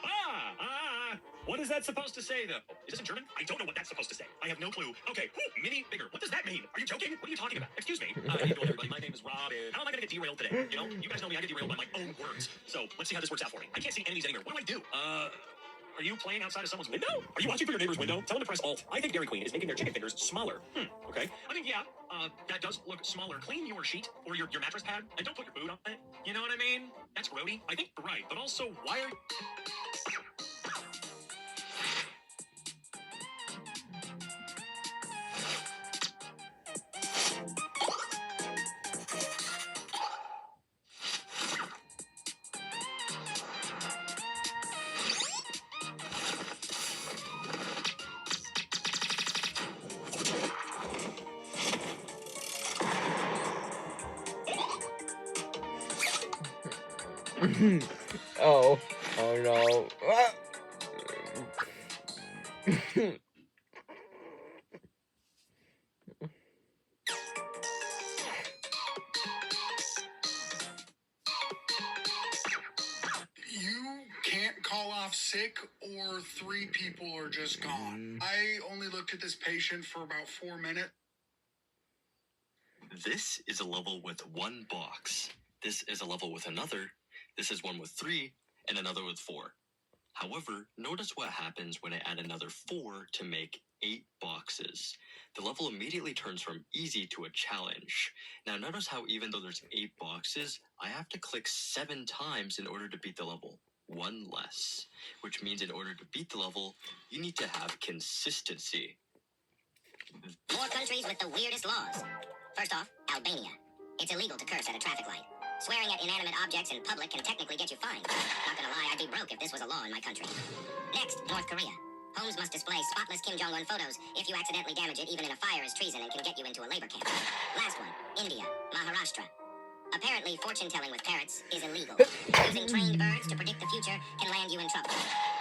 What is that supposed to say, though? Is this in German? I don't know what that's supposed to say. I have no clue. Okay, mini bigger. What does that mean? Are you joking? What are you talking about? Excuse me. How you doing, everybody? My name is Robin. How am I gonna get derailed today? You know, you guys know me. I get derailed by my own words. So let's see how this works out for me. I can't see enemies anywhere. What do I do? Are you playing outside of someone's window? Are you watching through your neighbor's window? Tell them to press Alt. I think Dairy Queen is making their chicken fingers smaller. Okay. I mean, yeah, that does look smaller. Clean your sheet or your mattress pad and don't put your food on it. You know what I mean? That's grody. I think you're right. But also, why are... Oh no. You can't call off sick or 3 people are just gone. I only looked at this patient for about 4 minutes. This is a level with 1 box. This is a level with another. This is one with 3, and another with 4. However, notice what happens when I add another 4 to make 8 boxes. The level immediately turns from easy to a challenge. Now notice how even though there's 8 boxes, I have to click 7 times in order to beat the level. 1 less. Which means in order to beat the level, you need to have consistency. More countries with the weirdest laws. First off, Albania. It's illegal to curse at a traffic light. Swearing at inanimate objects in public can technically get you fined. Not gonna lie, I'd be broke if this was a law in my country. Next, North Korea. Homes must display spotless Kim Jong-un photos. If you accidentally damage it, even in a fire is treason and can get you into a labor camp. Last one, India, Maharashtra. A Apparently, fortune-telling with parrots is illegal. Using trained birds to predict the future can land you in trouble.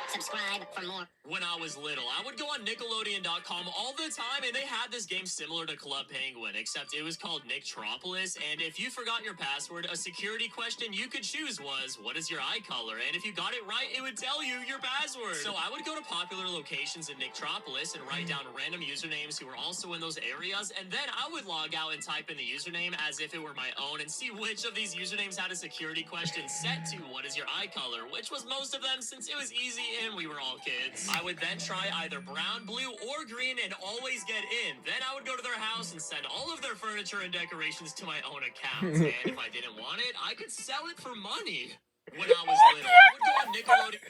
Subscribe for more. When I was little, I would go on Nickelodeon.com all the time, and they had this game similar to Club Penguin, except it was called Nicktropolis, and if you forgot your password, a security question you could choose was, what is your eye color? And if you got it right, it would tell you your password. So I would go to popular locations in Nicktropolis and write down random usernames who were also in those areas, and then I would log out and type in the username as if it were my own and see which of these usernames had a security question set to what is your eye color, which was most of them since it was easy and we were all kids. I would then try either brown, blue, or green and always get in. Then I would go to their house and send all of their furniture and decorations to my own account. And if I didn't want it, I could sell it for money. When I was little, I would go on Nickelodeon.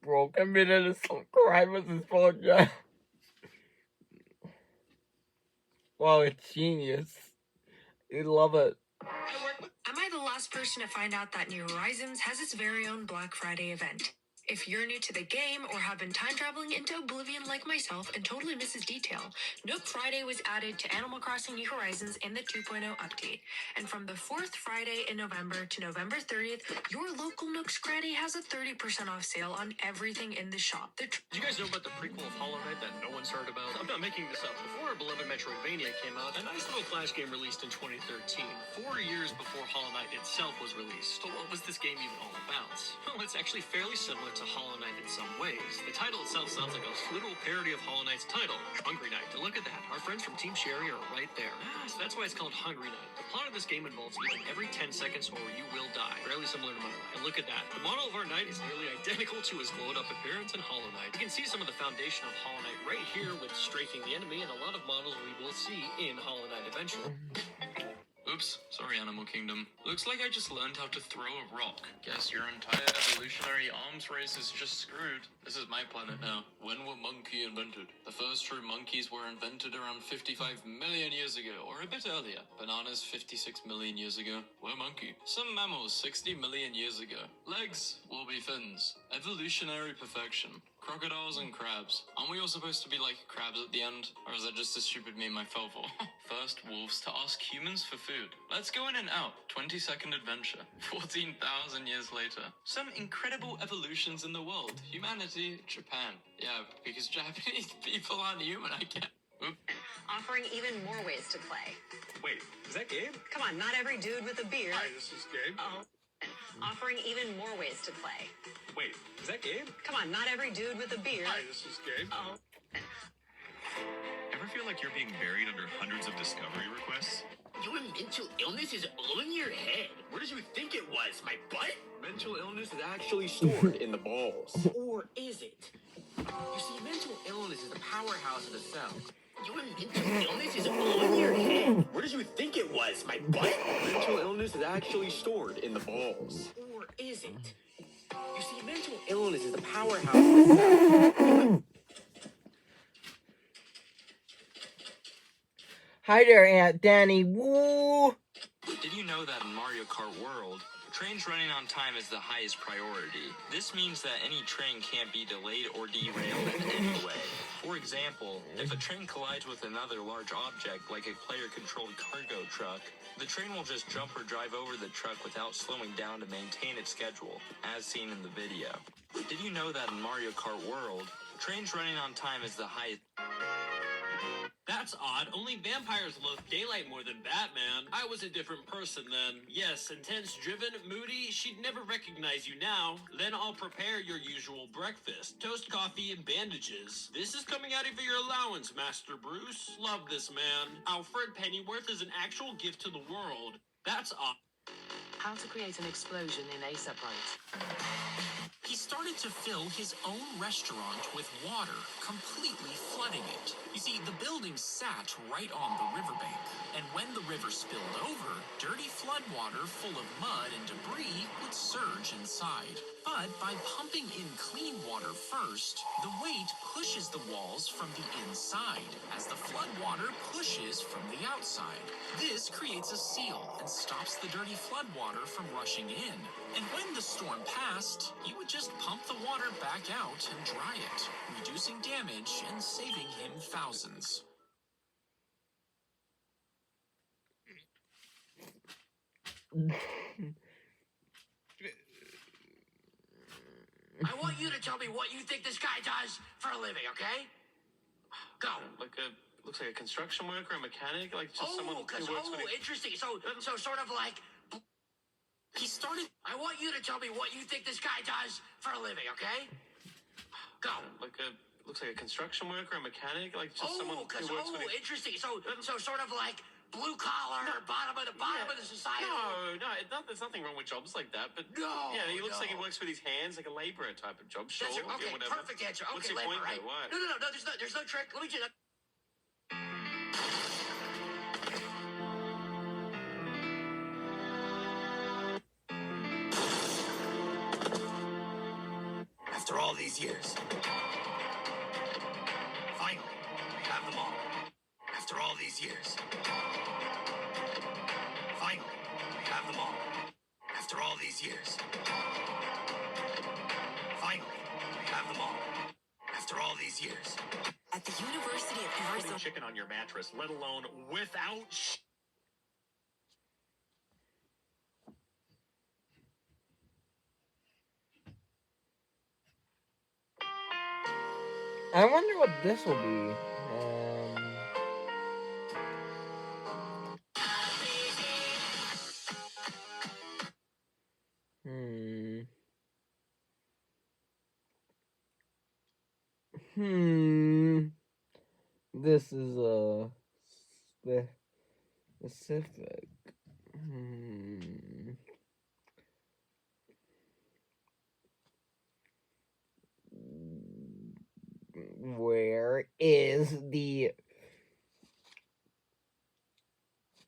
Bro, committed to some crime with his phone, yeah. Wow, it's genius. You love it. Am I the last person to find out that New Horizons has its very own Black Friday event? If you're new to the game or have been time traveling into oblivion like myself and totally misses detail, Nook Friday was added to Animal Crossing New Horizons in the 2.0 update. And from the 4th Friday in November to November 30th, your local Nook's Friday has a 30% off sale on everything in the shop. Did you guys know about the prequel of Hollow Knight that no one's heard about? I'm not making this up. Before our beloved Metroidvania came out, a nice little Flash game released in 2013, 4 years before Hollow Knight itself was released. So what was this game even all about? Well, it's actually fairly similar to Hollow Knight in some ways. The title itself sounds like a literal parody of Hollow Knight's title, Hungry Knight. And look at that, our friends from Team Sherry are right there. So that's why it's called Hungry Knight. The plot of this game involves eating every 10 seconds or you will die. Fairly similar to mine. And look at that, the model of our knight is nearly identical to his glowed up appearance in Hollow Knight. You can see some of the foundation of Hollow Knight right here with strafing the enemy and a lot of models we will see in Hollow Knight eventually. Oops, sorry Animal Kingdom. Looks like I just learned how to throw a rock. Guess your entire evolutionary arms race is just screwed. This is my planet now. When were monkey invented? The first true monkeys were invented around 55 million years ago, or a bit earlier. Bananas 56 million years ago. We're monkey. Some mammals 60 million years ago. Legs will be fins. Evolutionary perfection. Crocodiles and crabs. Aren't we all supposed to be like crabs at the end? Or is that just a stupid meme I fell for? First wolves to ask humans for food. Let's go in and out. 20-second adventure. 14,000 years later. Some incredible evolutions in the world. Humanity, Japan. Yeah, because Japanese people aren't human, I guess. Offering even more ways to play. Wait, is that Gabe? Come on, not every dude with a beard. Hi, this is Gabe. Oh. Offering even more ways to play. Wait, is that Gabe? Come on, not every dude with a beard. Hi, this is Gabe. Oh. Ever feel like you're being buried under hundreds of discovery requests? Your mental illness is all in your head. Where did you think it was? My butt? Mental illness is actually stored in the balls. Or is it? You see, mental illness is the powerhouse of the cell. Your mental illness is all in your head. Where did you think it was? My butt? Mental illness is actually stored in the balls. Or is it? You see, mental illness is the powerhouse of the cell. Hi there, Aunt Danny. Woo! Did you know that in Mario Kart World, trains running on time is the highest priority? This means that any train can't be delayed or derailed in any way. For example, if a train collides with another large object like a player-controlled cargo truck, the train will just jump or drive over the truck without slowing down to maintain its schedule, as seen in the video. Did you know that in Mario Kart World, trains running on time is the highest... That's odd. Only vampires love daylight more than Batman. I was a different person then. Yes, intense, driven, moody. She'd never recognize you now. Then I'll prepare your usual breakfast. Toast, coffee, and bandages. This is coming out of your allowance, Master Bruce. Love this man. Alfred Pennyworth is an actual gift to the world. That's odd. How to create an explosion in ASAP Right. He started to fill his own restaurant with water, completely flooding it. You see, the building sat right on the riverbank, and when the river spilled over, dirty flood floodwater full of mud and debris would surge inside. But by pumping in clean water first, the weight pushes the walls from the inside, as the floodwater pushes from the outside. This creates a seal and stops the dirty floodwater from rushing in. And when the storm passed, he would just pump the water back out and dry it, reducing damage and saving him thousands. I want you to tell me what you think this guy does for a living, okay? Go. Looks like a construction worker, a mechanic, like just someone who works with. Interesting. So sort of like. He started. I want you to tell me what you think this guy does for a living, okay? Go. Looks like a construction worker, a mechanic, like just someone who works with. Interesting. So sort of like blue collar, bottom of the society. No, there's nothing wrong with jobs like that. But yeah, he looks like he works with his hands, like a laborer type of job. Sure. Okay, whatever. perfect answer. Okay, What's your labor, point, right? though? Why? No. There's no trick. Let me do that. After all these years, finally, we have them all. After all these years, finally, we have them all. After all these years, finally, we have them all. After all these years. At the University of Arizona. Putting chicken on your mattress, let alone without. I wonder what this will be. This is specific. Where is the...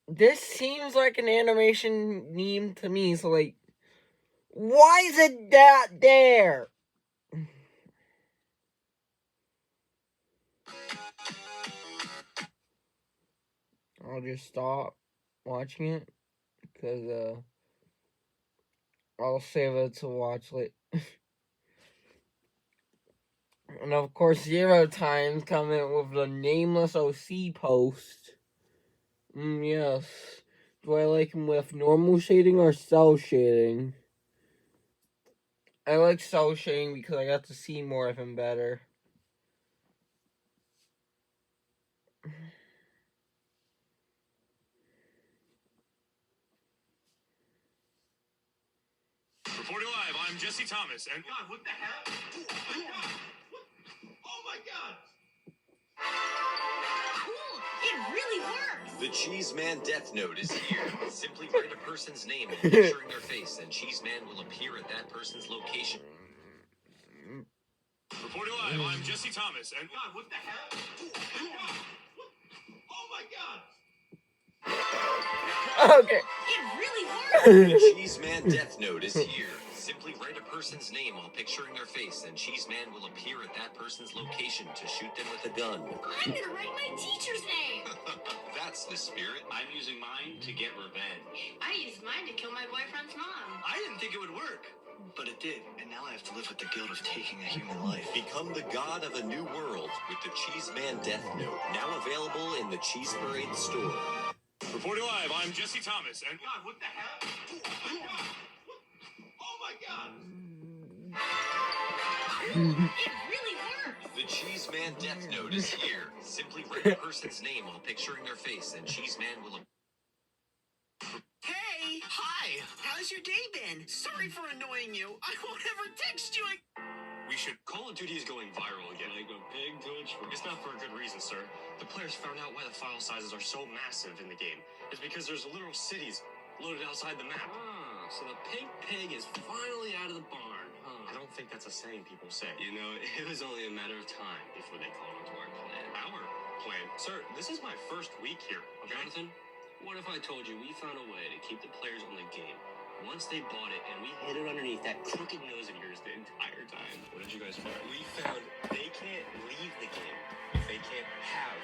This seems like an animation meme to me, so like, why is it that there? I'll just stop watching it, because, I'll save it to watch later. And of course, Zero Times comment with the nameless OC post. Yes. Do I like him with normal shading or cell shading? I like cell shading because I got to see more of him better. Reporting live, I'm Jesse Thomas, and God, what the hell? Oh my God! Cool! It really works! The Cheese Man Death Note is here. Simply write a person's name while picturing their face, and Cheese Man will appear at that person's location. reporting live, I'm Jesse Thomas, and God, what the hell? Oh my God! Okay. It really The Cheese Man Death Note is here. Simply write a person's name while picturing their face, and Cheese Man will appear at that person's location to shoot them with a gun. I'm gonna write my teacher's name! That's the spirit. I'm using mine to get revenge. I used mine to kill my boyfriend's mom. I didn't think it would work, but it did, and now I have to live with the guilt of taking a human life. Become the god of a new world with the Cheese Man Death Note, now available in the Cheese Parade store. Reporting live, I'm Jesse Thomas, and God, what the hell? Oh my God! It really works! The Cheese Man Death Note is here. Simply write a person's name while picturing their face, and Cheese Man will... Hey! Hi! How's your day been? Sorry for annoying you. I won't ever text you we should. Call of Duty is going viral again. Like a pig to a tree. It's not for a good reason, sir. The players found out why the file sizes are so massive in the game. It's because there's literal cities loaded outside the map. So the pig is finally out of the barn. I don't think that's a saying people say. You know, it was only a matter of time before they called onto our plan. Our plan? Sir, this is my first week here. Okay? Jonathan, What if I told you we found a way to keep the players on the game? Once they bought it, and we hid it underneath that crooked nose of yours the entire time. What did you guys find? We found they can't leave the game if they can't have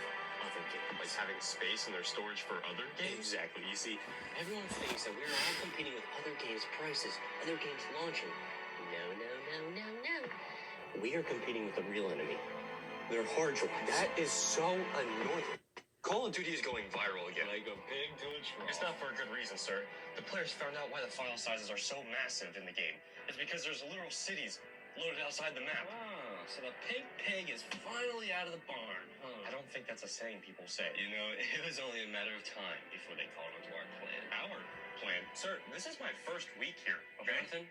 other games. Like having space in their storage for other games? Exactly. You see, everyone thinks that we're all competing with other games' prices, other games launching. No. We are competing with the real enemy. Their hard drives. That is so annoying. Call of Duty is going viral again. Like a pig to a trough. It's not for a good reason, sir. The players found out why the file sizes are so massive in the game. It's because there's literal cities loaded outside the map. Ah, so the pig is finally out of the barn, huh? I don't think that's a saying people say. You know, it was only a matter of time before they caught on to our plan. Our plan? Sir, this is my first week here, okay? Jonathan,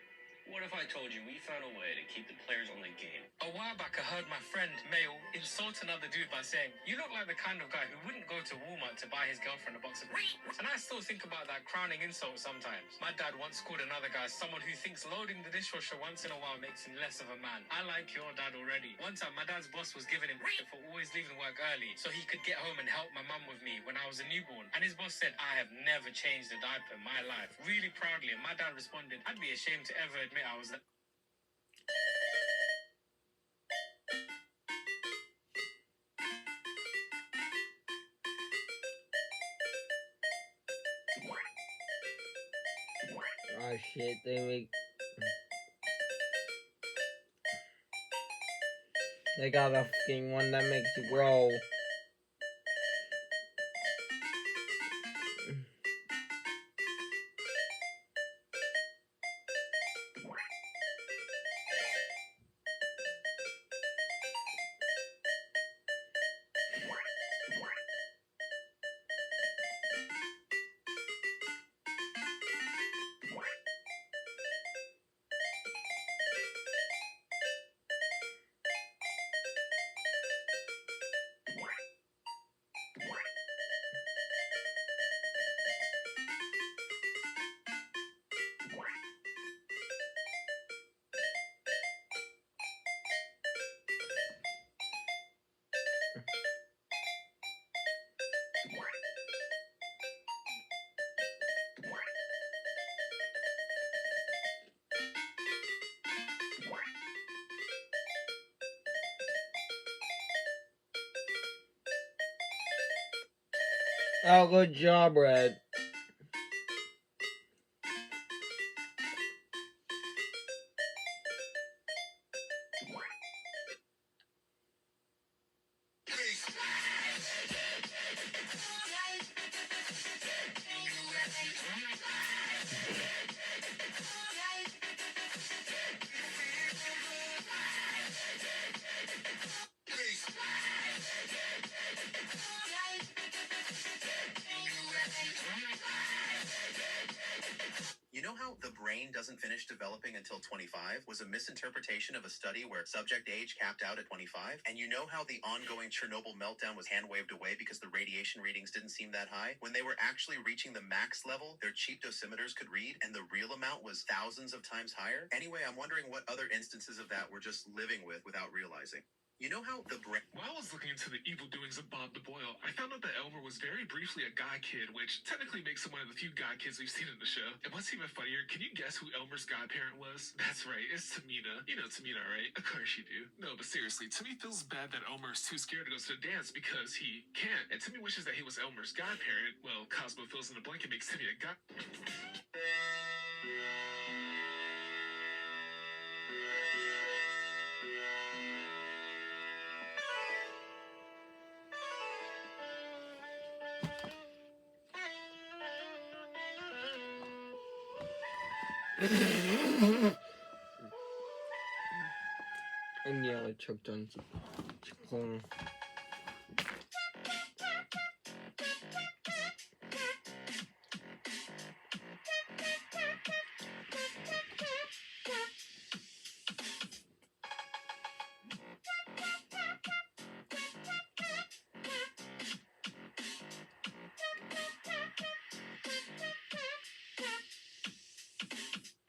what if I told you we found a way to keep the players on the game? A while back, I heard my friend Mail insult another dude by saying, "You look like the kind of guy who wouldn't go to Walmart to buy his girlfriend a box of meat." And I still think about that crowning insult sometimes. My dad once called another guy someone who thinks loading the dishwasher once in a while makes him less of a man. I like your dad already. One time, my dad's boss was giving him for always leaving work early so he could get home and help my mum with me when I was a newborn. And his boss said, "I have never changed a diaper in my life." Really proudly. And my dad responded, "I'd be ashamed to ever admit I was that." Oh shit, they got a fucking one that makes you roll. Oh, good job, Red. You know how the brain doesn't finish developing until 25 was a misinterpretation of a study where subject age capped out at 25? And you know how the ongoing Chernobyl meltdown was hand-waved away because the radiation readings didn't seem that high? When they were actually reaching the max level their cheap dosimeters could read, and the real amount was thousands of times higher? Anyway, I'm wondering what other instances of that we're just living with without realizing. You know how the brain... While I was looking into the evil doings of Bob the Boyle, I found out that Elmer was very briefly a guy kid, which technically makes him one of the few guy kids we've seen in the show. And what's even funnier, can you guess who Elmer's godparent was? That's right, it's Tamina. You know Tamina, right? Of course you do. No, but seriously, Timmy feels bad that Elmer is too scared to go to the dance because he can't. And Timmy wishes that he was Elmer's godparent. Well, Cosmo fills in the blank and makes Timmy a god... And yeah, I choked on corn.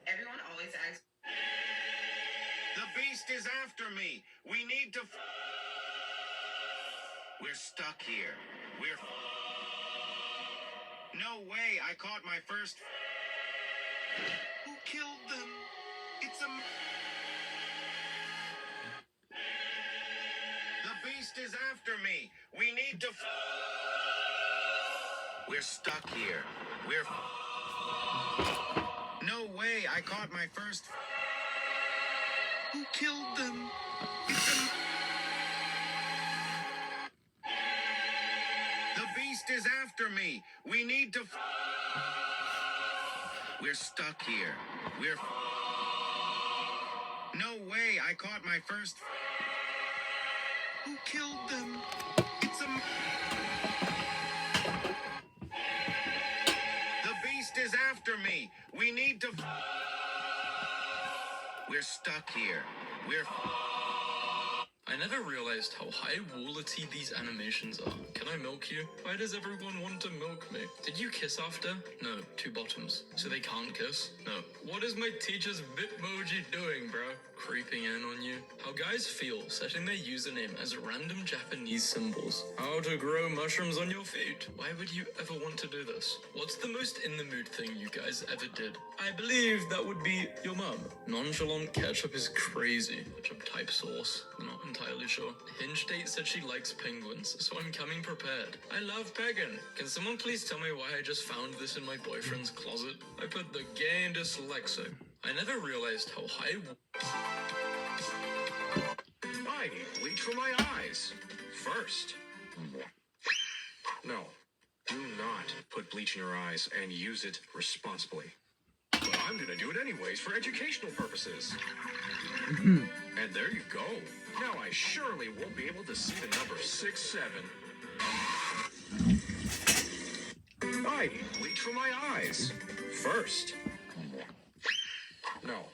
Everyone always asks. The beast is after me. We need to... We're stuck here. No way, I caught my first. Who killed them? It's a. The beast is after me. We need to. We're stuck here. We're. No way, I caught my first. Who killed them? It's a. The beast is after me. We need to. We're stuck here. We're. No way, I caught my first. Who killed them? It's a. The beast is after me. We need to. We're stuck here. We're. I never realized how high-quality these animations are. Can I milk you? Why does everyone want to milk me? Did you kiss after? No, two bottoms. So they can't kiss? No. What is my teacher's Bitmoji doing, bro? Creeping in on you? How guys feel setting their username as random Japanese symbols. How to grow mushrooms on your feet. Why would you ever want to do this? What's the most in the mood thing you guys ever did? I believe that would be your mum. Nonchalant ketchup is crazy. Ketchup type sauce. I'm not entirely sure. Hinge Date said she likes penguins, so I'm coming prepared. I love Pagan. Can someone please tell me why I just found this in my boyfriend's closet? I put the gay and dyslexic. I never realized how high... I need bleach for my eyes. First. No. Do not put bleach in your eyes and use it responsibly. But I'm gonna do it anyways for educational purposes. And there you go. Now I surely won't be able to see the number 6-7. I need bleach for my eyes. First. No.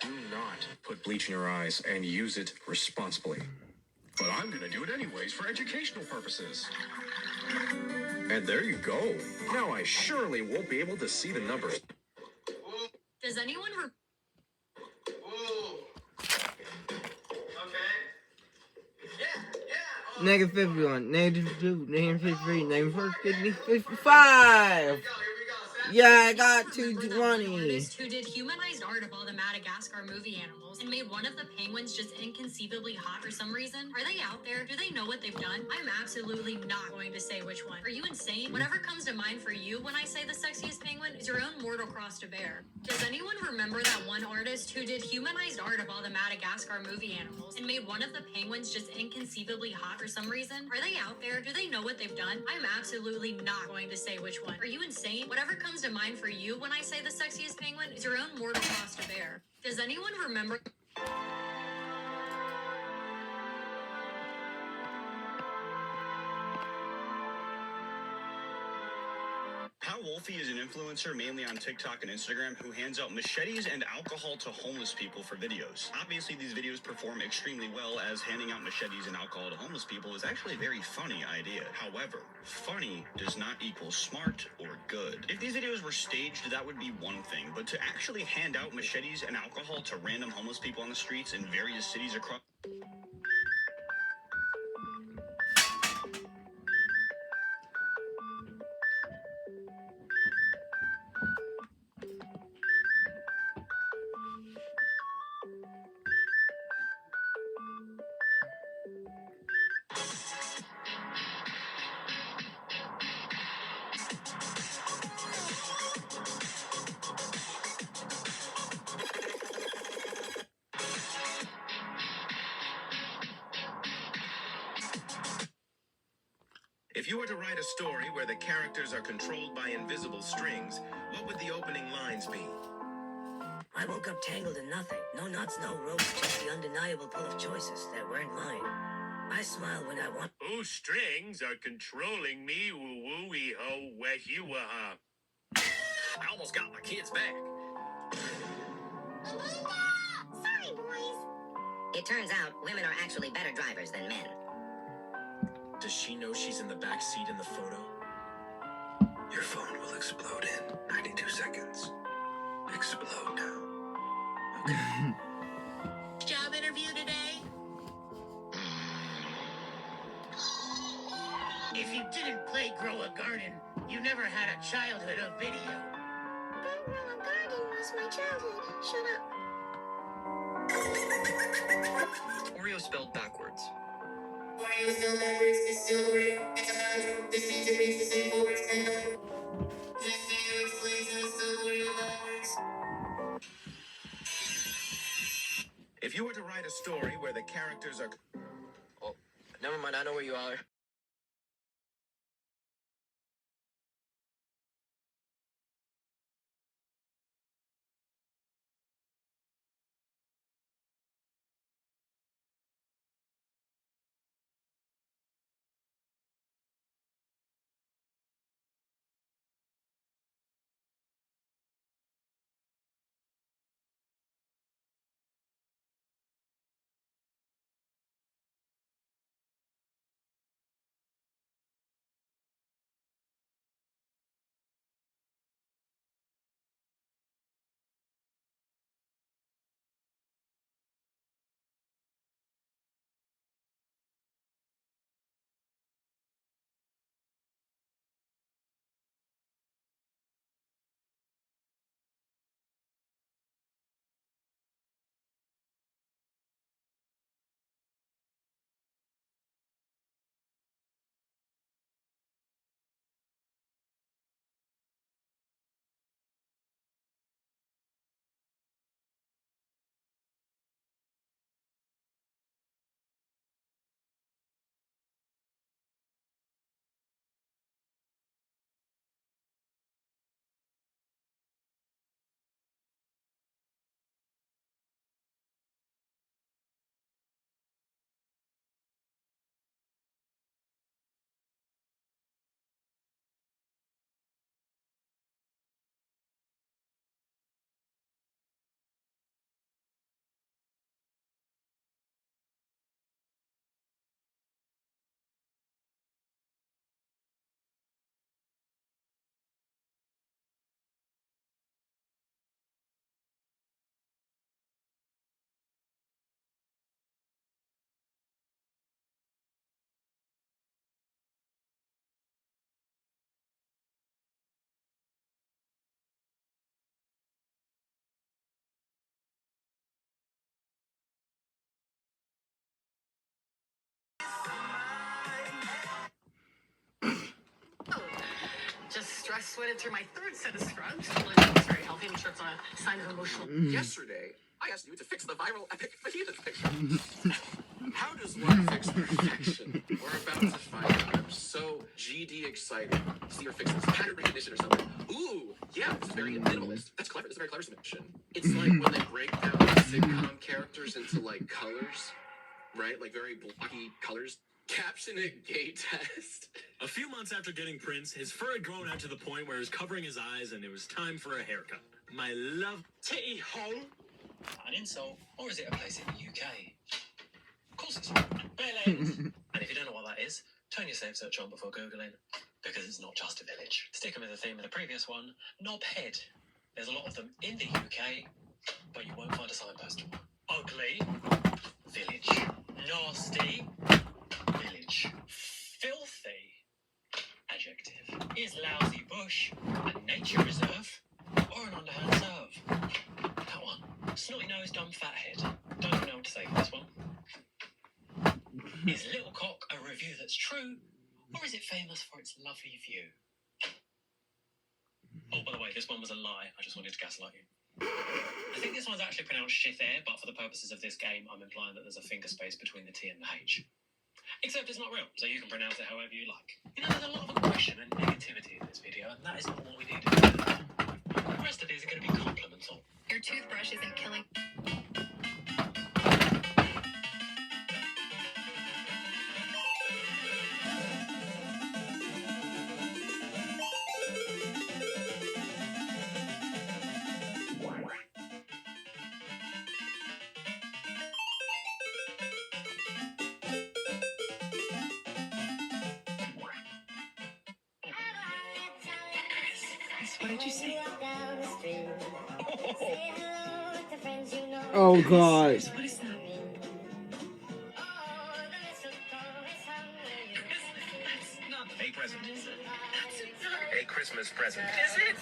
Do not put bleach in your eyes and use it responsibly. But I'm gonna do it anyways for educational purposes. And there you go. Now I surely won't be able to see the numbers. Does anyone Negative 51, negative 2, negative 53, negative 4, 50, 55. Yeah, I got 220. artist who did humanized art of all the Madagascar movie animals and made one of the penguins just inconceivably hot for some reason? Are they out there? Do they know what they've done? I'm absolutely not going to say which one. Are you insane? Whatever comes to mind for you when I say the sexiest penguin is your own mortal cross to bear. Does anyone remember that one artist who did humanized art of all the Madagascar movie animals and made one of the penguins just inconceivably hot for some reason? Are they out there? Do they know what they've done? I'm absolutely not going to say which one. Are you insane? Whatever comes to mind for you when I say the sexiest penguin is your own mortal cross to bear. Does anyone remember? How Wolfie is an influencer mainly on TikTok and Instagram who hands out machetes and alcohol to homeless people for videos. Obviously, these videos perform extremely well as handing out machetes and alcohol to homeless people is actually a very funny idea. However, funny does not equal smart or good. If these videos were staged, that would be one thing, but to actually hand out machetes and alcohol to random homeless people on the streets in various cities across... If you were to write a story where the characters are controlled by invisible strings, what would the opening lines be? I woke up tangled in nothing. No knots, no ropes, just the undeniable pull of choices that weren't mine. I smile when I want. Whose strings are controlling me? Woo woo wee ho weh you ha. I almost got my kids back. Sorry, boys. It turns out women are actually better drivers than men. Does she know she's in the back seat in the photo? Your phone will explode in 92 seconds. Explode now. Okay. Job interview today? If you didn't play Grow a Garden, you You never had a childhood of video. Background garden was my childhood. Shut up. Oreo spelled backwards. Oreo spelled backwards is still Oreo. It's a palindrome. This means it reads the same forwards and backwards. This video explains how it's still Oreo backwards. If you were to write a story where the characters are... Oh, never mind, I know where you are. Just stress sweated through my third set of scrubs. It's very healthy. I'm sure it's not a sign of emotional. Yesterday, I asked you to fix the viral epic fajita picture. How does one fix perfection? We're about to find out. I'm so GD excited. See her fix this pattern recognition or something. Ooh, yeah, this is very minimalist. That's clever. That's a very clever submission. It's like when they break down sitcom characters into like colors, right? Like very blocky colors. Caption it gay test. A few months after getting Prince, his fur had grown out to the point where it was covering his eyes and it was time for a haircut. My love titty hole. An insult, or is it a place in the UK? Of course it's not. Bare ladies. And if you don't know what that is, turn your safe search on before Googling, because it's not just a village. Sticking with the theme of the previous one, knobhead. There's a lot of them in the UK, but you won't find a signpost. Ugly, village. Nasty, village. Filthy, adjective. Is lousy bush a nature reserve or an underhand serve? That one. Snotty nosed dumb fathead. Don't even know what to say for this one. Is Little Cock a review that's true, or is it famous for its lovely view? Oh, by the way, this one was a lie. I just wanted to gaslight you. I think this one's actually pronounced shithere, but for the purposes of this game, I'm implying that there's a finger space between the T and the H. Except it's not real, so you can pronounce it however you like. You know, there's a lot of aggression and negativity in this video, and that is not what we needed. The rest of these are going to be compliments on. Your toothbrush isn't killing. What did you say? Oh god. What is that? Hey, present. Hey, present. Is it?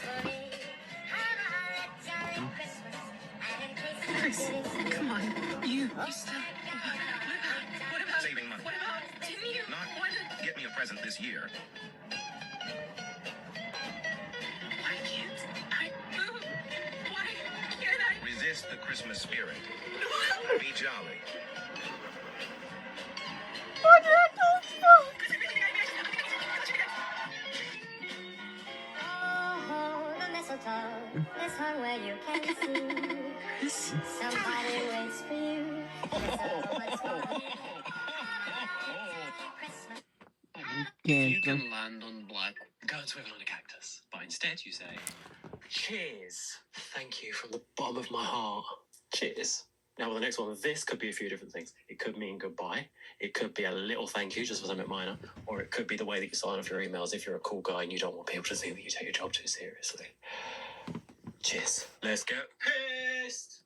Chris, come on. You still. What about Saving money. What about Timmy? Not What? get me a present this year. Why can't I move? Why can't I? Resist the Christmas spirit. Be jolly. Oh, the mistletoe is hung where you can see. Somebody waits for you. You can land on black, go and swivel on a cactus, but instead you say, cheers. Thank you from the bottom of my heart. Cheers. Now, with the next one, this could be a few different things. It could mean goodbye. It could be a little thank you, just for something minor. Or it could be the way that you sign off your emails if you're a cool guy and you don't want people to think that you take your job too seriously. Cheers. Let's go. Pissed.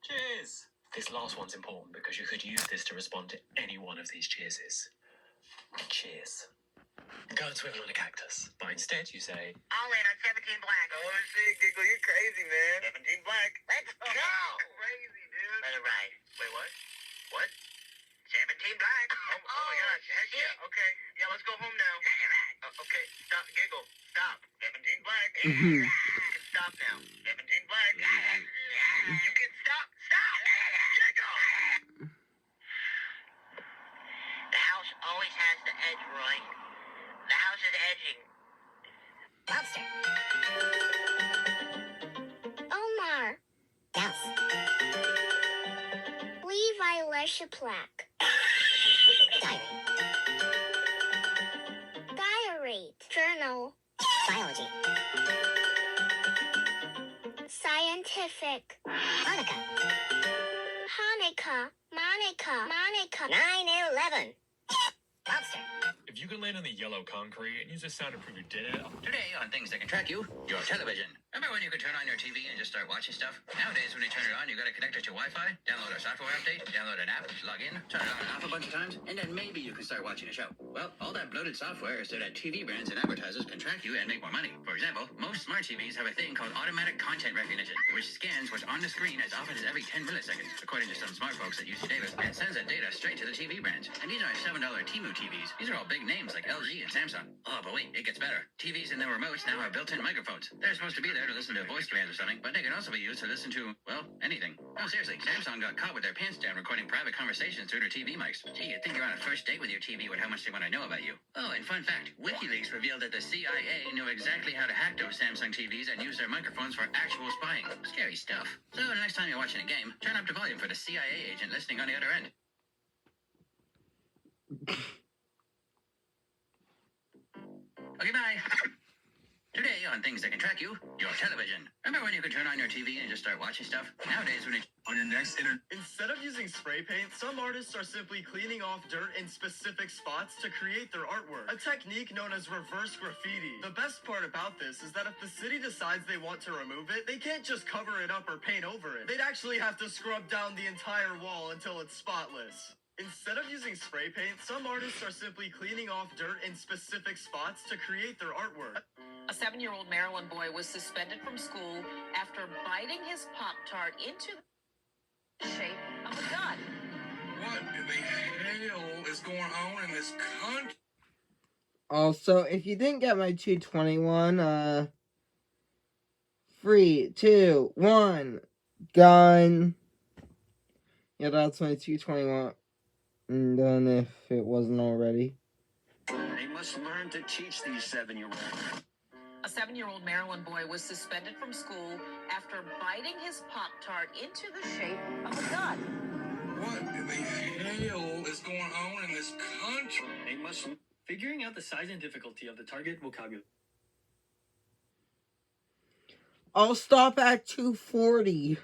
Cheers. This last one's important because you could use this to respond to any one of these cheerses. Cheers. Go and swivel on a cactus, but instead you say, All in on 17 black. Oh shit, Giggle, you're crazy, man. 17 black. Let's go. Crazy, dude. Let it ride. Wait, what? What? 17 black. Oh my gosh. Heck yeah. Okay. Yeah, let's go home now. Let it ride. Okay, stop, Giggle. Stop. 17 black. Mhm. You can stop now. 17 black. You can stop. Stop. Giggle. The house always has the edge, Roy. The house is edging. Lobster. Omar. Yes. Levi Leshaplak. Diary. Diary. Journal. Biology. Scientific. Hanukkah. Hanukkah. Monica. 9/11. Lobster. If you could land on the yellow concrete and use this sound to prove you did it, Today on Things That Can Track You, your television. Remember when you could turn on your TV and just start watching stuff? Nowadays, when you turn it on, you gotta connect it to Wi-Fi, download a software update, download an app, log in, turn it on and off a bunch of times, and then maybe you can start watching a show. Well, all that bloated software is so that TV brands and advertisers can track you and make more money. For example, most smart TVs have a thing called automatic content recognition, which scans what's on the screen as often as every 10 milliseconds, according to some smart folks at UC Davis, and sends that data straight to the TV brands. And these aren't $7 Temu TVs. These are all big names like LG and Samsung. Oh, but wait, it gets better. TVs and their remotes now have built-in microphones. They're supposed to be there to listen to voice commands or something, but they can also be used to listen to, well, anything. No, seriously, Samsung got caught with their pants down recording private conversations through their TV mics. Gee, you'd think you're on a first date with your TV with how much they want to know about you. Oh, and fun fact, WikiLeaks revealed that the CIA knew exactly how to hack those Samsung TVs and use their microphones for actual spying. Scary stuff. So the next time you're watching a game, turn up the volume for the CIA agent listening on the other end. Okay, bye. Today on Things That Can Track You, your television. Remember when you could turn on your TV and just start watching stuff? Nowadays, when you... On your next Instead of using spray paint, some artists are simply cleaning off dirt in specific spots to create their artwork. A technique known as reverse graffiti. The best part about this is that if the city decides they want to remove it, they can't just cover it up or paint over it. They'd actually have to scrub down the entire wall until it's spotless. Instead of using spray paint, some artists are simply cleaning off dirt in specific spots to create their artwork. A 7-year-old Maryland boy was suspended from school after biting his Pop-Tart into the shape of a gun. What in the hell is going on in this country? Also, if you didn't get my 221, 3, 2, 1, gun. Yeah, that's my 221. And then if it wasn't already. They must learn to teach these 7-year-olds. A 7-year-old Maryland boy was suspended from school after biting his Pop-Tart into the shape of a gun. What in the hell is going on in this country? they must figuring out the size and difficulty of the target vocabulary. I'll stop at 240.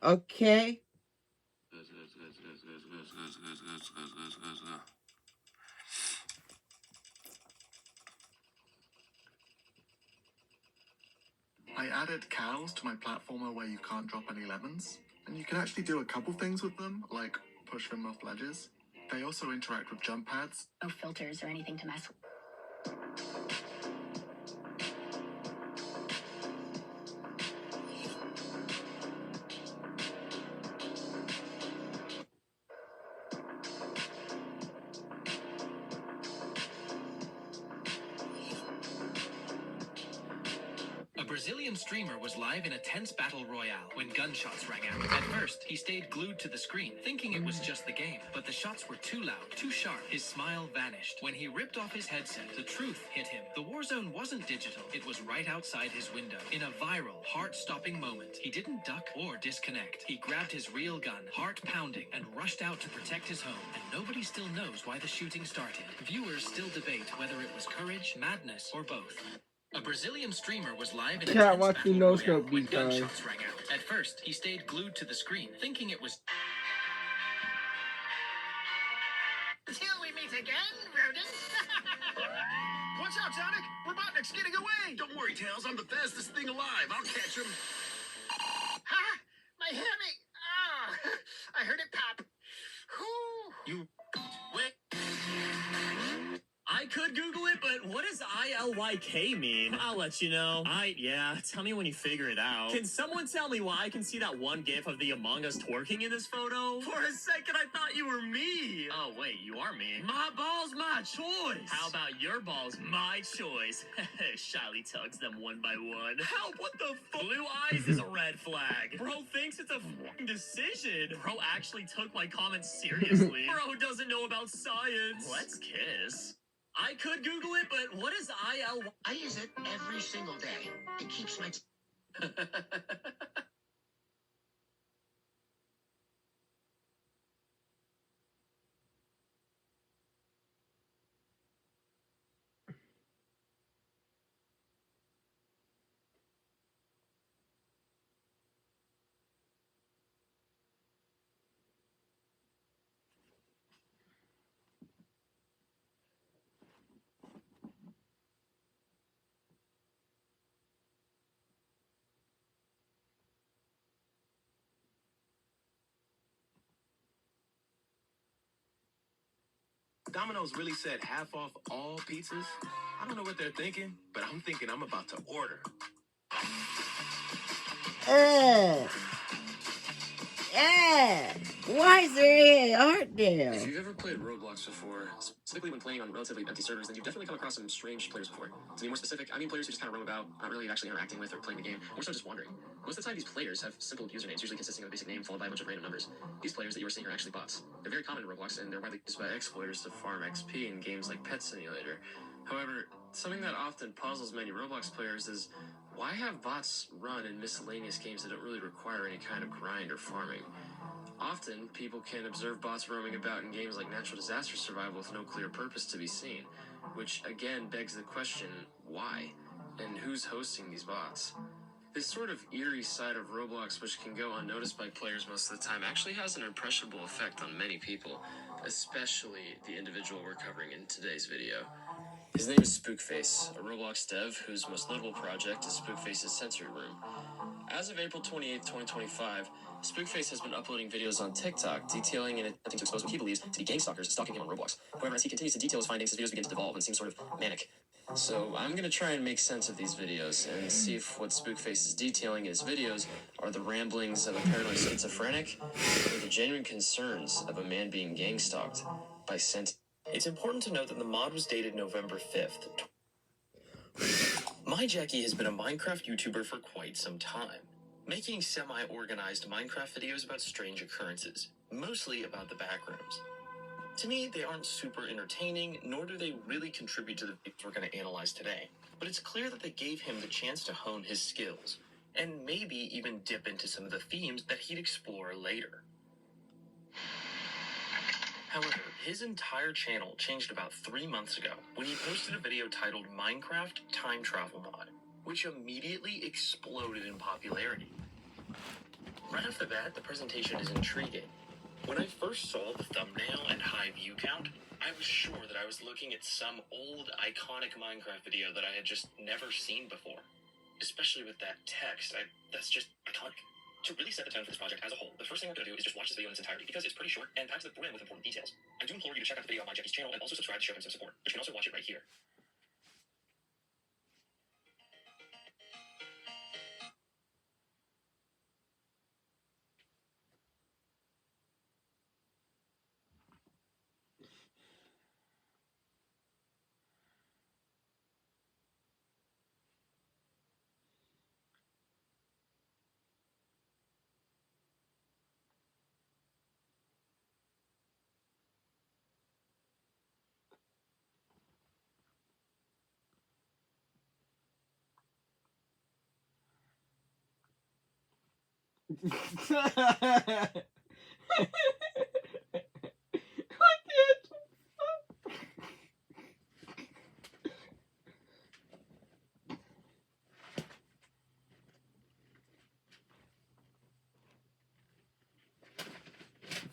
Okay? I added cows to my platformer where you can't drop any lemons, and you can actually do a couple things with them, like push them off ledges. They also interact with jump pads. No filters or anything to mess with. A Brazilian streamer was live in a tense battle royale when gunshots rang out. At first, he stayed glued to the screen, thinking it was just the game. But the shots were too loud, too sharp. His smile vanished. When he ripped off his headset, the truth hit him. The war zone wasn't digital. It was right outside his window. In a viral, heart-stopping moment, he didn't duck or disconnect. He grabbed his real gun, heart pounding, and rushed out to protect his home. And nobody still knows why the shooting started. Viewers still debate whether it was courage, madness, or both. A Brazilian streamer was live in a Can't tense watch battle the no royale scope when these guys. gunshots rang out. At first, he stayed glued to the screen, thinking it was... Till we meet again, rodent. Watch out, Sonic! Robotnik's getting away! Don't worry, Tails. I'm the fastest thing alive. I'll catch him. Ha! My hammy! Ah! I heard it pop. Whew. You... Wait. I could Google it, but what does ILYK mean? I'll let you know. Yeah, tell me when you figure it out. Can someone tell me why I can see that one gif of the Among Us twerking in this photo? For a second, I thought you were me. Oh, wait, you are me. My balls, my choice. How about your balls, my choice? Shyly tugs them one by one. Help, what the fuck? Blue eyes is a red flag. Bro thinks it's a f***ing decision. Bro actually took my comments seriously. Bro doesn't know about science. Let's kiss. I could Google it, but what is IL? I use it every single day. It keeps my... Domino's really said half off all pizzas. I don't know what they're thinking, but I'm thinking I'm about to order. Why is there art there? If you've ever played Roblox before, specifically when playing on relatively empty servers, then you've definitely come across some strange players before. To be more specific, I mean players who just kind of roam about, not really actually interacting with or playing the game, or so just wandering. Most of the time, these players have simple usernames, usually consisting of a basic name followed by a bunch of random numbers. These players that you are seeing are actually bots. They're very common in Roblox, and they're widely used by exploiters to farm XP in games like Pet Simulator. However, something that often puzzles many Roblox players is why have bots run in miscellaneous games that don't really require any kind of grind or farming? Often, people can observe bots roaming about in games like Natural Disaster Survival with no clear purpose to be seen, which again begs the question, why? And who's hosting these bots? This sort of eerie side of Roblox, which can go unnoticed by players most of the time, actually has an impressionable effect on many people, especially the individual we're covering in today's video. His name is Spookface, a Roblox dev whose most notable project is Spookface's Sensory Room. As of April 28, 2025, Spookface has been uploading videos on TikTok, detailing and attempting to expose what he believes to be gang stalkers stalking him on Roblox. However, as he continues to detail his findings, his videos begin to devolve and seem sort of manic. So I'm going to try and make sense of these videos and see if what Spookface is detailing in his videos are the ramblings of a paranoid schizophrenic or the genuine concerns of a man being gang stalked by sent. It's important to note that the mod was dated November 5th. MyJackie has been a Minecraft YouTuber for quite some time, making semi-organized Minecraft videos about strange occurrences, mostly about the backrooms. To me, they aren't super entertaining, nor do they really contribute to the videos we're going to analyze today. But it's clear that they gave him the chance to hone his skills, and maybe even dip into some of the themes that he'd explore later. However, his entire channel changed about 3 months ago when he posted a video titled Minecraft Time Travel Mod, which immediately exploded in popularity. Right off the bat, the presentation is intriguing. When I first saw the thumbnail and high view count, I was sure that I was looking at some old, iconic Minecraft video that I had just never seen before. Especially with that text, that's just iconic. To really set the tone for this project as a whole, the first thing we're going to do is just watch this video in its entirety because it's pretty short and packed to the brim with important details. I do implore you to check out the video on MyJackie's channel and also subscribe to show him some support, but you can also watch it right here.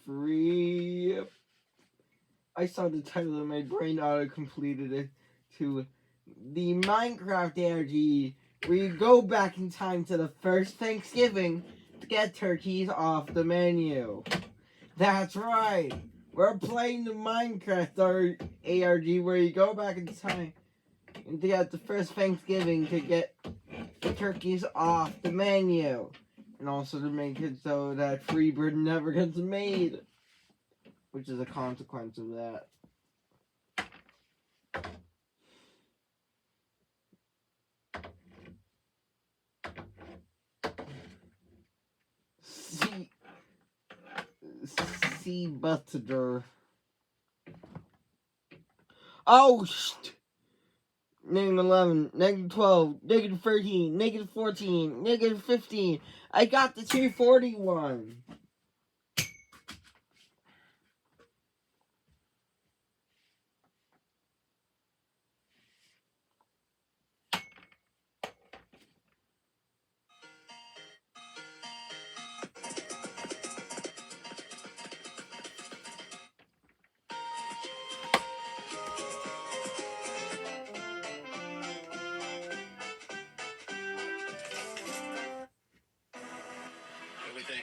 Free. I saw the title and my brain auto-completed it to the Minecraft energy, where you go back in time to the first Thanksgiving to get turkeys off the menu. That's right. We're playing the Minecraft ARG, where you go back in time and to get the first Thanksgiving to get the turkeys off the menu. And also to make it so that Freebird never gets made, which is a consequence of that. See Butler. Oh, -11, -12, -13, -14, -15. I got the 241.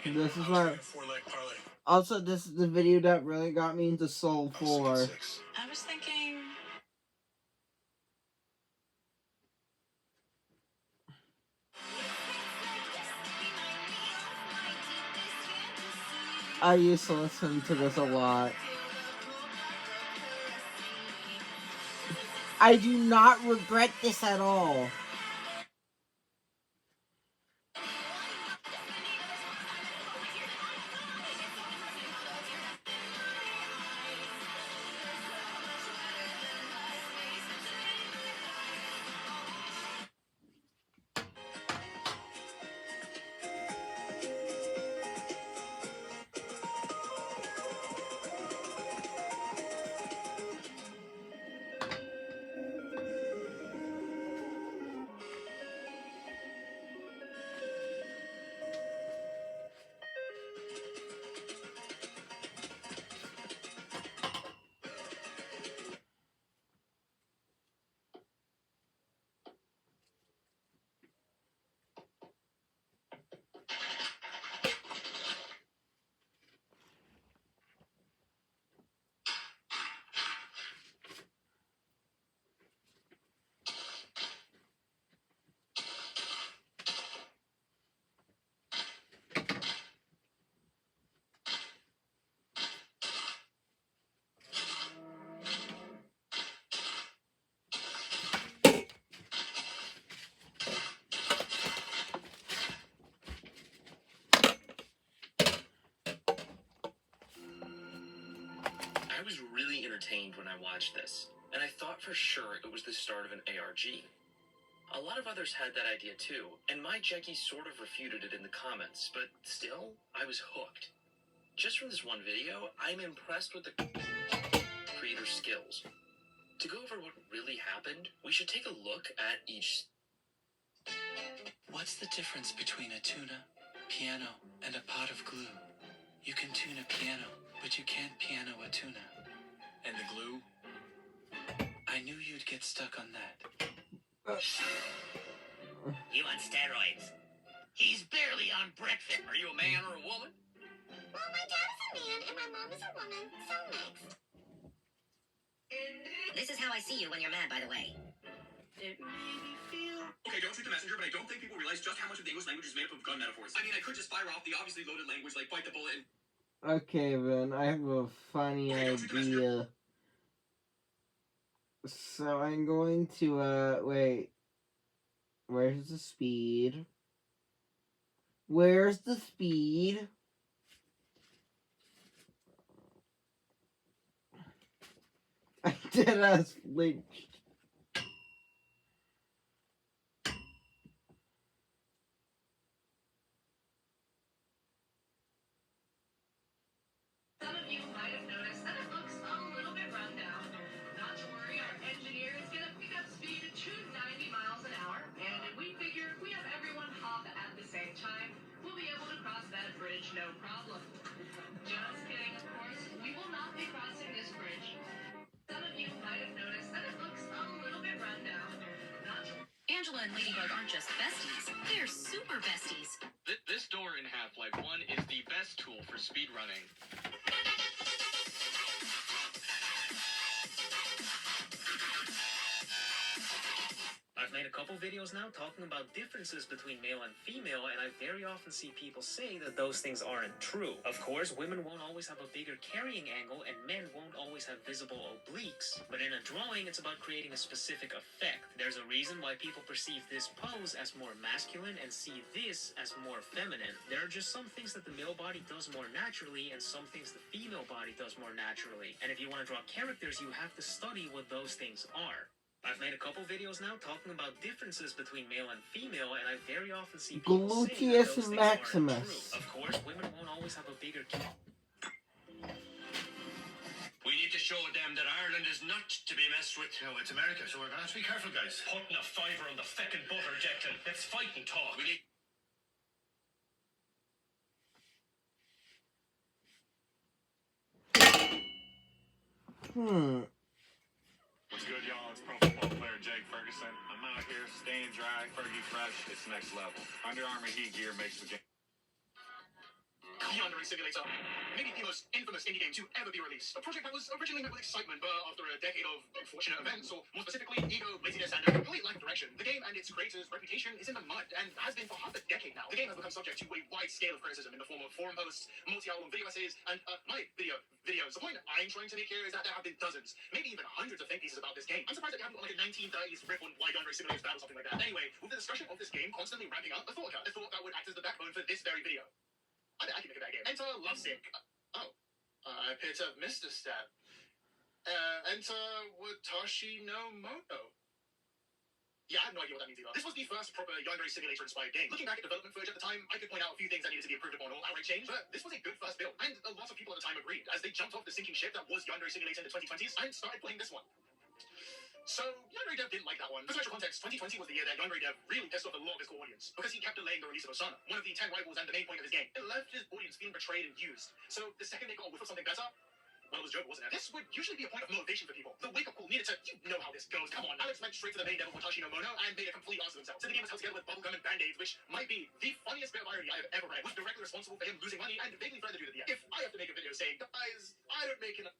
This is my. Also, this is the video that really got me into Soul 4. I was thinking. I used to listen to this a lot. I do not regret this at all. I was really entertained when I watched this, and I thought for sure it was the start of an ARG. A lot of others had that idea too, and my Jackie sort of refuted it in the comments, but still, I was hooked. Just from this one video, I'm impressed with the creator's skills. To go over what really happened, we should take a look at each. What's the difference between a tuna, piano, and a pot of glue? You can tune a piano, but you can't piano a tuna. And the glue? I knew you'd get stuck on that. You on steroids? He's barely on breakfast. Are you a man or a woman? Well, my dad is a man and my mom is a woman, so mixed. This is how I see you when you're mad, by the way. It made me feel. Okay, don't shoot the messenger, but I don't think people realize just how much of the English language is made up of gun metaphors. I mean, I could just fire off the obviously loaded language like bite the bullet and. Okay, then, I have a funny idea. So I'm going to, wait. Where's the speed? Where's the speed? I did as flinched. Alpha and Ladybug aren't just besties, they're super besties. This door in Half-Life 1 is the best tool for speedrunning. I've made a couple videos now talking about differences between male and female, and I very often see people say that those things aren't true. Of course, women won't always have a bigger carrying angle, and men won't always have visible obliques. But in a drawing, it's about creating a specific effect. There's a reason why people perceive this pose as more masculine and see this as more feminine. There are just some things that the male body does more naturally, and some things the female body does more naturally. And if you want to draw characters, you have to study what those things are. I've made a couple videos now talking about differences between male and female, and I very often see people say that Gluteus those things Maximus. aren't true. Of course, women won't always have a bigger... We need to show them that Ireland is not to be messed with. No, it's America, so we're gonna have to be careful, guys. Putting a fiver on the feckin' butter, Declan. Let's fight and talk. We need... What's good, y'all? It's pro football player Jake Ferguson. I'm out here staying dry, Fergie fresh. It's next level. Under Armour heat gear makes the game. Yandere Simulator, maybe the most infamous indie game to ever be released. A project that was originally met with excitement, but after a decade of unfortunate events, or more specifically, ego, laziness, and a complete lack of direction, the game and its creator's reputation is in the mud, and has been for half a decade now. The game has become subject to a wide scale of criticism in the form of forum posts, multi-album video essays, and my videos. The point I'm trying to make here is that there have been dozens, maybe even hundreds of think pieces about this game. I'm surprised that you haven't got like a 1930s riff on why Yandere Simulator is bad or something like that. Anyway, with the discussion of this game constantly ramping up, a thought that would act as the backbone for this very video. I can make a bad game. Enter Lovesick. I appear to have missed a step. Enter Watashi no Moto. Yeah, I have no idea what that means either. This was the first proper Yandere Simulator inspired game. Looking back at development footage at the time, I could point out a few things that needed to be improved upon or outright changed, but this was a good first build, and a lot of people at the time agreed, as they jumped off the sinking ship that was Yandere Simulator in the 2020s and started playing this one. So, Yandere Dev didn't like that one. For special context, 2020 was the year that Yandere Dev really pissed off a lot of his core audience, because he kept delaying the release of Osana, one of the 10 rivals and the main point of his game. It left his audience feeling betrayed and used. So, the second they got a whiff of something better, well, it was a joke, wasn't it? This would usually be a point of motivation for people. The wake-up call needed to, you know how this goes, come on. Alex went straight to the main devil Watashi no Mono and made a complete ass of himself. So the game was held together with bubblegum and band-aids, which might be the funniest bit of irony I have ever read, was directly responsible for him losing money and vaguely further due to the end. If I have to make a video saying, guys, I don't make enough...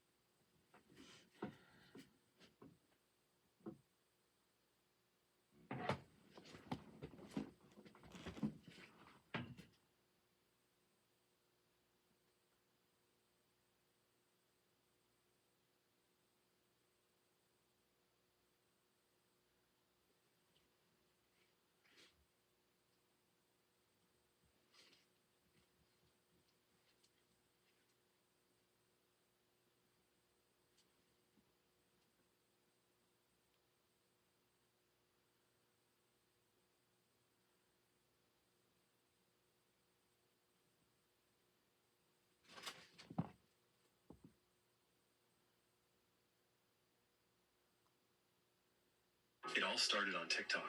It all started on TikTok.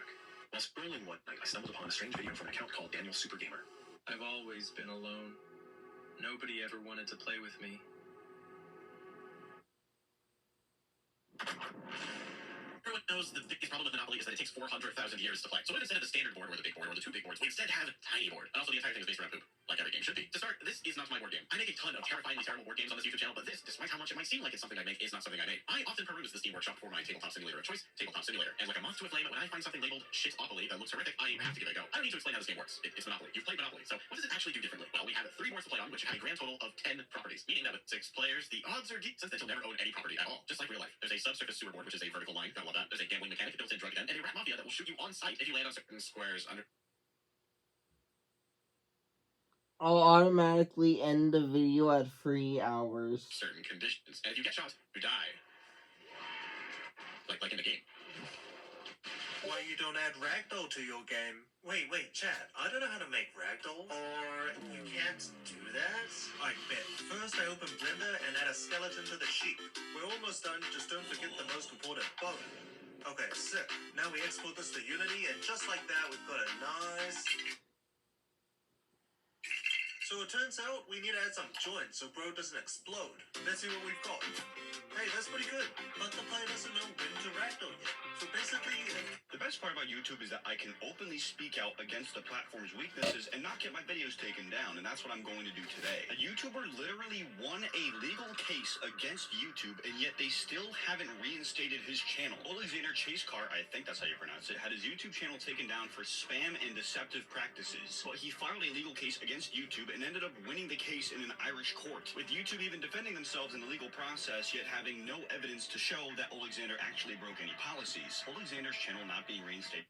While scrolling one night, I stumbled upon a strange video from an account called Daniel Supergamer. I've always been alone. Nobody ever wanted to play with me. Everyone knows the biggest problem with Monopoly is that it takes 400,000 years to play. So what if instead of the standard board or the big board or the two big boards, we instead have a tiny board? And also the entire thing is based around poop, like every game should be. To start, this is not my board game. I make a ton of terrifyingly terrible board games on this YouTube channel, but this, despite how much it might seem like it's something I make, is not something I made. I often peruse the Steam Workshop for my tabletop simulator of choice, Tabletop Simulator. And like a moth to a flame, when I find something labeled Shitopoly that looks horrific, I have to give it a go. I don't need to explain how this game works. It's Monopoly. You've played Monopoly. So what does it actually do differently? Well, we have 3 boards to play on, which have a grand total of 10 properties, meaning that with 6 players, the odds are decent that you'll never own any property at all, just like real life. There's a subsurface sewer board, which is a vertical line. Gotta love that. There's a gambling mechanic, built-in drug den, and a rat mafia that will shoot you on sight if you land on certain squares under. I'll automatically end the video at 3 hours. Certain conditions, and if you get shot, you die. Like in the game. Why you don't add ragdoll to your game? Wait, chat. I don't know how to make ragdoll. Or you can't do that? I bet. First I open Blender and add a skeleton to the sheep. We're almost done, just don't forget the most important bone. Okay, sick. Now we export this to Unity, and just like that, we've got a nice... So it turns out we need to add some joints so bro doesn't explode. Let's see what we've got. Hey, that's pretty good. But the player doesn't know when to ragdoll yet. So basically, the best part about YouTube is that I can openly speak out against the platform's weaknesses and not get my videos taken down, and that's what I'm going to do today. A YouTuber literally won a legal case against YouTube, and yet they still haven't reinstated his channel. Alexander Chasekar, I think that's how you pronounce it, had his YouTube channel taken down for spam and deceptive practices. But he filed a legal case against YouTube and ended up winning the case in an Irish court, with YouTube even defending themselves in the legal process, yet having no evidence to show that Alexander actually broke any policies. Alexander's channel not being reinstated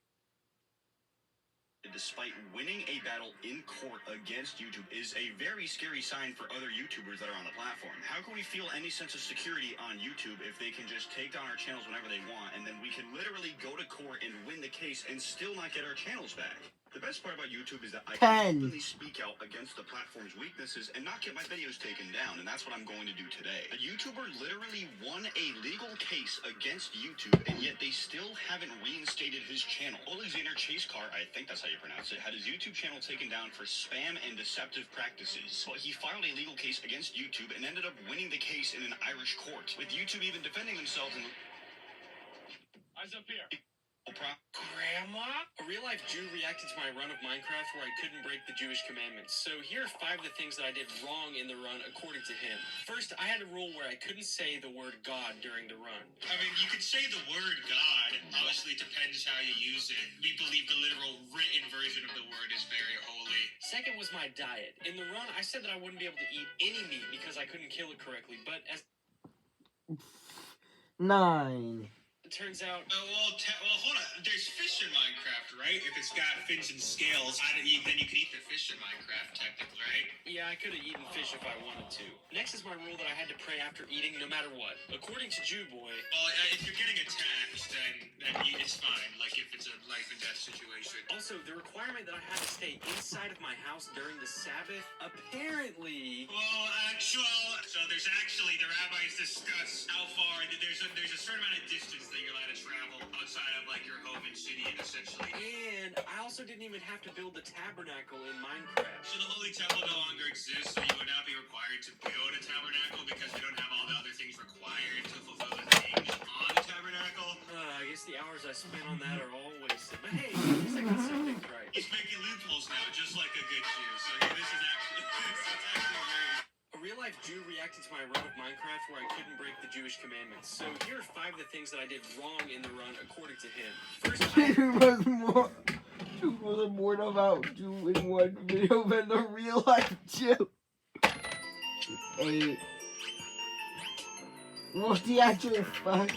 despite winning a battle in court against YouTube is a very scary sign for other YouTubers that are on the platform. How can we feel any sense of security on YouTube if they can just take down our channels whenever they want, and then we can literally go to court and win the case and still not get our channels back? The best part about YouTube is that I can openly speak out against the platform's weaknesses and not get my videos taken down, and that's what I'm going to do today. A YouTuber literally won a legal case against YouTube, and yet they still haven't reinstated his channel. Alexander Chasekar, I think that's how you pronounce it, had his YouTube channel taken down for spam and deceptive practices. But he filed a legal case against YouTube and ended up winning the case in an Irish court, with YouTube even defending themselves in the... Eyes up here. Grandma? A real-life Jew reacted to my run of Minecraft where I couldn't break the Jewish commandments. So here are 5 of the things that I did wrong in the run according to him. First, I had a rule where I couldn't say the word God during the run. I mean, you could say the word God. Obviously, it depends how you use it. We believe the literal written version of the word is very holy. Second was my diet. In the run, I said that I wouldn't be able to eat any meat because I couldn't kill it correctly, but as 9. it turns out... well, hold on. There's fish in Minecraft, right? If it's got fins and scales, then you can eat the fish in Minecraft, technically, right? Yeah, I could have eaten fish if I wanted to. Next is my rule that I had to pray after eating no matter what. According to Jew Boy... Well, if you're getting attacked, then it's fine. Like, if it's a life and death situation. Also, the requirement that I had to stay inside of my house during the Sabbath, apparently... Well, so there's actually, the rabbis discuss how far, there's a certain amount of distance that you're allowed to travel outside of, like, your home and city, essentially. And I also didn't even have to build the tabernacle in Minecraft. So the Holy Temple no longer exists, so you would not be required to build a tabernacle because we don't have all the other things required to fulfill the things on the tabernacle. I guess the hours I spent on that are all wasted. But hey, at least I got something right. He's making loopholes now, just like a good Jew. So this is actually very... A real-life Jew reacted to my run of Minecraft where I couldn't break the Jewish commandments. So here are 5 of the things that I did wrong in the run according to him. First, He was more about doing one video than the real life Jew. 8. What the actual fuck?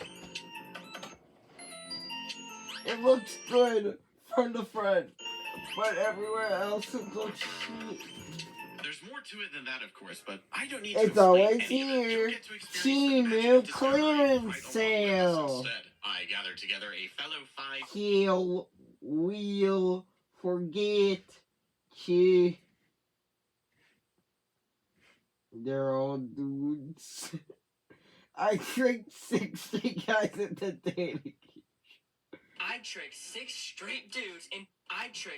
It looks good from the front, but everywhere else it looks shit. There's more to it than that, of course, but I don't need It's to always explain any of it. here. You'll get to experience the T-Mill magic of discovering clearance right along with us sale. instead. I gathered together a fellow 5... He'll will forget to. They're all dudes. I tricked 60 guys into dating. I tricked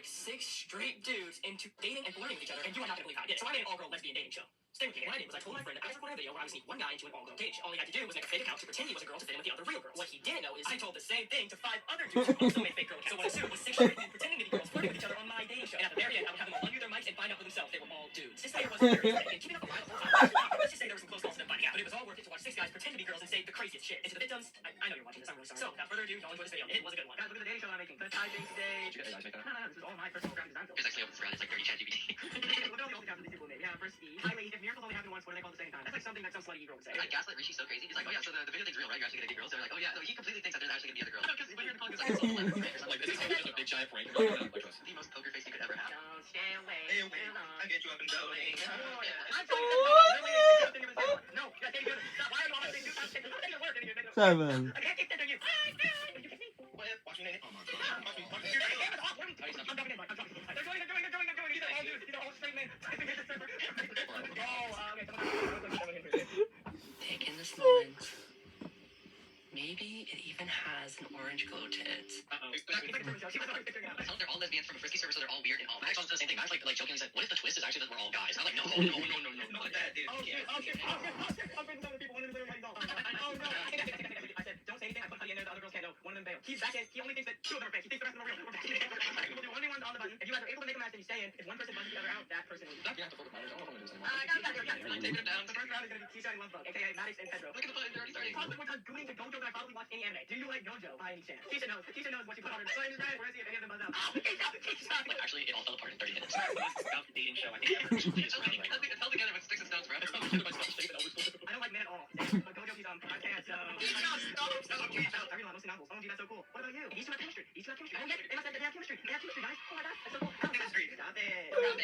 6 straight dudes into dating and flirting with each other, and you are not gonna believe how I did. So I made an all-girl lesbian dating show. Stay with me. What I did was I told my friend that I was recording a video where I would sneak one guy into an all-girl page. All he had to do was make a fake account to pretend he was a girl to fit in with the other real girls. What he didn't know is I told the same thing to 5 other dudes who also made fake girl accounts. So what ensued was 6 straight men pretending to be girls flirting with each other on my dating show. And at the very end, I would have them all unmute their mics and find out for themselves they were all dudes. This video wasn't very exciting, and keeping up a lie the whole time. Let's just say there was some close calls to them finding out, but it was all worth it to watch 6 guys pretend to be girls and say the craziest shit. And to the victims, I know you're watching this. I'm really sorry. So without further ado, y'all enjoy this video. It was a good one. Guys, look at the dating show I'm making. The typing today. Did you guys make that? No, this is all my personal graphic design. Here's actually open thread. It's like 30 ChatGPT. Look at all the old these people made. Yeah, first E. Highly, if miracles only happen once, what do they call at the same time? That's like something that some slutty girl would say. Like Gaslight Rishi's so crazy. He's like, oh yeah, so the video thing's real, right? You're actually gonna get girls. They're like, oh yeah, no, he completely thinks that there's actually gonna be other girls. No, because when you're in the podcast, like, it's all like, this is just a big giant prank. The most poker face you could ever have. Don't stay away. I get you up and going. No, you gotta take it. Stop. Why are you on this thing? Stop taking it. Work. 7. I can't keep that to you. Watch me, oh my god. I'm dropping in, Mike. I'm dropping in. They're doing it. These are all dudes. These are all straight men. Typing in the server. Take in this moment. Maybe it even has an orange glow to it. They're all lesbians from a frisky server, so they're all weird and all. I actually said the same thing. I was like jokingly said, what if the twist is actually that we're all guys? I'm like, no, not that, dude. Oh shit. I'm friends with other people. One of them literally don't. Oh no. I said, don't say anything. I put Cuddy in there. The other girls can't know. One of them bailed. He's back in. He only thinks that two of them are fake. He thinks the rest of them are real. We'll do 1v1 on the button. If you guys are able to make a match and you stay in, if one person buzzes the other out, that person wins. You have to focus on it. I don't want to do this anymore. I'm taking him down. The first round is going to be Keisha and Lovebug, aka Maddox and Pedro. Look at the button. They're already starting. Probably one time gooning to Gojo that I probably watched any anime. Do you like Gojo by any chance? Keisha knows. Keisha knows what you put on her. So we're going to see if any of them buzz out. Keisha! Actually, it all fell apart in 30 minutes. About the dating show, I think ever. It's held together with sticks and stones, bro. I don't like men at all. But Gojo, he's I can't, so... I realize, mostly novels. Oh, gee, that's so cool. What about you? These two have chemistry. These two have chemistry. Oh, yeah. Emma said that they have chemistry. They have chemistry, guys. Oh my god, that's so cool. Chemistry. Stop it. Oh,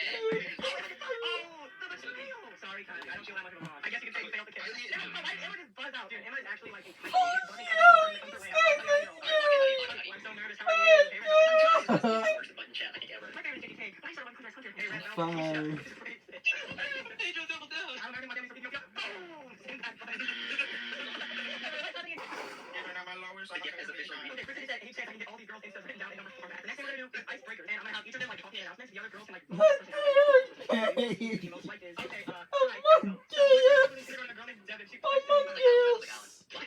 sorry, Kyle. I don't feel that much of a mom. I guess you can say you failed the kiss. Emma just buzzed out. Dude, Emma is actually like a tight. I'm so nervous. How are you? Worst button chat I think ever. My favorite JK. I started with Hunter. Hey, Red Velvet. Hey, Joe, double down. I'm learning my damage for Ethiopia. Boom! Impact button. Okay, Kristen said any chance I can get all these girls' instas written down in number format. The next thing we're gonna do is icebreakers, and I'm gonna have each of them like talking announcements. The other girls can like. The most liked is okay.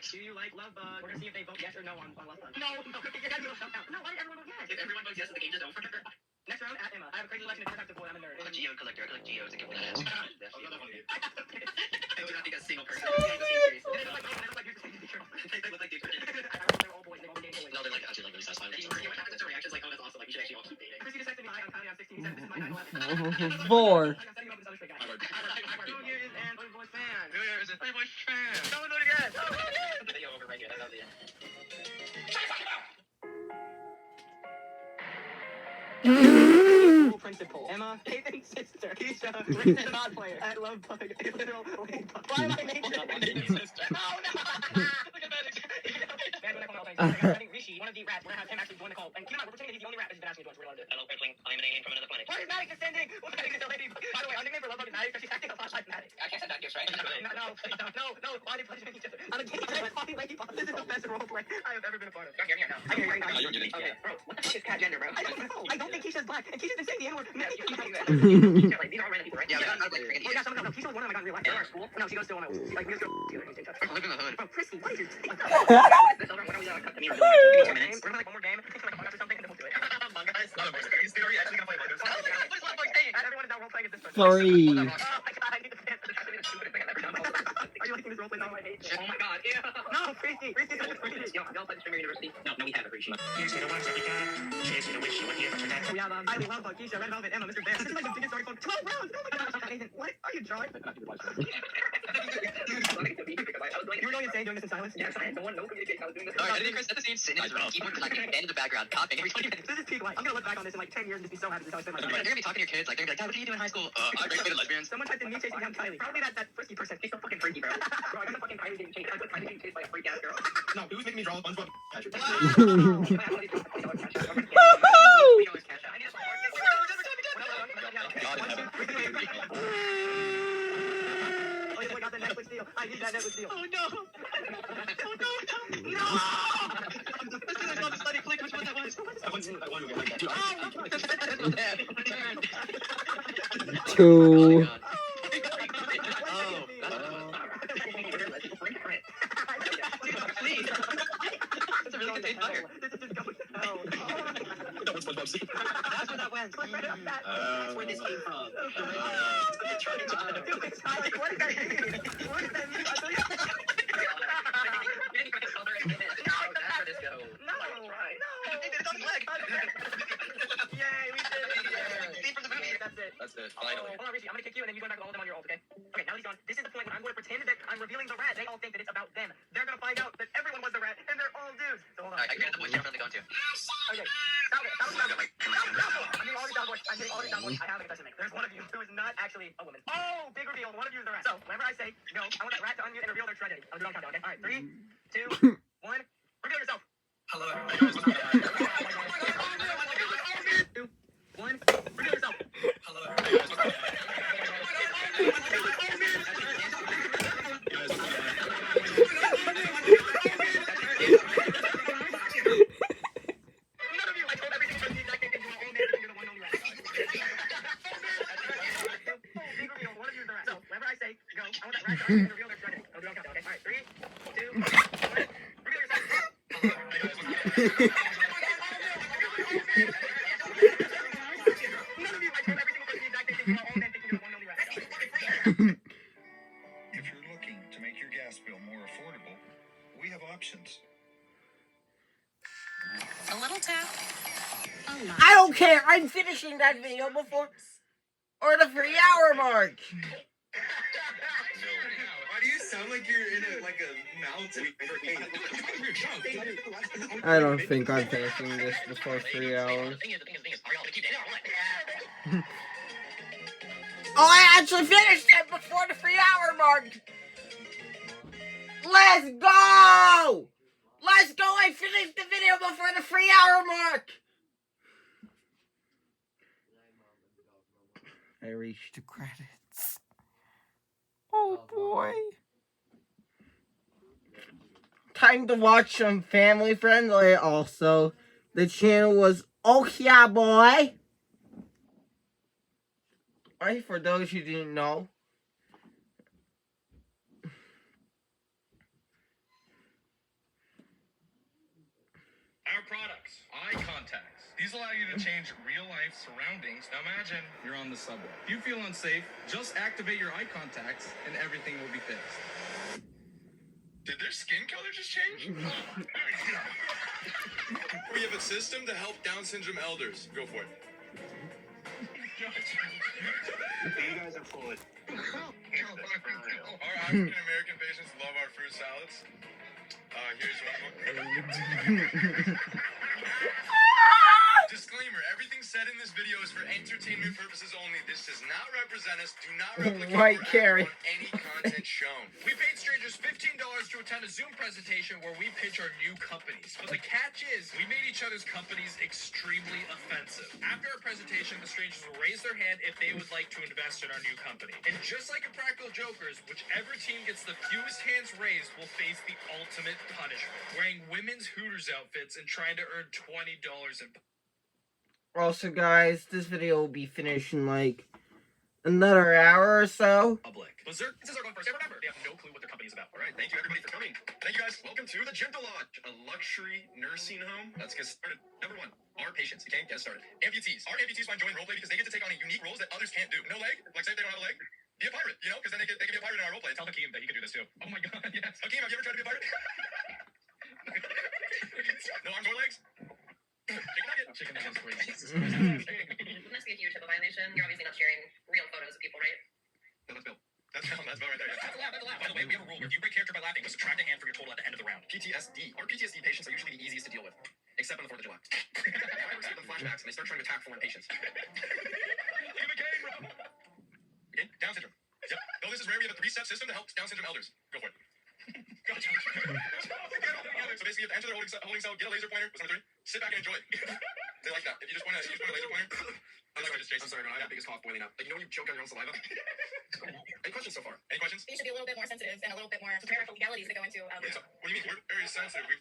Do you like Lovebug? We're gonna see if they vote yes or no on Lovebug. No, you gotta go shout out. No, why did everyone vote yes? If everyone votes yes, the game is over. Next round at Emma. I have a crazy election of different types of boy. I'm a nerd. I'm a Geo collector. I collect Geos and give them ass. I do not think a single person. No, they're like actually like really satisfying. What happens to reactions like, oh, that's awesome. Like you should actually all keep dating. Chrissy just texted me, hi, I'm Connie, I'm 16. He said, this is my 9/11. 4. I'm setting you up with this other straight guy. New Year's and Playboy fan. New Year's and Playboy fan. Don't do it again. Don't do it again. Video over right here. That's the end. Principal. Emma, Nathan's sister. Keisha, Richard Mod Player. At Lovebug. Literal Wait. Why am I Nathan's sister? Oh no! Look at that. Man, when I call my I think Rishi, one of the rats, we're gonna have him actually join the call. And keep in mind, we're pretending that he's the only rat that's been asking to join. We're gonna do it. Hello, Earthling. I am an alien from another planet. Why is Maddox descending? Well, Maddox is the lady. By the way, our nickname for Lovebug is Maddox because she's acting a lot like Maddox. I can't send that gifts, right? No, please don't. No. Why did you make each other? I'm a gay lady boss. This is the best roleplay I have ever been a part of. Don't hear me now. I hear you right now. You're getting okay, bro, what the fuck is cat gender, bro? I don't know. I don't think Keisha's black. And Keisha's been saying the N-word. These are random people, right? Yeah, no, Keisha was one of them I got in real life. In our school? No, she goes to one of those. Like, we just go together. I live in the hood. Bro, Christy, what is your thing? When are we cut the meter? We're gonna play like one more game. Think like Among Us or something, and then we'll do it. Among Us? Are we actually gonna play Among Us? What is Lovebug saying? Everyone is now role-playing at this person. 3. Oh my god, I need to dance. Are you liking this roleplay now? I hate it. Oh my god, ew. No, Christy. Christy's such a freak. Y'all play Streamer University? No, we haven't, Rishi. Here's to the ones that we got. Here's to the wish you were here for today. We have Ivy, Lovebug, Keisha, Red Velvet, Emma, Mr. Bear. This is like the biggest story for 12 rounds. Oh my gosh. Nathan, what are you drawing? You were going insane doing this in silence? Yes, I had no one know communication. I was doing this. Alright, editing Chris set the scene, sitting in his room, keyboard clicking, and in the background, coughing every 20 minutes. This is peak life. I'm gonna look back on this in like 10 years and just be so happy. This is how I spend my You're life. gonna be talking to your kids, like they're gonna be like, Dad, what did you do in high school? I graduated lesbians. Someone typed in me chasing down Kylie. Probably that frisky person. She's so fucking freaky, bro. Bro, I got fucking Kylie getting chased. I put Kylie getting chased by a freak ass girl. No, who's making me draw SpongeBob? Patrick. I need that Netflix deal. Oh no! Oh no! No! This is not the study click. Which one that was? That one we got. Oh, 2. Please. That's a really good fire. This is just going. Oh. That's where that went. That's where this came from. What does that mean? What does that mean? No. Yay, we did it. Scene from the movie. That's it. Finally. Hold on, Rishi. I'm gonna kick you, and then you go back to all of them on your ult, okay? Okay, now he's gone. This is the point when I'm going to pretend that I'm revealing the rat. They all think that it's about them. They're gonna find out that everyone was the rat, and they're all dudes. So hold on. Alright, I created the voice, you're definitely going to. Okay. Stop it. I'm doing all these down voice. I have a confession to make. There's one of you who is not actually a woman. Oh, big reveal. One of you is the rat. So, whenever I say go, I want that rat to unmute and reveal their tragedy. I'll do it on countdown, okay? Alright, 3, 2, 1. Reveal yourself. Hello. 2, 1. Reveal yourself. Hello. reveal their strategy. I'll do it on countdown, okay? Alright, 3, 2, 1. Reveal your strategy. None of you, I told every single person the exact same thing. You're all then thinking you're the one and only right. If you're looking to make your gas bill more affordable, we have options. A little tap. I don't care. I'm finishing that video before or the 3-hour mark. Why do you sound like you're in a mountain? I don't think I'm finishing this before 3 hours. Oh, I actually finished it before the 3-hour mark. Let's go! Let's go! I finished the video before the 3-hour mark. I reached the credits. Oh boy. Time to watch some family friendly also. The channel was Oh Yeah Boy. Alright, for those who didn't know. Our products, eye contacts. These allow you to change real-life surroundings. Now imagine you're on the subway. If you feel unsafe, just activate your eye contacts and everything will be fixed. Did their skin color just change? We have a system to help Down syndrome elders. Go for it. You guys are full of... Our African American patients love our fruit salads. Here's one. Disclaimer, everything said in this video is for entertainment purposes only. This does not represent us. Do not replicate Right, or Carrie. act on any content shown. We paid strangers $15 to attend a Zoom presentation where we pitch our new companies. But the catch is, we made each other's companies extremely offensive. After our presentation, the strangers will raise their hand if they would like to invest in our new company. And just like in Practical Jokers, whichever team gets the fewest hands raised will face the ultimate punishment. Wearing women's Hooters outfits and trying to earn $20 in... Also, guys, this video will be finished in like another hour or so. Public. Berserk, this is our going first. And remember, they have no clue what their company is about. All right, thank you everybody for coming. Thank you guys. Welcome to the Gentle Lodge, a luxury nursing home. Let's get started. Number 1, our patients. Okay, get started. Amputees. Our amputees find joy in roleplay because they get to take on a unique roles that others can't do. No leg? Like say if they don't have a leg? Be a pirate, you know? Because then they can be a pirate in our roleplay. Tell Hakeem that he can do this too. Oh my god, yes. Hakeem, have you ever tried to be a pirate? No arms or legs? Chicken nuggets, please. It must be a huge HIPAA violation. You're obviously not sharing real photos of people, right? No, that's Bill. That's Bill right there. Yeah. That's a laugh. By the way, we have a rule where if you break character by laughing, we subtract a hand from your total at the end of the round. PTSD. Our PTSD patients are usually the easiest to deal with, except on the 4th of July. I receive them flashbacks and they start trying to attack foreign patients. Give a cane, bro. Okay, Down syndrome. Yep. Though this is rare, we have a 3-step system to help Down syndrome elders. Go for it. Gotcha. So basically, you have to enter their holding cell, get a laser pointer. What's number 3? Sit back and enjoy. They like that. If you just point a laser pointer. I'm sorry, man. I got the biggest cough boiling up. Like, you know when you choke on your own saliva? Any questions so far? Any questions? You should be a little bit more sensitive and a little bit more prepared for legalities that go into. What do you mean? We're very sensitive.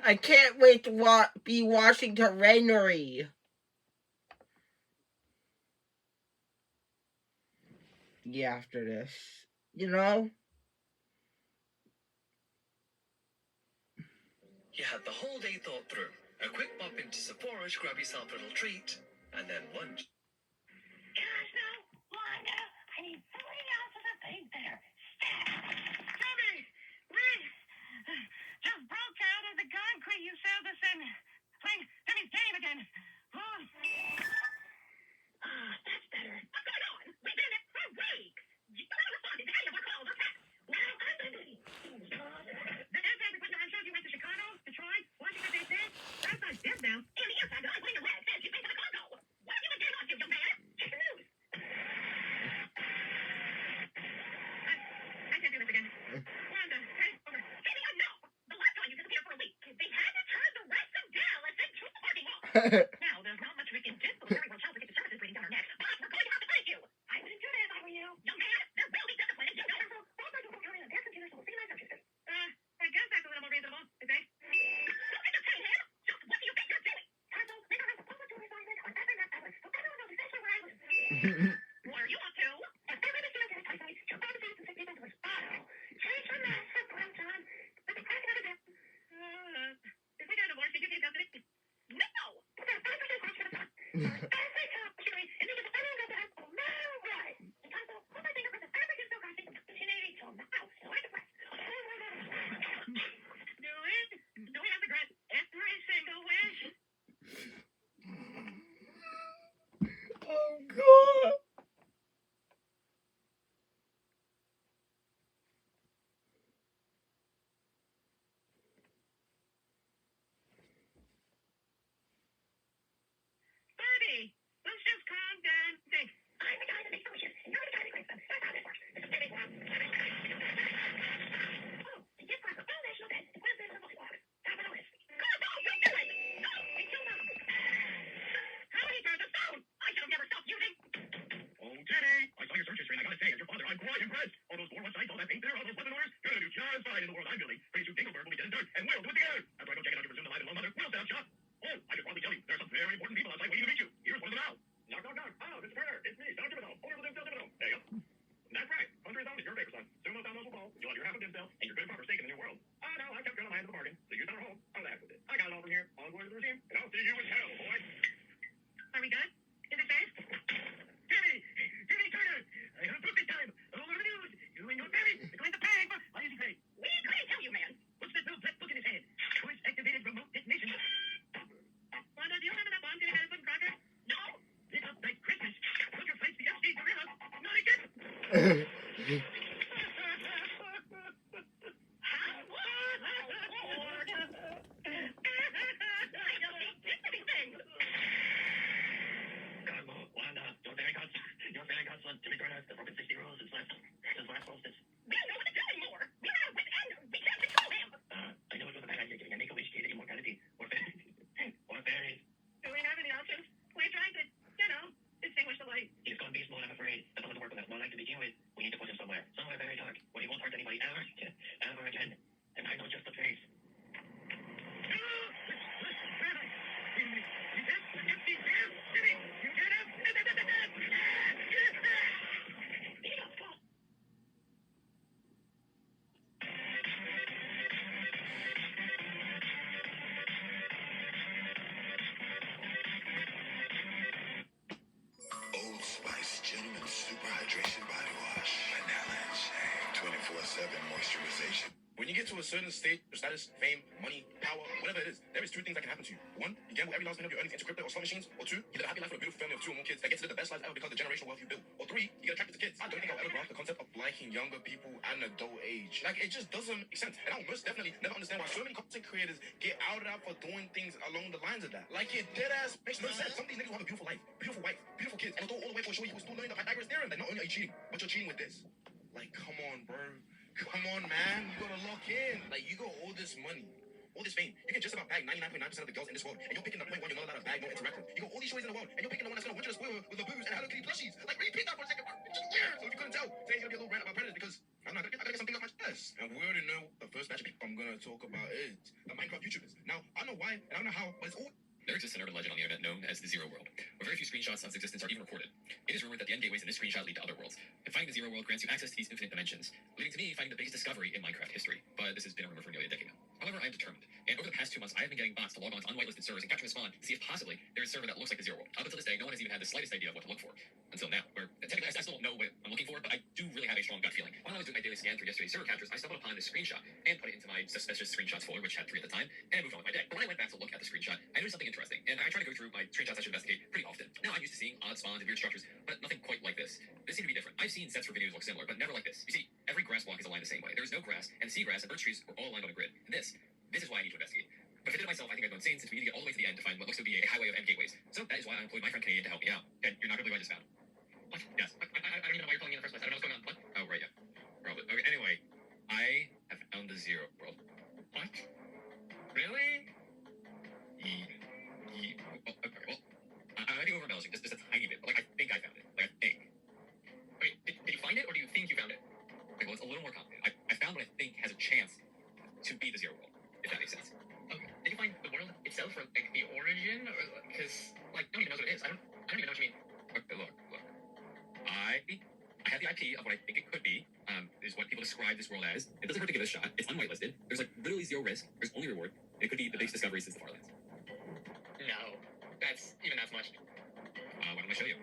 I can't wait to be watching Terranery. Yeah, after this, you know? You had the whole day thought through. A quick pop into Sephora to grab yourself a little treat, and then lunch. Cosmo, Wanda, I need 3 ounces of pig there. Jimmy, Reese, just broke out of the concrete you served us in. Playing Jimmy's game again. Oh, that's better. What's going on? We've been there for weeks. You haven't responded to any of our calls or texts. Now I'm busy. The airtime equipment I'm sure you went to Chicago, Detroit, Washington, D.C. That's not this now. And the outside guy putting a red fence you pay for the cargo. What have you been doing on you, man? Check the news. I can't do this again. Wanda, hey, over. Jimmy, I know. The last time you disappeared for a week, they had to turn the rest of Dallas into a parking lot. Now, there's not much we can do. Very well, child protective services breathing down our necks. But we're going to have to thank you. I wouldn't do that if I were you. Young man, there will be discipline, and you know it. Their computers will see my search history. I guess that's a little more reasonable, is it? Don't entertain him! Just what do you think you're doing? Carson, make a report to assignment on every map hours. So everyone knows What are you up to? Change your mask for Glam Time. With the crack of a dip. Is we got a varsity game company? No! Every time, Chewy, and because everyone got to have a man right. And time to put my finger for the African still costing 1980 till now. So I depress. Do we have to grant every single wish? Oh God. Barbie, let's just calm down and think. I'm the guy that makes solutions. You're the guy that creates them. That's how this works. This is giving up. Oh, the gift card for all national debt. The Glam Family Multi-Block. Top of the list. Go, don't do it! No, until now. How many birds of stone? I should have never stopped using. Oh, Jenny, I saw your search history, and I gotta say, as your father, I'm quite impressed. All those 4 websites, all that paint there, all those webinar, you're gonna do just fine in the world I'm building. Pretty soon, Dingleberg will be dead and dirt, and we'll do it together. After I go check it out, you presume the live and well mother, we'll set up shop. Oh, I should probably tell you, there are some very important people outside waiting to meet you. Here's one of them now. Knock, knock, knock. Oh, Mr. Turner, it's me, Don Thibodeau, owner of the Dimsdale Thibodeau. There you go. That's right. Hunter is on is your paper, son. Soon those dominoes will fall. You'll have your half of Dimsdale, and your good and proper stake in the new world. Oh, no, I kept good on my end of the bargain, so you got her home. I'll laugh with it. I got it all from here. On board the regime, and I'll see you in hell, boy. Are we done? Is it safe? Jimmy Turner! I have proof this time. All over the news. You ain't no Barry. They're going to pay for. Why is he paid? We couldn't tell you, man. What's that little black book in his hand? Choice activated remote detonation. Wanda, do you remember that bomb getting out of foot cracker? No. Little Black Christmas. Look your face, the FD gorilla. Not again. Jimmy Turner, the broken 60 rules since last solstice. We don't know what to do anymore. We are within. We can't control him. I know it was a bad idea giving a make-a-wish kid immortality or fairies. Do we have any options? We're trying to, extinguish the light. He's gone beast mode, I'm afraid. That doesn't work without no light to begin with. We need to put him somewhere very dark, where he won't hurt anybody ever again. And I know just the place. Old Spice Gentleman Super Hydration Body Wash. Vanilla and shea. 24/7 moisturization. When you get to a certain state of status, fame, money, power, whatever it is, there is 2 things that can happen to you. 1, you gamble every last penny of your earnings into crypto or slot machines. Or 2, you live a happy life with a beautiful family of 2 or more kids that gets to live the best life ever because of the generational wealth you build. Or 3, you get attracted to kids. I don't think I'll ever grasp the concept of liking younger people at an adult age. Like, it just doesn't make sense. And I'll most definitely never understand why so many content creators get outed out for doing things along the lines of that. Like, it dead ass makes no sense. Some of these niggas will have a beautiful life, beautiful wife, beautiful kids, and they'll go all the way for a show you was still learning the Pythagoras theorem that not only are you cheating, but you're cheating with this. Like, come on, bro. Come on, man. You gotta lock in. Like, you got all this money, all this fame. You can just about bag 99.9% of the girls in this world, and you're picking the point one you're not allowed to bag, no interact with. You got all these shows in the world, and you're picking the one that's gonna want you to spoil her with the booze and Hello Kitty plushies. Like, repeat that for a second. It's just weird. So if you couldn't tell, today's gonna be a little rant about predators because I gotta get something off my chest. And we already know the first batch of people I'm gonna talk about is the Minecraft YouTubers. Now, I don't know why, and I don't know how, but it's all. There exists an urban legend on the internet known as the Zero World, where very few screenshots of its existence are even recorded. It is rumored that the end gateways in this screenshot lead to other worlds, and finding the Zero World grants you access to these infinite dimensions, leading to me finding the biggest discovery in Minecraft history. But this has been a rumor for nearly a decade now. However, I am determined, and over the past 2 months, I have been getting bots to log on to unwhitelisted servers and capture the spawn to see if possibly there is a server that looks like the Zero World. Up until this day, no one has even had the slightest idea of what to look for. Until now, where technically I still don't know what I'm looking for, but I do really have a strong gut feeling. While I was doing my daily scan through yesterday's server captures, I stumbled upon this screenshot and put it into my suspicious screenshots folder, which had 3 at the time, and I moved on with my day. But when I went back to look at the screenshot, I noticed something interesting, and I try to go through my screenshots I should investigate pretty often. Now, I'm used to seeing odd spawns and weird structures, but nothing quite like this. This seemed to be different. I've seen sets for videos look similar, but never like this. You see, every grass block is aligned the same way. There is no grass, and seagrass and birch trees were all aligned on a grid. And this is why I need to investigate. But if I did it myself, I think I'd go insane since we need to get all the way to the end to find what looks to be a highway of end gateways. So that is why I employed my friend Canadian to help me out. And you're not gonna believe what I just found. What? Yes. I don't even know why you're calling me in the first place. I don't know what's going on. What? Oh, right, yeah. Probably. Okay, anyway. I have found the Zero World. What? Really? Well, okay, well, I might be over embellishing just a tiny bit, but like I think I found it. Like I think. Wait, did you find it or do you think you found it? Okay, well, it's a little more complicated. I found what I think has a chance to be the Zero World, if that makes sense. Okay. Did you find the world itself or like the origin? Or because like no one even knows what it is. I don't even know what you mean. Okay, look. IP of what I think it could be, is what people describe this world as. It doesn't hurt to give it a shot. It's unwhitelisted. There's like literally zero risk. There's only reward. It could be the biggest discovery since the Farlands. No, that's much. Why don't I show you?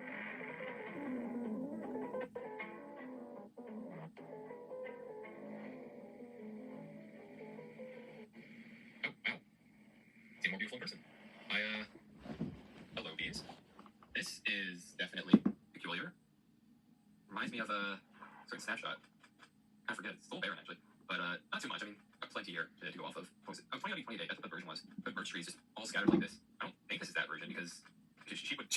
Oh, wow. Seem more beautiful in person. Hello, bees. This is definitely peculiar. Reminds me of a certain snapshot. I forget. It's a little barren, actually. But, not too much. I mean, plenty here to go off of. What was it? Oh, 20 day. That's what the version was. But birch trees just all scattered like this. I don't think this is that version because she would...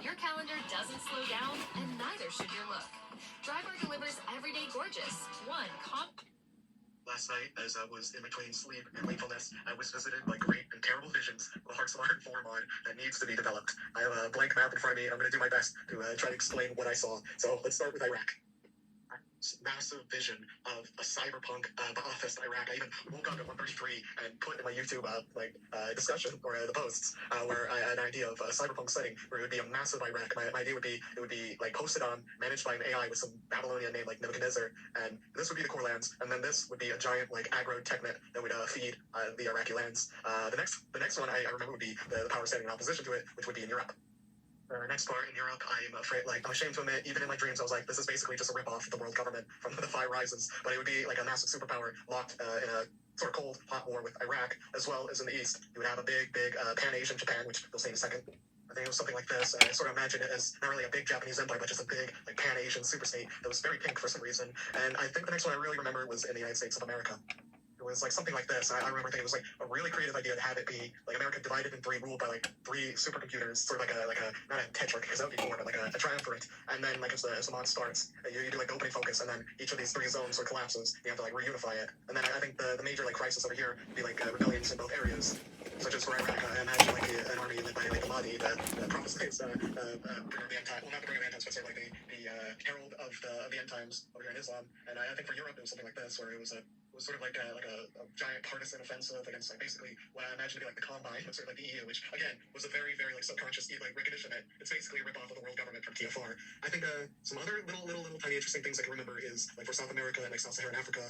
Your calendar doesn't slow down, and neither should your look. Drybar delivers everyday gorgeous. Last night, as I was in between sleep and wakefulness, I was visited by great and terrible visions of a Heartsmart 4 mod that needs to be developed. I have a blank map in front of me. I'm going to do my best to try to explain what I saw. So let's start with Iraq. Massive vision of a cyberpunk Ba'athist Iraq. I even woke up at 1:33 and put in my YouTube discussion or the posts where I had an idea of a cyberpunk setting where it would be a massive Iraq. My idea would be it would be like hosted on, managed by an AI with some Babylonian name like Nebuchadnezzar, and this would be the core lands, and then this would be a giant like aggro technet that would feed the Iraqi lands. The next one I remember would be the power standing in opposition to it, which would be in Europe. Next part in Europe, I'm ashamed to admit, even in my dreams, I was like, this is basically just a ripoff of the world government from The Five Rises, but it would be like a massive superpower locked in a sort of cold, hot war with Iraq, as well as in the East. You would have a big Pan-Asian Japan, which you'll see in a second. I think it was something like this. I sort of imagined it as not really a big Japanese empire, but just a big Pan-Asian super state that was very pink for some reason. And I think the next one I really remember was in the United States of America. It was like something like this. I remember thinking it was like a really creative idea to have it be like America divided in three, ruled by like 3 supercomputers, sort of like a not a tetrarch, because that would be more, but like a triumvirate. And then like as the mod starts, you do like the opening focus, and then each of these 3 zones sort of collapses. You have to like reunify it. And then I think the major like crisis over here would be like rebellions in both areas. Such as for Iraq, I imagine like an army led by like the Mahdi that prophesies bringer of the end times. Well, not the bringer of the end times, but sort of like the herald of the end times over here in Islam. And I think for Europe it was something like this, where it was sort of like a giant partisan offensive against like basically what I imagine to be like the Combine, but sort of like the EU, which again was a very like subconscious like recognition that it's basically a ripoff of the world government from TFR. I think some other little tiny interesting things I can remember is like for South America and like Sub-Saharan Africa.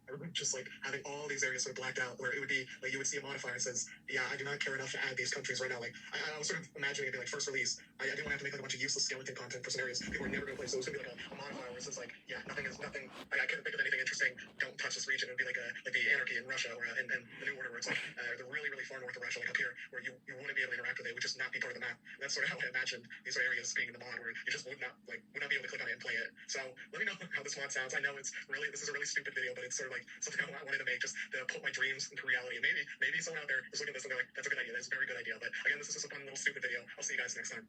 I remember just like having all these areas sort of blacked out, where it would be like you would see a modifier that says, "Yeah, I do not care enough to add these countries right now." Like I was sort of imagining it being like first release. I didn't want to have to make like a bunch of useless skeleton content for scenarios people were never going to play. So it was going to be like a modifier where it says like, "Yeah, nothing. I couldn't think of anything interesting. Don't touch this region." It would be like the anarchy in Russia or and the New Order, where it's like the really far north of Russia, like up here, where you wouldn't be able to interact with it. It would just not be part of the map. And that's sort of how I imagined these areas being in the mod, where you just would not be able to click on it and play it. So let me know how this mod sounds. I know this is a really stupid video, but it's sort of like something I wanted to make just to put my dreams into reality. And maybe someone out there is looking at this and they're like, that's a good idea. That's a very good idea. But again, this is just a fun little stupid video. I'll see you guys next time.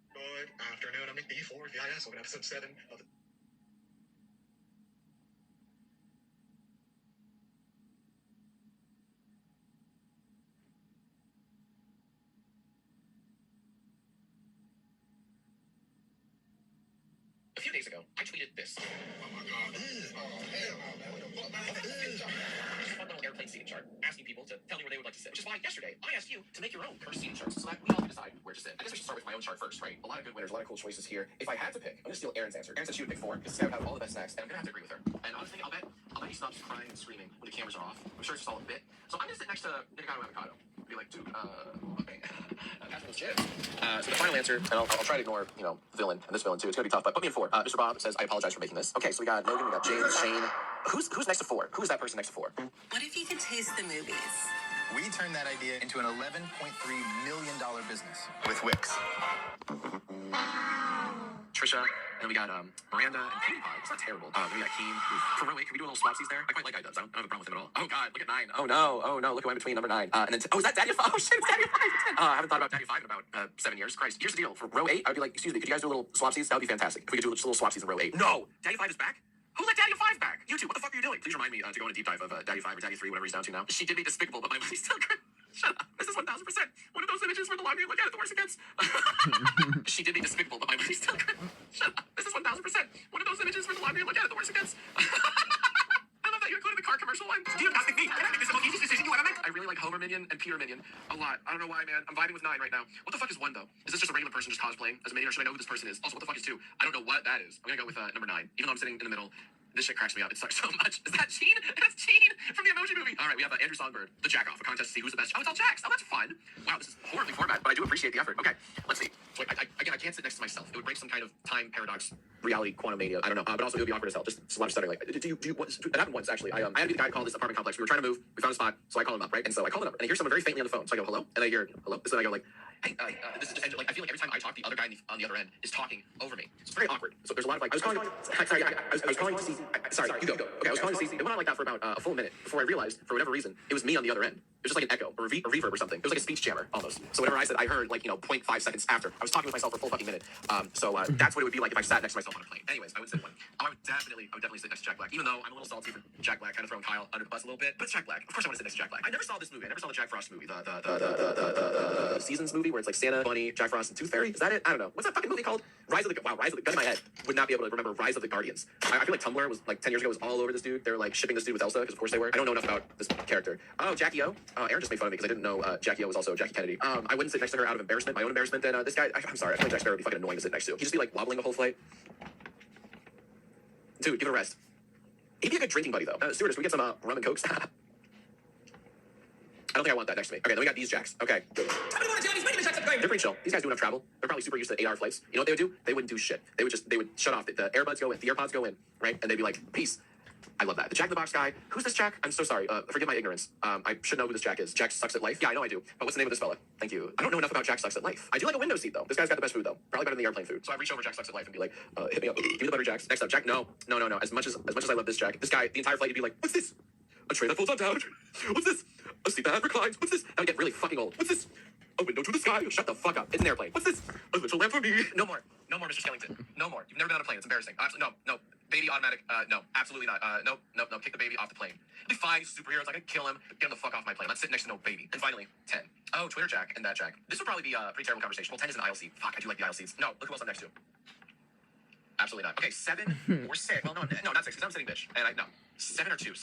Good afternoon. I'm Nick D4 with the IS over episode 7 of the... A few days ago, I tweeted this. Oh my god. Just fun little airplane seating chart, asking people to tell me where they would like to sit. Which is why yesterday I asked you to make your own cursed seating charts so that we all can decide where to sit. I guess we should start with my own chart first, right? A lot of good winners, a lot of cool choices here. If I had to pick, I'm gonna steal Erin's answer. Erin said she would pick 4 because Scout had all the best snacks, and I'm gonna have to agree with her. And honestly, I'll bet he stops crying and screaming when the cameras are off. I'm sure it's just all a bit. So I'm gonna sit next to Nikocado Avocado. Be like, dude, okay. That's those chips. So the final answer, and I'll try to ignore, villain, and this villain too. It's gonna be tough, but put me in 4. Mr. Bob says, I apologize for making this. Okay, so we got Logan, we got James, Shane. Who's next to 4? Who is that person next to 4? What if you could taste the movies? We turned that idea into an $11.3 million business with Wix. Trisha, and then we got Miranda and Katie Pie. It's not terrible. Then we got Keen. For real, can we do a little swapsies there? I quite like Guy does. I don't have a problem with him at all. Oh god, look at 9. Oh no, look who I'm between number 9. And then is that Daddy 5? Oh shit, it's Daddy 5. I haven't thought about Daddy 5 in about 7 years. Christ. Here's the deal. For row 8, I'd be like, excuse me, could you guys do a little swapsies? That would be fantastic. If we could do just a little swapsies in row 8. No! Daddy 5 is back? Who let Daddy 5 back? YouTube, what the fuck are you doing? Please remind me to go on a deep dive of Daddy 5 or Daddy 3, whatever he's down to now. She did me despicable, but my money's still good. Shut up. This is 1000%. One of those images where the longer you look at it, the worse it gets. She did me despicable, but my money's still good. Shut up. This is 1000%. One of those images where the longer you look at it, the worse it gets. I love that you included the car commercial line. Do you not think me? Can I make this the most easiest decision you ever make? I really like Homer Minion and Peter Minion a lot. I don't know why, man. I'm vibing with 9 right now. What the fuck is 1, though? Is this just a regular person just cosplaying as a Minion, or should I know who this person is? Also, what the fuck is 2? I don't know what that is. I'm gonna go with number 9. Even though I'm sitting in the middle, this shit cracks me up. It sucks so much. Is that Gene? That's Gene from the Emoji Movie. All right, we have Andrew Songbird, the Jack Off, a contest to see who's the best. Oh, it's all Jacks. Oh, that's fun. Wow, this is horribly formatted, but I do appreciate the effort. Okay, let's see. So, again, I can't sit next to myself. It would break some kind of time paradox, reality, quantum mania. I don't know. But also, it would be awkward as hell. Just a lot of stuttering. Like, that happened once, actually. I had to be the guy who called this apartment complex. We were trying to move. We found a spot, so I called him up, right? And so I called him up, and I hear someone very faintly on the phone. So I go, hello? And I hear, hello? So then I go, like, hey, this is just, like, I feel like every time I talk, the other guy on the other end is talking over me. It's very awkward. So there's a lot of, like, I was calling to see, sorry, you go. Okay, I was calling to see, it went on like that for about a full minute before I realized, for whatever reason, it was me on the other end. It was just like an echo, or a reverb or something. It was like a speech jammer, almost. So whatever I said, I heard, like, 0.5 seconds after. I was talking with myself for a full fucking minute. So that's what it would be like if I sat next to myself on a plane. Anyways, I would sit one. I would definitely sit next to Jack Black, even though I'm a little salty for Jack Black, kind of throwing Kyle under the bus a little bit. But it's Jack Black. Of course I want to sit next to Jack Black. I never saw this movie. I never saw the Jack Frost movie. The Seasons movie where it's like Santa, Bunny, Jack Frost, and Tooth Fairy. Is that it? I don't know. What's that fucking movie called? Rise of the gun in my head. Would not be able to remember Rise of the Guardians. I feel like Tumblr was like 10 years ago was all over this dude. They were like shipping this dude with Elsa because of course they were. I don't know enough about this character. Oh, Jackie O. Aaron just made fun of me because I didn't know Jackie O was also Jackie Kennedy. I wouldn't sit next to her out of embarrassment, my own embarrassment. And this guy, I'm sorry, I feel like Jack Sparrow would be fucking annoying to sit next to. He'd just be like wobbling the whole flight. Dude, give it a rest. He'd be a good drinking buddy though. Stewardess, can we get some rum and cokes? I don't think I want that next to me. Okay, then we got these Jacks. Okay. They're pretty chill. These guys do enough travel. They're probably super used to 8-hour flights. You know what they would do? They wouldn't do shit. They would shut off. The AirPods go in. The AirPods go in, right? And they'd be like, peace. I love that. The Jack in the Box guy. Who's this Jack? I'm so sorry. Forgive my ignorance. I should know who this Jack is. Jack sucks at life? Yeah, I know I do. But what's the name of this fella? Thank you. I don't know enough about Jack sucks at life. I do like a window seat, though. This guy's got the best food, though. Probably better than the airplane food. So I reach over Jack sucks at life and be like, hit me up. Give me the butter Jacks. Next up, Jack. No. As much as I love this Jack, this guy, the entire flight, he'd be like, what's this? A tray that folds on down. What's this? A seat that reclines. What's this? That would get really fucking old. What's this? A window to the sky. Shut the fuck up. It's an airplane. What's this? A little lamp for me. No more, Mr. Skellington. No more. You've never been on a plane. It's embarrassing. Absolutely, no. Baby automatic. No, absolutely not. No. Kick the baby off the plane. It'd be fine. Superheroes. I could kill him. Get him the fuck off my plane. I'm not sitting next to no baby. And finally, 10. Oh, Twitter Jack and that Jack. This would probably be a pretty terrible conversation. Well, 10 is an aisle seat. Fuck, I do like the aisle seats. No, look who else I'm next to. Absolutely not. Okay, 7 or 6. Well, no, not 6, because I'm sitting bitch. And no. 7 or 2.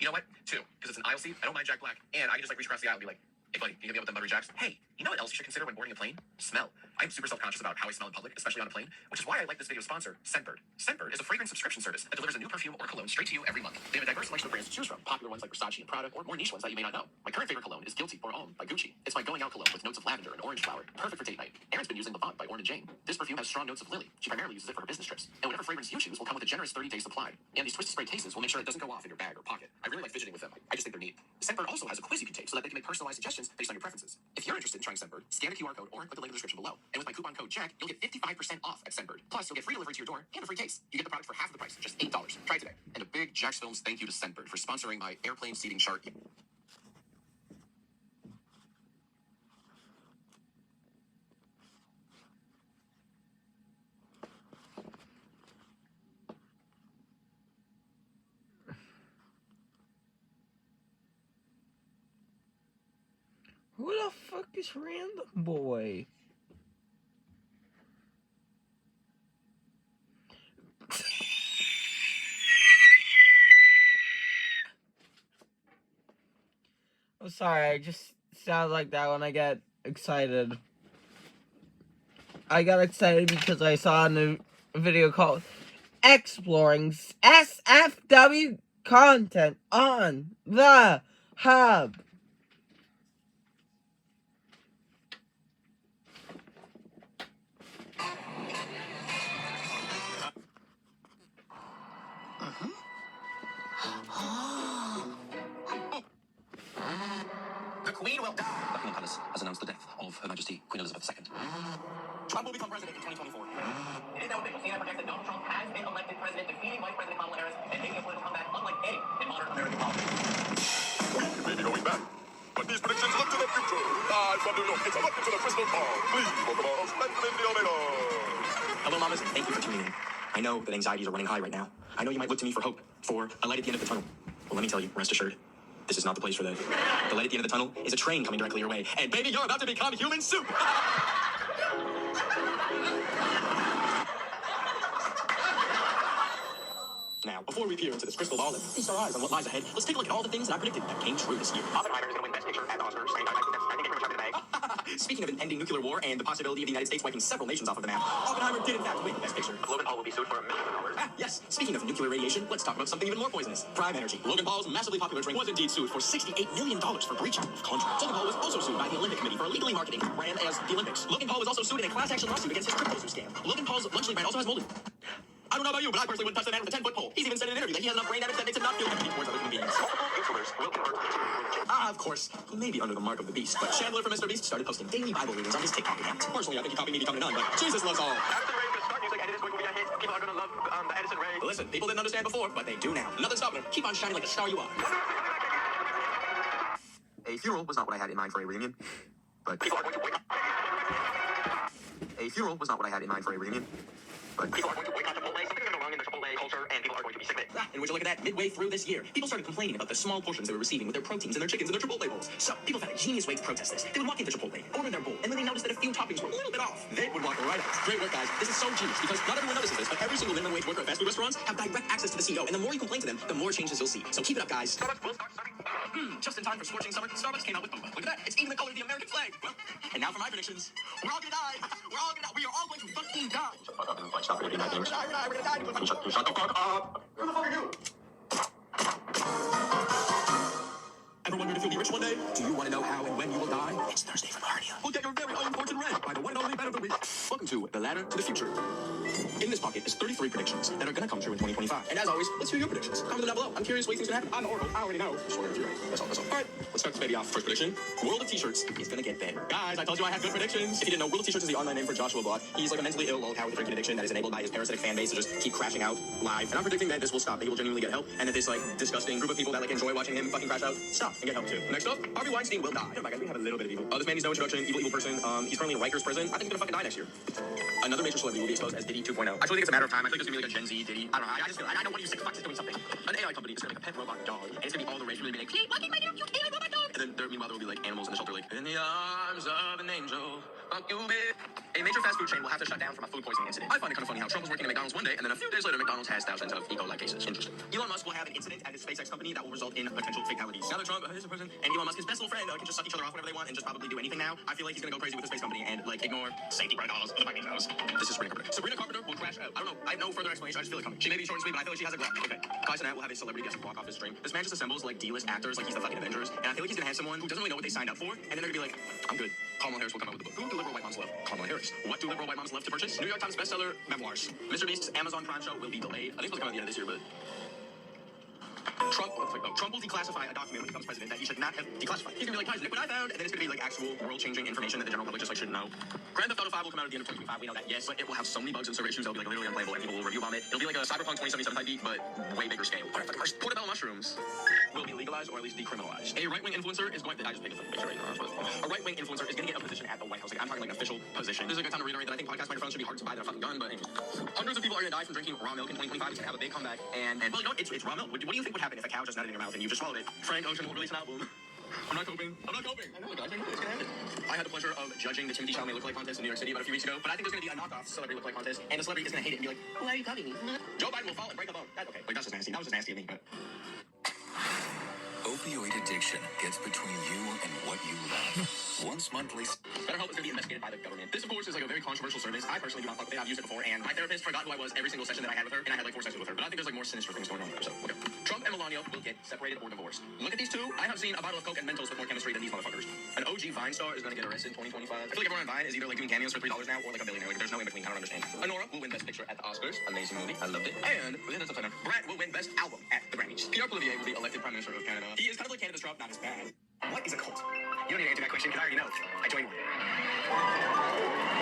You know what? 2, because it's an aisle seat. I don't mind Jack Black. And I can just like reach across the aisle and be like, hey buddy, can you hit me up with them buttery Jacks? Hey, you know what else you should consider when boarding a plane? Smell. I'm super self-conscious about how I smell in public, especially on a plane, which is why I like this video's sponsor, Scentbird. Scentbird is a fragrance subscription service that delivers a new perfume or cologne straight to you every month. They have a diverse selection of brands to choose from, popular ones like Versace and Prada, or more niche ones that you may not know. My current favorite cologne is Guilty or Homme by Gucci. It's my going out cologne with notes of lavender and orange flower, perfect for date night. Aaron's been using Levant by Orna Jane. This perfume has strong notes of lily. She primarily uses it for her business trips. And whatever fragrance you choose will come with a generous 30-day supply. And these Twisted Spray cases will make sure it doesn't go off in your bag or pocket. I really like fidgeting with them. I just think they're neat. Scentbird also has a quiz you can take so that they can make personalized suggestions based on your preferences. If you're interested in trying Scentbird, scan the QR code or click the link in the description below. And with my coupon code Jack, you'll get 55% off at Scentbird. Plus, you'll get free delivery to your door and a free case. You get the product for half of the price, just $8. Try it today. And a big Jack's Films thank you to Scentbird for sponsoring my airplane seating chart. Who the fuck is Random Boy? I'm sorry, I just sound like that when I get excited. I got excited because I saw a new video called Exploring SFW Content on the Hub. The Queen will die. Buckingham Palace has announced the death of Her Majesty Queen Elizabeth II. Trump will become president in 2024. It is now official. CNN projects that Donald Trump has been elected president, defeating Vice President Kamala Harris and making a political comeback unlike any in modern American politics. We may be going back, but these predictions look to the future. Live from New York, it's a look into the crystal ball. Please welcome our Spencer and the Omega. Hello, mamas. Thank you for tuning in. I know that anxieties are running high right now. I know you might look to me for hope, for a light at the end of the tunnel. Well, let me tell you, rest assured, this is not the place for that. The light at the end of the tunnel is a train coming directly your way. And baby, you're about to become human soup! Now, before we peer into this crystal ball and feast our eyes on what lies ahead, let's take a look at all the things that I predicted that came true this year. Oppenheimer is going to win Best Picture at the Oscars. I think it was the bag. Speaking of impending nuclear war and the possibility of the United States wiping several nations off of the map, Oppenheimer did in fact win Best Picture. Logan Paul will be sued for $1 million. Yes, speaking of nuclear radiation, let's talk about something even more poisonous. Prime Energy. Logan Paul's massively popular drink was indeed sued for $68 million for breaching of contract. Logan Paul was also sued by the Olympic Committee for illegally marketing his brand as the Olympics. Logan Paul was also sued in a class action lawsuit against his CryptoZoo scam. Logan Paul's luxury brand also has molded. I don't know about you, but I personally wouldn't touch the man with a 10-foot pole. He's even said in an interview that he has enough brain damage that makes him not feel empathy towards other human beings. Of course, he may be under the mark of the beast, but Chandler from Mr. Beast started posting daily Bible readings on his TikTok account. Personally, I think he copied me become a nun, but Jesus loves all. After Ray will start music and this week will be a hit, people are going to love the Edison Ray. Listen, people didn't understand before, but they do now. Nothing stopping them. Keep on shining like the star you are. A funeral was not what I had in mind for a reunion, but people are going to wake up. A funeral was not what I had in mind for a reunion, but people are going to wake up Chipotle. Something's going wrong in the Chipotle culture, and people are going to be sick of it. And would you look at that? Midway through this year, people started complaining about the small portions they were receiving with their proteins and their chickens and their Chipotle bowls. So people found a genius way to protest this. They would walk into Chipotle, order their bowl, and when they noticed that a few toppings were a little bit off, they would walk right out. Great work, guys. This is so genius because not everyone notices this, but every single minimum wage worker at fast food restaurants have direct access to the CEO, and the more you complain to them, the more changes you'll see. So keep it up, guys. Starbucks will start serving. Just in time for scorching summer, Starbucks came out with them. Look at that. It's even the color of the American flag. Well, and now for my predictions. We're all gonna die. We're all gonna die. We are all going to fucking die. Shut the fuck up and like stop predicting bad things. We're gonna die. We're gonna die. Shut the fuck up. Who the fuck are you? Ever wondered if you'll be rich one day? Do you want to know how and when you will die? It's Thursday for Narnia. We'll get your very own fortune read by the one and only man of the week. Welcome to The Ladder to the Future. In this pocket is 33 predictions that are going to come true in 2025. And as always, let's hear your predictions. Comment them down below. I'm curious what you think's going to happen. I'm the Oracle. I already know. Just wondering if you're right. That's all. All right, let's start this baby off. First prediction, World of T-Shirts is going to get better. Guys, I told you I have good predictions. If you didn't know, World of T-Shirts is the online name for Joshua Block. He's like a mentally ill lolcow with a drinking addiction that is enabled by his parasitic fan base to just keep crashing out live. And I'm predicting that this will stop, that he will genuinely get help, and that this like disgusting group of people that like enjoy watching him fucking crash out stop and get help too. Next up, Harvey Weinstein will die. I don't know, guys, we have a little bit of evil. This man needs no introduction, evil person. He's currently in Rikers prison. I think he's gonna fucking die next year. Another major celebrity will be exposed as Diddy 2.0. I actually think it's a matter of time. I think there's gonna be like a Gen Z Diddy. I don't know. I just feel I know one of you sick fucks is doing something. An AI company is gonna make a pet robot dog, and it's gonna be all the rage. Really be like, hey, look at my new cute AI robot dog. And then meanwhile there will be like animals in the shelter like, in the arms of an angel. Fuck you, bitch. A major fast food chain will have to shut down from a food poisoning incident. I find it kind of funny how Trump was working at McDonald's one day, and then a few days later, McDonald's has thousands of E. coli cases. Interesting. Elon Musk will have an incident at his SpaceX company that will result in potential fatalities. Now that Trump is a president, and Elon Musk, his best little friend, can just suck each other off whenever they want and just probably do anything now, I feel like he's gonna go crazy with the space company and like ignore safety protocols of the fucking house. This is Sabrina Carpenter. Sabrina Carpenter will crash out. I don't know. I have no further explanation. I just feel it coming. She may be short and sweet, but I feel like she has a glow. Okay. Kai Cenat will have a celebrity guest walk off his string. This man just assembles like D-list actors, like he's the fucking Avengers, and I feel like he's gonna have someone who doesn't really know what they signed up for, and then they're gonna be like, I'm good. Kamala Harris will come out with the book. Who do liberal white moms love? Kamala Harris. What do liberal white moms love to purchase? New York Times bestseller memoirs. Mr. Beast's Amazon Prime show will be delayed. I think it's supposed to come out at the end of this year, but Trump will declassify a document when he becomes president that he should not have declassified. He's gonna be like, guys, look what I found, and then it's gonna be like actual world-changing information that the general public just like shouldn't know. Grand Theft Auto 5 will come out at the end of 2025. We know that, yes, but it will have so many bugs and server issues. It'll be like literally unplayable, and people will review bomb it. It'll be like a Cyberpunk 2077 type beat, but way bigger scale. Portobello mushrooms will be legalized or at least decriminalized. A right-wing influencer is going to. I just picked it right now. A right-wing influencer is going to get a position at the White House. Like, I'm talking like an official position. This is a good time to reiterate that I think podcast microphones should be hard to buy. They're a fucking gun, but anyways. Hundreds of people are going to die from drinking raw milk in 2025. It's going to have a big comeback. And well, you know what? It's raw milk. What do you think would happen if a cow just nutted in your mouth and you just swallowed it? Frank Ocean will release an album. I'm not coping. I know, guys. I know it's gonna happen. I had the pleasure of judging the Timothy Chalamet lookalike contest in New York City about a few weeks ago, but I think there's gonna be a knockoff celebrity lookalike contest, and the celebrity is gonna hate it and be like, why are you talking to me? Joe Biden will fall and break a bone. That's okay. Like, that's just nasty. That was just nasty of me, but. Opioid addiction gets between you and what you love. Once monthly. BetterHelp is going to be investigated by the government. This, of course, is like a very controversial service. I personally do not fuck with it. I've used it before, and my therapist forgot who I was every single session that I had with her, and I had like 4 sessions with her. But I think there's like more sinister things going on there. So, okay. Trump and Melania will get separated or divorced. Look at these two. I have seen a bottle of Coke and Mentos with more chemistry than these motherfuckers. An OG Vine star is going to get arrested in 2025. I feel like everyone on Vine is either like doing cameos for $3 now or like a billionaire. Like, there's no in between. I don't understand. Honora will win Best Picture at the Oscars. Amazing movie. I loved it. And that's a fun one. Brett will win Best Album at the Grammys. Pierre Poilievre will be elected Prime Minister of Canada. He is kind of like Canada's Trump, not as bad. What is a cult? You don't need to answer that question because I already know. I joined one.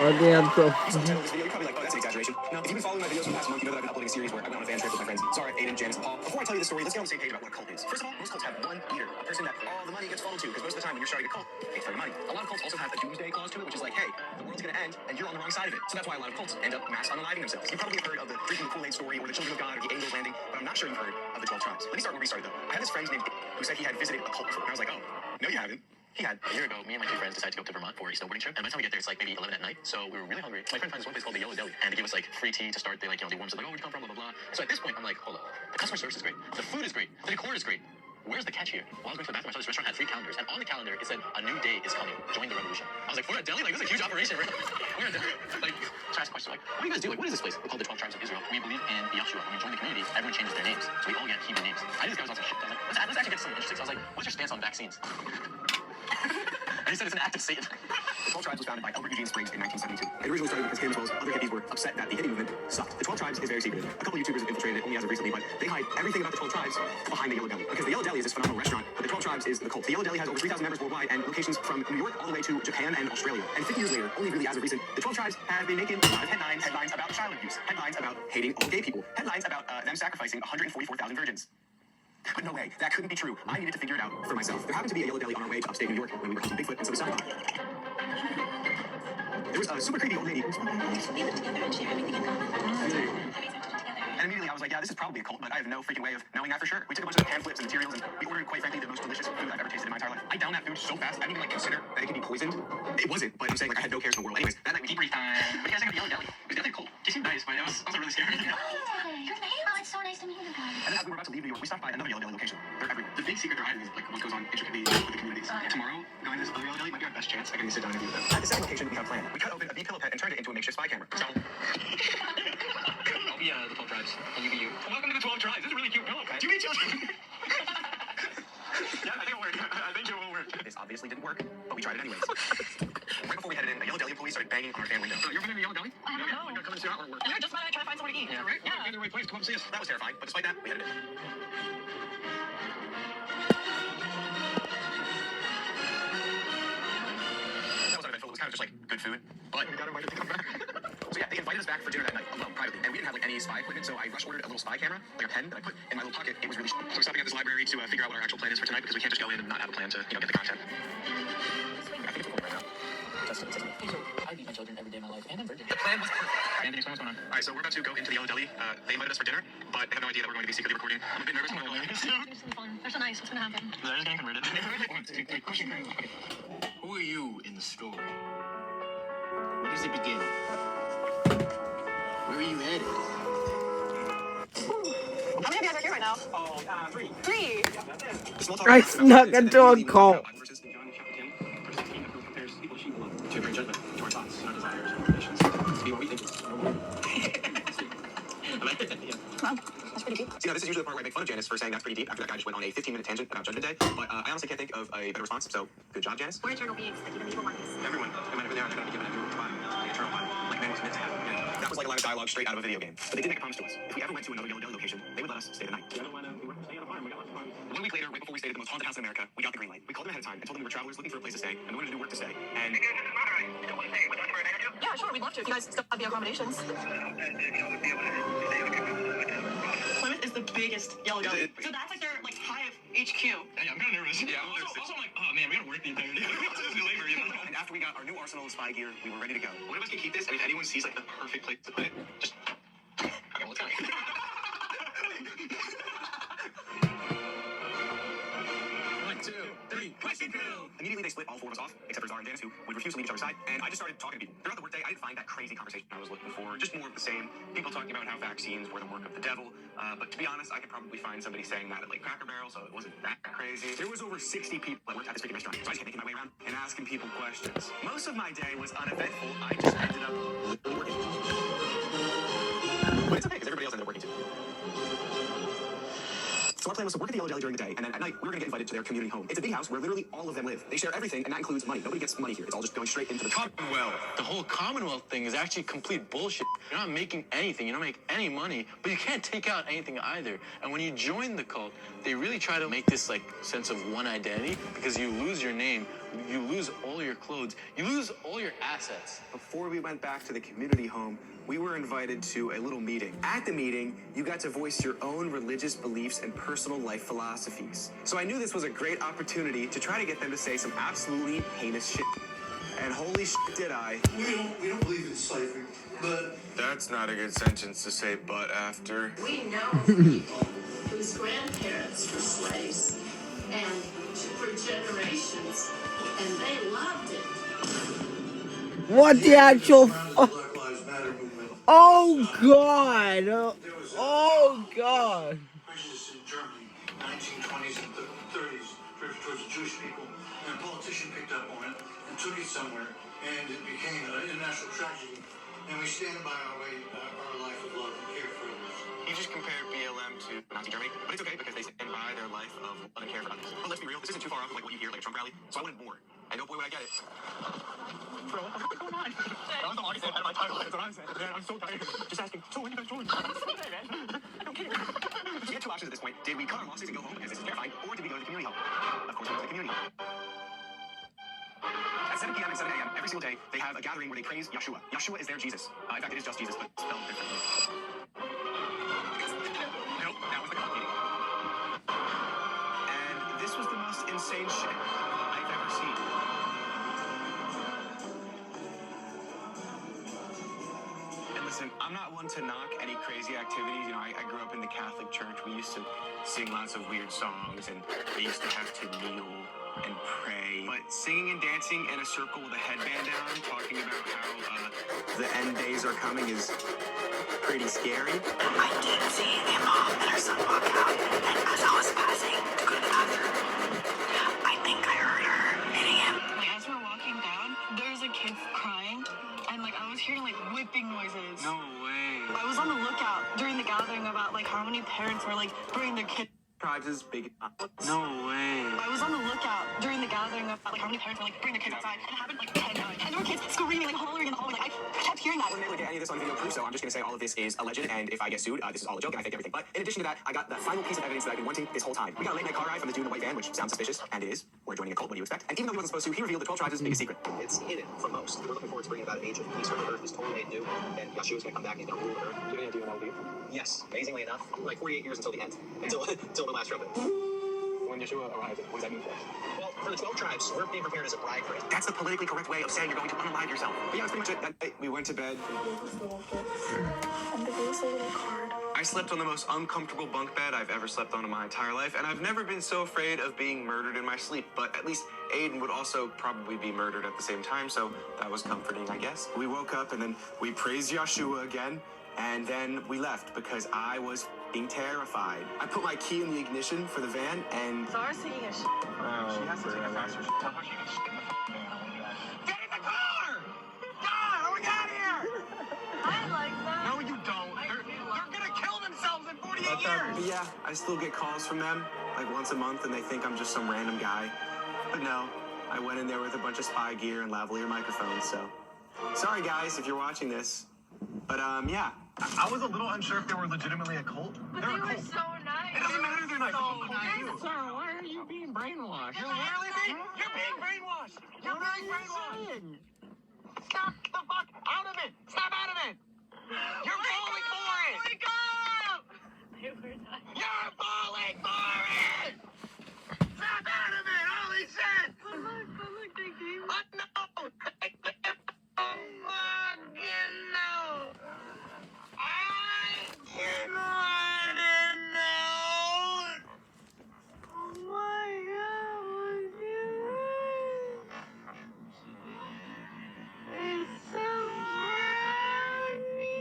Or the answer. Some title of this video, you're probably like, oh, that's an exaggeration. No. If you've been following my videos for the past month, you know that I've been uploading a series where I went on a van trip with my friends Zara, Aiden, Janice, and Paul. Before I tell you the story, let's get on the same page about what a cult is. First of all, most cults have one leader, a person that all the money gets funneled to, because most of the time when you're starting a cult, it's for the money. A lot of cults also have a doomsday clause to it, which is like, hey, the world's gonna end, and you're on the wrong side of it. So that's why a lot of cults end up mass unaliving themselves. You probably have heard of the drinking the Kool-Aid story, or the Children of God, or the Angels Landing, but I'm not sure you've heard of the 12 tribes. Let me start where we started, though. I had this friend named who said he had visited a cult before, and I was like, oh, no, you haven't. He had. A year ago, me and my two friends decided to go to Vermont for a snowboarding trip, and by the time we get there, it's like maybe 11 at night, so we were really hungry. My friend found this one place called the Yellow Deli, and they gave us like free tea to start. They like, they warm us up, like, oh, where'd you come from, blah, blah, blah. So at this point, I'm like, hold up. The customer service is great. The food is great. The decor is great. Where's the catch here? While I was going to the bathroom, I saw this restaurant had 3 calendars, and on the calendar, it said, a new day is coming. Join the revolution. I was like, we're at deli? Like, this is a huge operation. We're at deli. Like, so I asked questions like, what do you guys do? Like, what is this place? We're called the 12 Tribes of Israel. We believe in Yahshua. When we join the community, everyone changes their names. So we all get Hebrew names. I knew this guy was on some shit. I was like, let's actually get something interesting. So I was like, what's your stance on vaccines? And he said it's an act of Satan. The 12 Tribes was founded by Albert Eugene Spriggs in 1972. It originally started because him as well as other hippies were upset that the hippie movement sucked. The 12 Tribes is very secretive. A couple of YouTubers have infiltrated it only as of recently, but they hide everything about the 12 Tribes behind the Yellow Deli. Because the Yellow Deli is this phenomenal restaurant, but the 12 Tribes is the cult. The Yellow Deli has over 3,000 members worldwide and locations from New York all the way to Japan and Australia. And 50 years later, only really as of recent, the 12 Tribes have been making a lot of headlines about child abuse, headlines about hating all gay people, headlines about them sacrificing 144,000 virgins. But no way, that couldn't be true. I needed to figure it out for myself. There happened to be a Yellow Deli on our way to upstate New York when we were hunting Bigfoot, and so we stopped. There was a super creepy old lady. And immediately I was like, yeah, this is probably a cult, but I have no freaking way of knowing that for sure. We took a bunch of pamphlets and materials, and we ordered, quite frankly, the most delicious food I've ever tasted in my entire life. I downed that food so fast, I didn't even like consider that it could be poisoned. It wasn't, but I'm saying like I had no cares in the world. Anyways, that night we debriefed time. What do you guys think of the Yellow Deli? It was definitely cool. They seemed nice, but it was also really scary. Oh, it's so nice to meet you guys. And then as we were about to leave New York, we stopped by another Yellow Deli location. They're everywhere. The big secret they're hiding is like what goes on intricately with the communities. Tomorrow, going to this other Yellow Deli might be our best chance at getting to sit down and interview with them. At the second location, we have a plan. We cut open a B-pillow pet and turned it into a makeshift spy camera. So I'll be the 12 Tribes, and you be you. Welcome to the 12 Tribes. This is a really cute pillow pet. Do you mean children? Yeah, I think it'll work. I think it will work. This obviously didn't work, but we tried it anyways. Right before we headed in, a Yellow Deli employee started banging on our van window. So you ever been in the Yellow Deli? I don't know. Like, come and see our artwork. Yeah, just about to try to find somewhere to eat. Yeah, right? Yeah. We're in the right place. Come up and see us. That was terrifying, but despite that, we headed in. That was uneventful. It was kind of just like good food, but we got invited to come back. So yeah, they invited us back for dinner that night alone, privately, and we didn't have like any spy equipment, so I rush ordered a little spy camera, like a pen that I put in my little pocket. It was really. So we're stopping at this library to figure out what our actual plan is for tonight because we can't just go in and not have a plan to get the content. I think it's recording right now. I beat my children every day of my life, and I'm virgin. The plan was perfect. Anthony, explain what's going on. All right, so we're about to go into the Yellow Deli. They invited us for dinner, but they have no idea that we're going to be secretly recording. I'm a bit nervous. They're so nice. What's gonna happen? They're just getting converted. 1, 2, 3, question. Who are you in the story? Where does it begin? Where are you headed? How many of you guys are here right now? Oh, 3. 3. I snuck into a cult. To bring judgment to our thoughts, our desires, our ambitions. To be what we think. Wow, that's pretty deep. See, now this is usually the part where I make fun of Janice for saying that's pretty deep after that guy just went on a 15-minute tangent about Judgment Day. But I honestly can't think of a better response, so good job, Janice. We're eternal beings that keep an evil Marcus. Everyone, no matter who they are, they're going to be given a new body, the eternal body, like man was meant to have. Yeah. That was like a line of dialogue straight out of a video game. But they did make a promise to us. If we ever went to another Yellow Deli location, they would let us stay the night. 1 week later, right before we stayed at the most haunted house in America, we got the green light. We called them ahead of time and told them we were travelers looking for a place to stay, and we wanted to do work to stay. And Yeah, sure, we'd love to. If you guys still have the accommodations. Plymouth is the biggest Yellow Deli. So that's like their hive HQ. Hey, I'm kind of nervous. Yeah, also, I'm like, oh man, we gotta work the entire day. This is labor, you know? And after we got our new arsenal of spy gear, we were ready to go. One of us can keep this, and if anyone sees like the perfect place to put it, just okay, we'll tell you. 1, 2, 3, question drill. Immediately they split all 4 of us off, except for Zara and Janice, who would refuse to leave each other's side, and I just started talking to people. Throughout the workday, I didn't find that crazy conversation I was looking for, just more of the same. People talking about how vaccines were the work of the devil, but to be honest, I could probably find somebody saying that at like Cracker Barrel, so it wasn't that crazy. There was over 60 people that worked at this freaking restaurant, so I just kept making my way around and asking people questions. Most of my day was uneventful. I just ended up working. But it's okay, because everybody else ended up working too. So our plan was to work at the Yellow Deli during the day, and then at night, we were going to get invited to their community home. It's a big house where literally all of them live. They share everything, and that includes money. Nobody gets money here. It's all just going straight into the Commonwealth. The whole Commonwealth thing is actually complete bullshit. You're not making anything. You don't make any money, but you can't take out anything either. And when you join the cult, they really try to make this like sense of one identity because you lose your name, you lose all your clothes, you lose all your assets. Before we went back to the community home, we were invited to a little meeting. At the meeting, you got to voice your own religious beliefs and personal life philosophies. So I knew this was a great opportunity to try to get them to say some absolutely heinous shit. And holy shit did I. We don't believe in ciphering, but That's not a good sentence to say but after. We know people whose grandparents were slaves and for generations, and they loved it. What the actual Oh God! Oh God! prejudice in Germany, 1920s and 30s, towards the Jewish people, and a politician picked up on it and took it somewhere, and it became an international tragedy. And we stand by our life of love and care for others. He just compared BLM to Nazi Germany, but it's okay because they stand by their life of love and care for others. But let's be real, this isn't too far off of like what you hear like a Trump rally, so I wanted more. And oh boy, would I get it. Bro, what's going on? That was the longest out of my title. That's what I'm saying. Man, I'm so tired. Just asking, so when you guys join? Hey, man. I don't care. We had two options at this point. Did we cut our losses and go home because this is terrifying, or did we go to the community hall? Of course, we went to the community hall. At 7 p.m. and 7 a.m. every single day, they have a gathering where they praise Yeshua. Yeshua is their Jesus. In fact, it is just Jesus, but spelled differently. Nope, that was the cult meeting. And this was the most insane shit I've ever seen. And listen, I'm not one to knock any crazy activities. You know, I grew up in the Catholic Church. We used to sing lots of weird songs, and they used to have to kneel and pray. But singing and dancing in a circle with a headband down, talking about how the end days are coming is pretty scary. I did see a mom and her son walk out, and as I was passing to go to the bathroom, I think I heard her hitting him. Like, as we're walking down, there was a kid crying, and like I was hearing like whipping noises. No way. I was on the lookout during the gathering about like how many parents were like bringing their kids. Tribes big. No way. I was on the lookout during the gathering about like how many parents were like bringing their kids outside, and it happened like 10 times. And there were kids screaming, like hollering in the hallway. Like I kept hearing that. I wasn't able to get any of this on video proof, so I'm just going to say all of this is alleged, and if I get sued, this is all a joke, and I fake everything. But in addition to that, I got the final piece of evidence that I've been wanting this whole time. We got a late-night car ride from this dude in a white van, which sounds suspicious, and it is. We're joining a cult, what do you expect? And even though he wasn't supposed to, he revealed the 12 tribes' biggest secret. It's hidden from most. We're looking forward to bringing about an age of peace where the earth is totally made new, and Yeshua's going to come back and he's going to rule the earth. Do you have any idea when that will be? Yes, amazingly enough, like 48 years until the end, until the last trumpet. When Yeshua arrives, what does that mean for us? Well, for the 12 tribes, we're being prepared as a bride for it. That's the politically correct way of saying you're going to unalive yourself. But yeah, that's pretty much it. That night, we went to bed. I slept on the most uncomfortable bunk bed I've ever slept on in my entire life, and I've never been so afraid of being murdered in my sleep. But at least Aiden would also probably be murdered at the same time, so that was comforting, I guess. We woke up, and then we praised Yeshua again, and then we left because I was being terrified. I put my key in the ignition for the van, and Zara's taking a shit. She has to take a faster shit. Tell her she can shit in the van. Get in the car! God, are we out of here? I like that. No, you don't. They're gonna kill themselves in 48 But years. yeah, I still get calls from them, like once a month, and they think I'm just some random guy. But no, I went in there with a bunch of spy gear and lavalier microphones, so. Sorry guys, if you're watching this. But yeah. I was a little unsure if they were legitimately a cult. But they were so nice. It doesn't matter if they're nice. So Nice. Sir, why are you being brainwashed? You're really being brainwashed. You're being brainwashed. Stop the fuck out of it. Stop out of it. You're falling for it. Wake up. They were nice. You're falling for it. Stop out of it. Holy shit. But look, they gave me. No. No. I cannot know. Oh my God, look at it. It's so funny.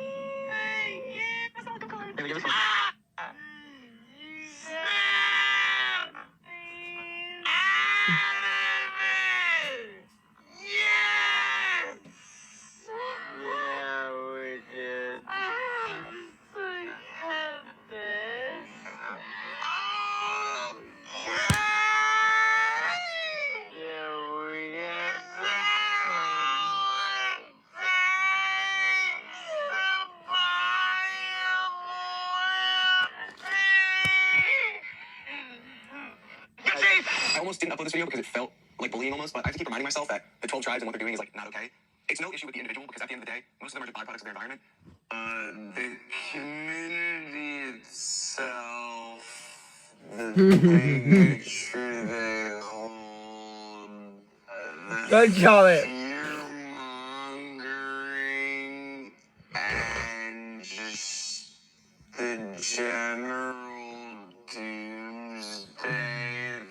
I almost didn't upload this video because it felt like bullying almost, but I have to keep reminding myself that the 12 tribes and what they're doing is like not okay. It's no issue with the individual because at the end of the day, most of them are just byproducts of their environment. The community itself, the bigotry they hold, Good job, it. fear-mongering, and just the general doomsday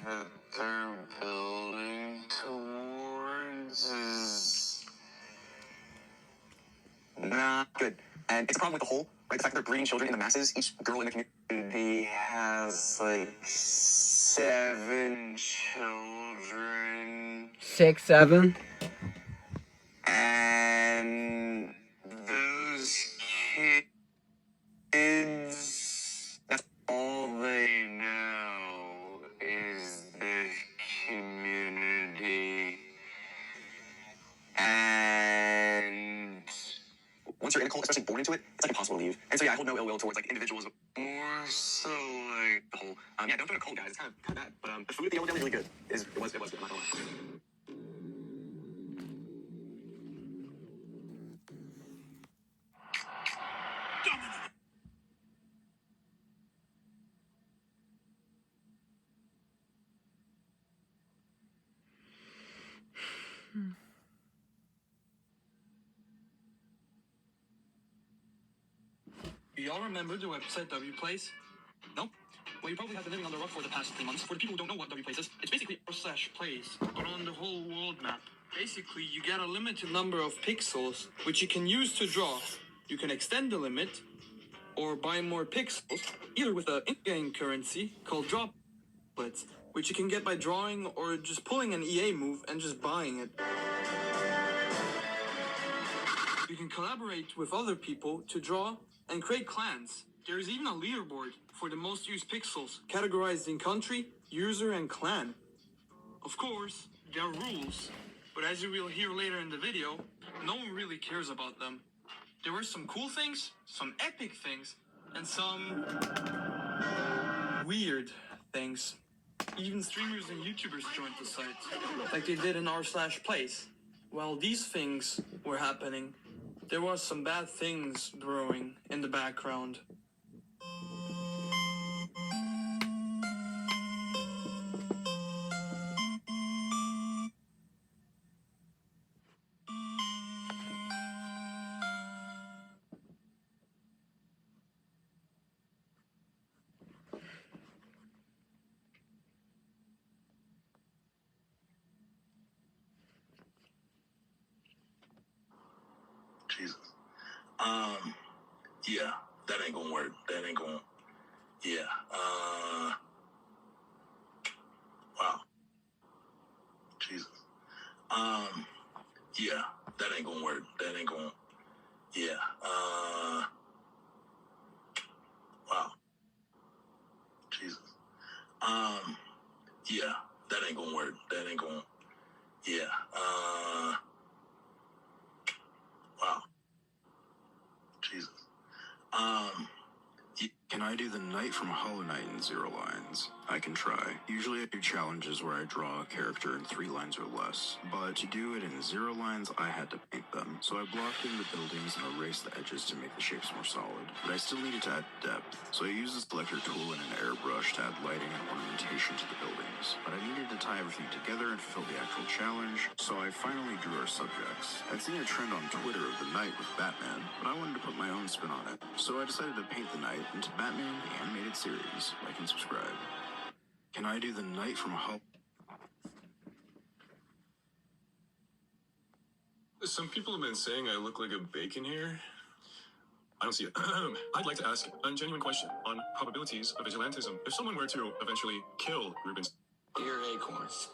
that they're building towards is not good. And it's a problem with the whole, right? The fact that they're breeding children in the masses. Each girl in the community has like 7 children. 6, 7. And those kids, that's all they know is the community. And once you're in a cult, especially born into it, it's like impossible to leave. And so yeah, I hold no ill will towards like individuals. More so like the whole, yeah, don't join a cult, guys. It's kind of bad. But the food at the Yellow Deli is really good. It was good. I'm not gonna lie. Y'all remember the website WPlace? No? Well, you probably have been living on the rock for the past 3 months. For the people who don't know what WPlace is, it's basically r/place, but on the whole world map. Basically, you get a limited number of pixels, which you can use to draw. You can extend the limit, or buy more pixels, either with an in-game currency called droplets, which you can get by drawing or just pulling an EA move and just buying it. You can collaborate with other people to draw and create clans. There is even a leaderboard for the most used pixels, categorized in country, user, and clan. Of course, there are rules, but as you will hear later in the video, no one really cares about them. There were some cool things, some epic things, and some weird things. Even streamers and YouTubers joined the site, like they did in r/place. While these things were happening, there was some bad things brewing in the background. Jesus. Yeah, that ain't gonna work. That ain't gonna, yeah, wow. Jesus. Yeah, that ain't gonna work. That ain't gonna, yeah, wow. Jesus. Yeah, that ain't gonna work. That ain't gonna, yeah, wow. Jesus. Can I do the Knight from Hollow Knight in 0 lines? I can try. Usually I do challenges where I draw a character in 3 lines or less, but to do it in 0 lines, I had to paint them. So I blocked in the buildings and erased the edges to make the shapes more solid. But I still needed to add depth, so I used the selector tool and an airbrush to add lighting and ornamentation to the buildings. But I needed to tie everything together and fulfill the actual challenge, so I finally drew our subjects. I'd seen a trend on Twitter of the Knight with Batman, but I wanted to put my own spin on it. So I decided to paint the Knight into Batman the Animated Series. Like and subscribe. Can I do the Knight from Hollow? Some people have been saying I look like a bacon here. I don't see it. I'd like to ask a genuine question on probabilities of vigilantism. If someone were to eventually kill Rubens... Dear Acorns.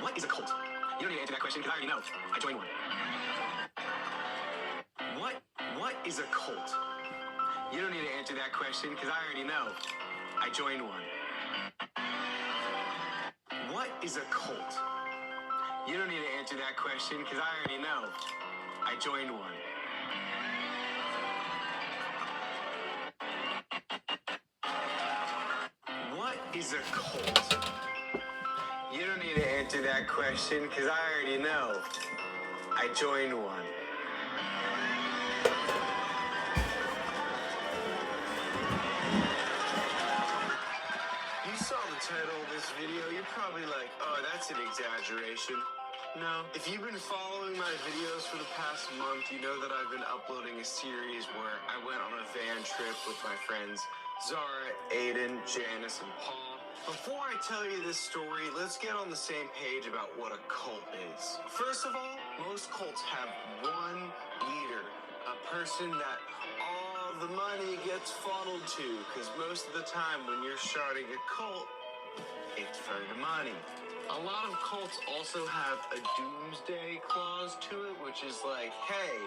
What is a cult? You don't need to answer that question because I already know. I joined one. What is a cult? You don't need to answer that question because I already know. I joined one. What is a cult? You don't need to answer that question because I already know. I joined one. What is a cult? You don't need to answer that question because I already know. I joined one. You saw the title of this video, you're probably like, oh, that's an exaggeration. No. If you've been following my videos for the past month, you know that I've been uploading a series where I went on a van trip with my friends Zara, Aiden, Janice, and Paul. Before I tell you this story, let's get on the same page about what a cult is. First of all, most cults have one leader, a person that all the money gets funneled to, because most of the time when you're starting a cult, it's for the money. A lot of cults also have a doomsday clause to it, which is like, hey,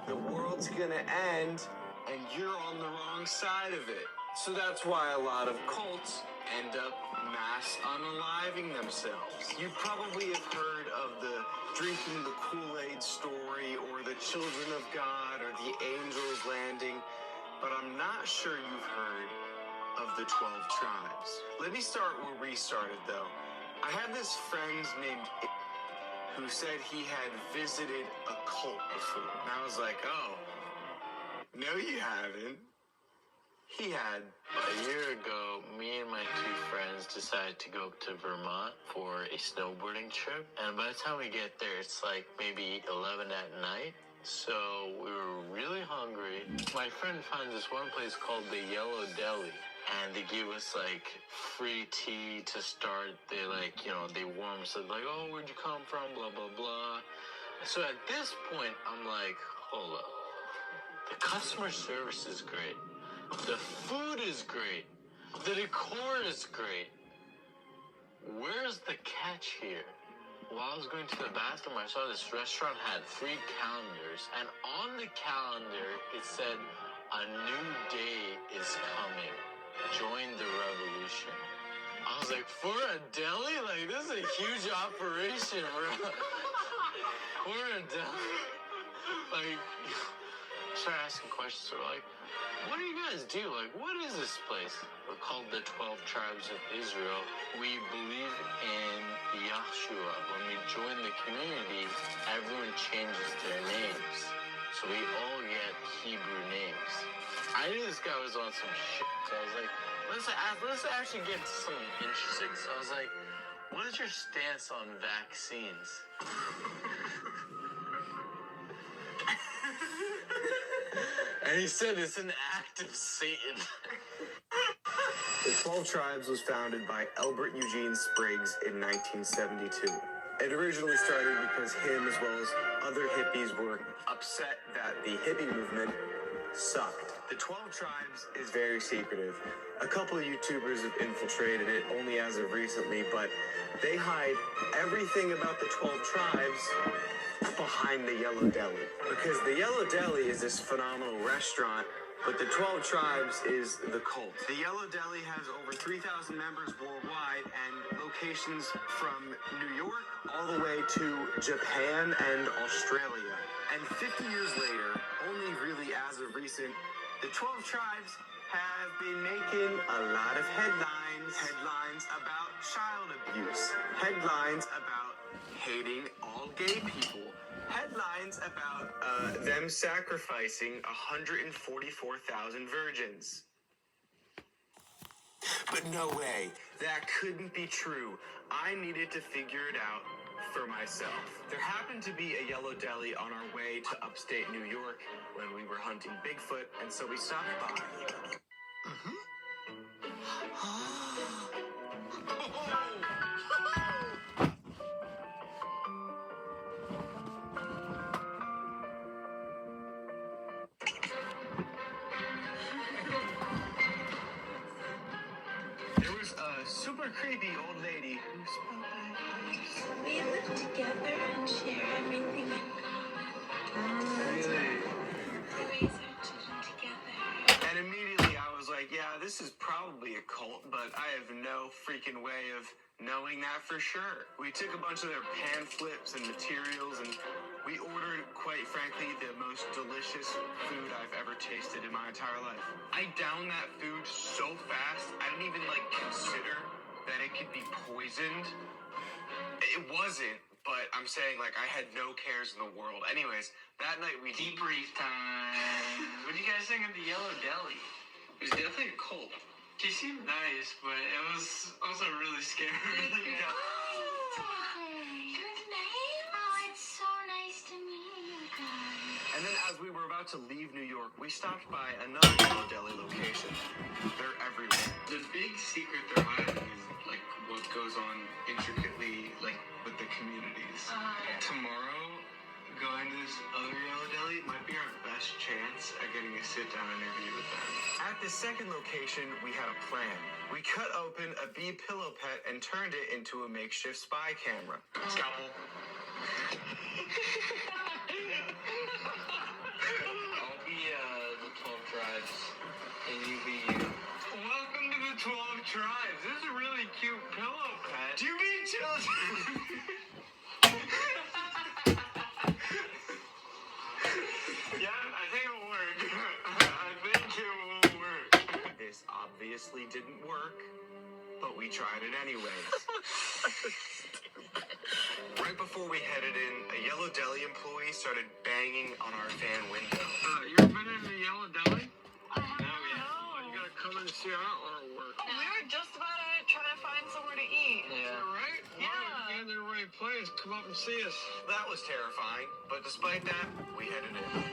the world's gonna end and you're on the wrong side of it. So that's why a lot of cults end up mass unaliving themselves. You probably have heard of the drinking the Kool-Aid story or the children of God or the angels landing, but I'm not sure you've heard of the 12 tribes. Let me start where we started though. I had this friend named who said he had visited a cult before. And I was like, oh, no you haven't. He had. A year ago, me and my two friends decided to go to Vermont for a snowboarding trip. And by the time we get there, it's like maybe 11 at night. So we were really hungry. My friend finds this one place called the Yellow Deli. And they give us like free tea to start. They like, you know, they warm us up like, oh, where'd you come from? Blah, blah, blah. So at this point, I'm like, hold up. The customer service is great. The food is great. The decor is great. Where's the catch here? While I was going to the bathroom, I saw this restaurant had free calendars. And on the calendar, it said, a new day is coming. Join the revolution. I was like, for a deli? Like, this is a huge operation. We're a deli. Like, start asking questions. We're like, what do you guys do? Like, what is this place? We're called the 12 Tribes of Israel. We believe in Yahshua. When we join the community, everyone changes their names. So we all get Hebrew names. I knew this guy was on some shit. So I was like, let's actually get to something interesting. So I was like, what is your stance on vaccines? And he said it's an act of Satan. The 12 Tribes was founded by Elbert Eugene Spriggs in 1972. It originally started because him, as well as other hippies, were upset that the hippie movement sucked. The 12 Tribes is very secretive. A couple of YouTubers have infiltrated it only as of recently, but they hide everything about the 12 Tribes behind the Yellow Deli. Because the Yellow Deli is this phenomenal restaurant, but the 12 Tribes is the cult. The Yellow Deli has over 3,000 members worldwide and locations from New York all the way to Japan and Australia. And 50 years later, only really as of recent, the 12 Tribes have been making a lot of headlines. Headlines about child abuse. Headlines about hating all gay people. Headlines about them sacrificing 144,000 virgins. But no way, that couldn't be true. I needed to figure it out for myself. There happened to be a Yellow Deli on our way to upstate New York when we were hunting Bigfoot, and so we stopped by. There was a super creepy old lady who spoke like this. We live together and share everything in common. Really? We raise our children together. And immediately I was like, yeah, this this is probably a cult, but I have no freaking way of knowing that for sure. We took a bunch of their pamphlets and materials, and we ordered, quite frankly, the most delicious food I've ever tasted in my entire life. I downed that food so fast, I didn't even, consider that it could be poisoned. It wasn't, but I'm saying, I had no cares in the world. Anyways, that night we... Debrief time. What do you guys think of the Yellow Deli? It was definitely a cult. She seemed nice, but it was also really scary. It's so nice to meet you guys. And then as we were about to leave New York, we stopped by another Yellow Deli location. They're everywhere. The big secret they're hiding is what goes on intricately with the communities. Tomorrow, going to this other Yellow Deli might be our best chance at getting a sit-down interview with them. At the second location, we had a plan. We cut open a bee pillow pet and turned it into a makeshift spy camera. Scalpel. I'll be the 12 tribes, and you be you. Welcome to the 12 tribes. This is a really cute pillow pet. Do you mean children? Yeah, I think it'll work. I think it will work. This obviously didn't work, but we tried it anyways. Right before we headed in, a Yellow Deli employee started banging on our van window. You ever been in the Yellow Deli? No, yeah. You gotta come in and see our artwork. We were just about to try to find somewhere to eat. Yeah. Right? Yeah. Well, you're in the right place. Come up and see us. That was terrifying, but despite that, we headed in.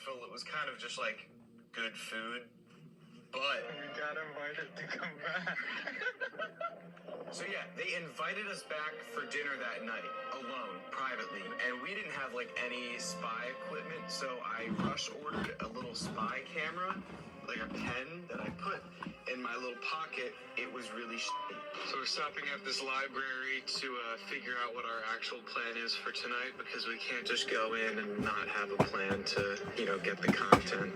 It was kind of just good food, but We got invited to come back. so yeah, they invited us back for dinner that night, alone, privately, and we didn't have any spy equipment, so I rush ordered a little spy camera, a pen that I put in my little pocket. It was really shitty. So we're stopping at this library to figure out what our actual plan is for tonight, because we can't just go in and not have a plan to, get the content.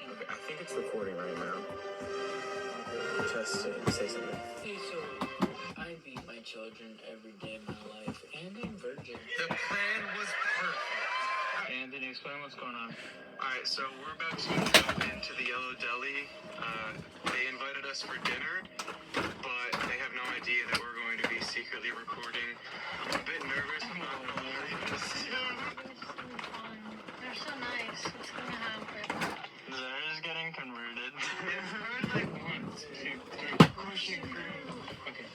Okay, I think it's recording right now. Just say something. Hey, so I beat my children every day of my life, and I'm virgin. The plan was perfect. Anthony, explain what's going on. Alright, so we're about to go into the Yellow Deli. They invited us for dinner, but they have no idea that we're going to be secretly recording. I'm a bit nervous, I'm not gonna lie. They're so nice. What's gonna happen? Zara's getting converted. One, two, three. Pushing through. Okay.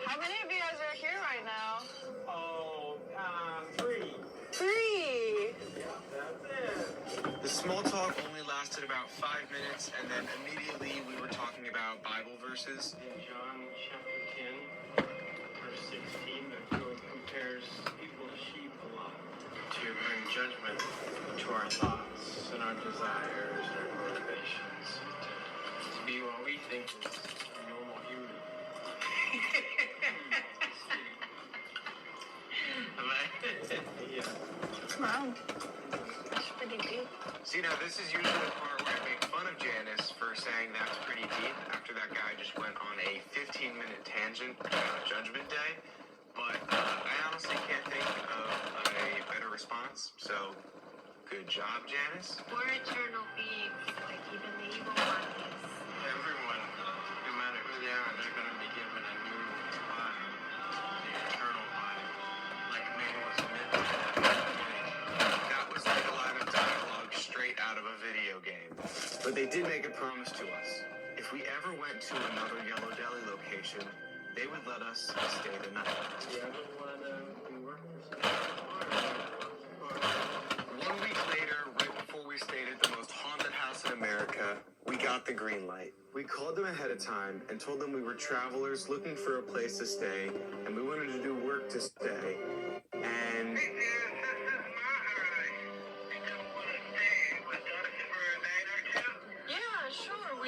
How many of you guys are here right now? Oh, 3. 3. The small talk only lasted about 5 minutes, and then immediately we were talking about Bible verses. In John chapter 10, verse 16, the code compares people to sheep a lot to bring judgment to our thoughts and our desires and our motivations, to be what we think is a normal human. Yeah. Wow. That's pretty deep. See, now this is usually the part where I make fun of Janice for saying that's pretty deep after that guy just went on a 15-minute tangent about Judgment Day. But I honestly can't think of a better response, so good job, Janice. We're eternal beings, even the evil ones. Everyone, no matter who they are, they're going to be given a new body, the eternal body, like man was meant to have. That was like a line of dialogue straight out of a video game. But they did make a promise to us. If we ever went to another Yellow Deli location, they would let us stay the night. Do you ever want to be workers? 1 week later, right before we stayed at the most haunted house in America, we got the green light. We called them ahead of time and told them we were travelers looking for a place to stay, and we wanted to do work to stay. And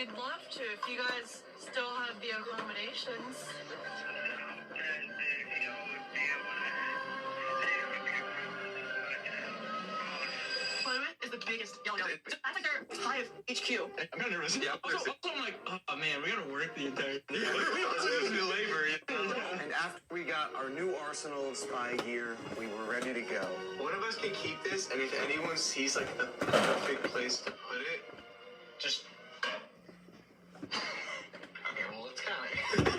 We'd love to if you guys still have the accommodations. Climate is the biggest yellow. That's like their hive HQ. I'm kind of nervous. Yeah. Also, I'm like, oh man, we gotta work the entire day. We also just do labor. And after we got our new arsenal of spy gear, we were ready to go. One of us can keep this, and if anyone sees like the perfect place to put it, just. Okay, well, it's kind of.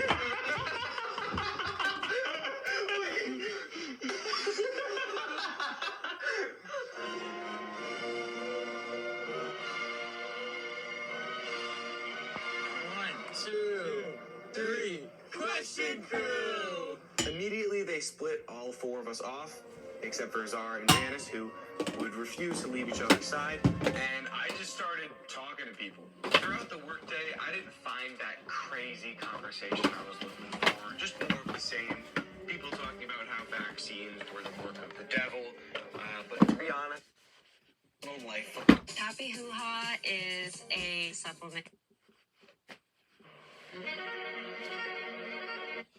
Question crew! Immediately, they split all four of us off, except for Zara and Janice, who would refuse to leave each other's side. And I just started talking to people. Throughout the workday, I didn't find that crazy conversation I was looking for. Just more of the same. People talking about how vaccines were the work of the devil. But to be honest, no life. Happy Hoo Ha is a supplement.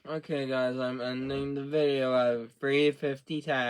Okay guys, I'm ending the video at 3:50 tag.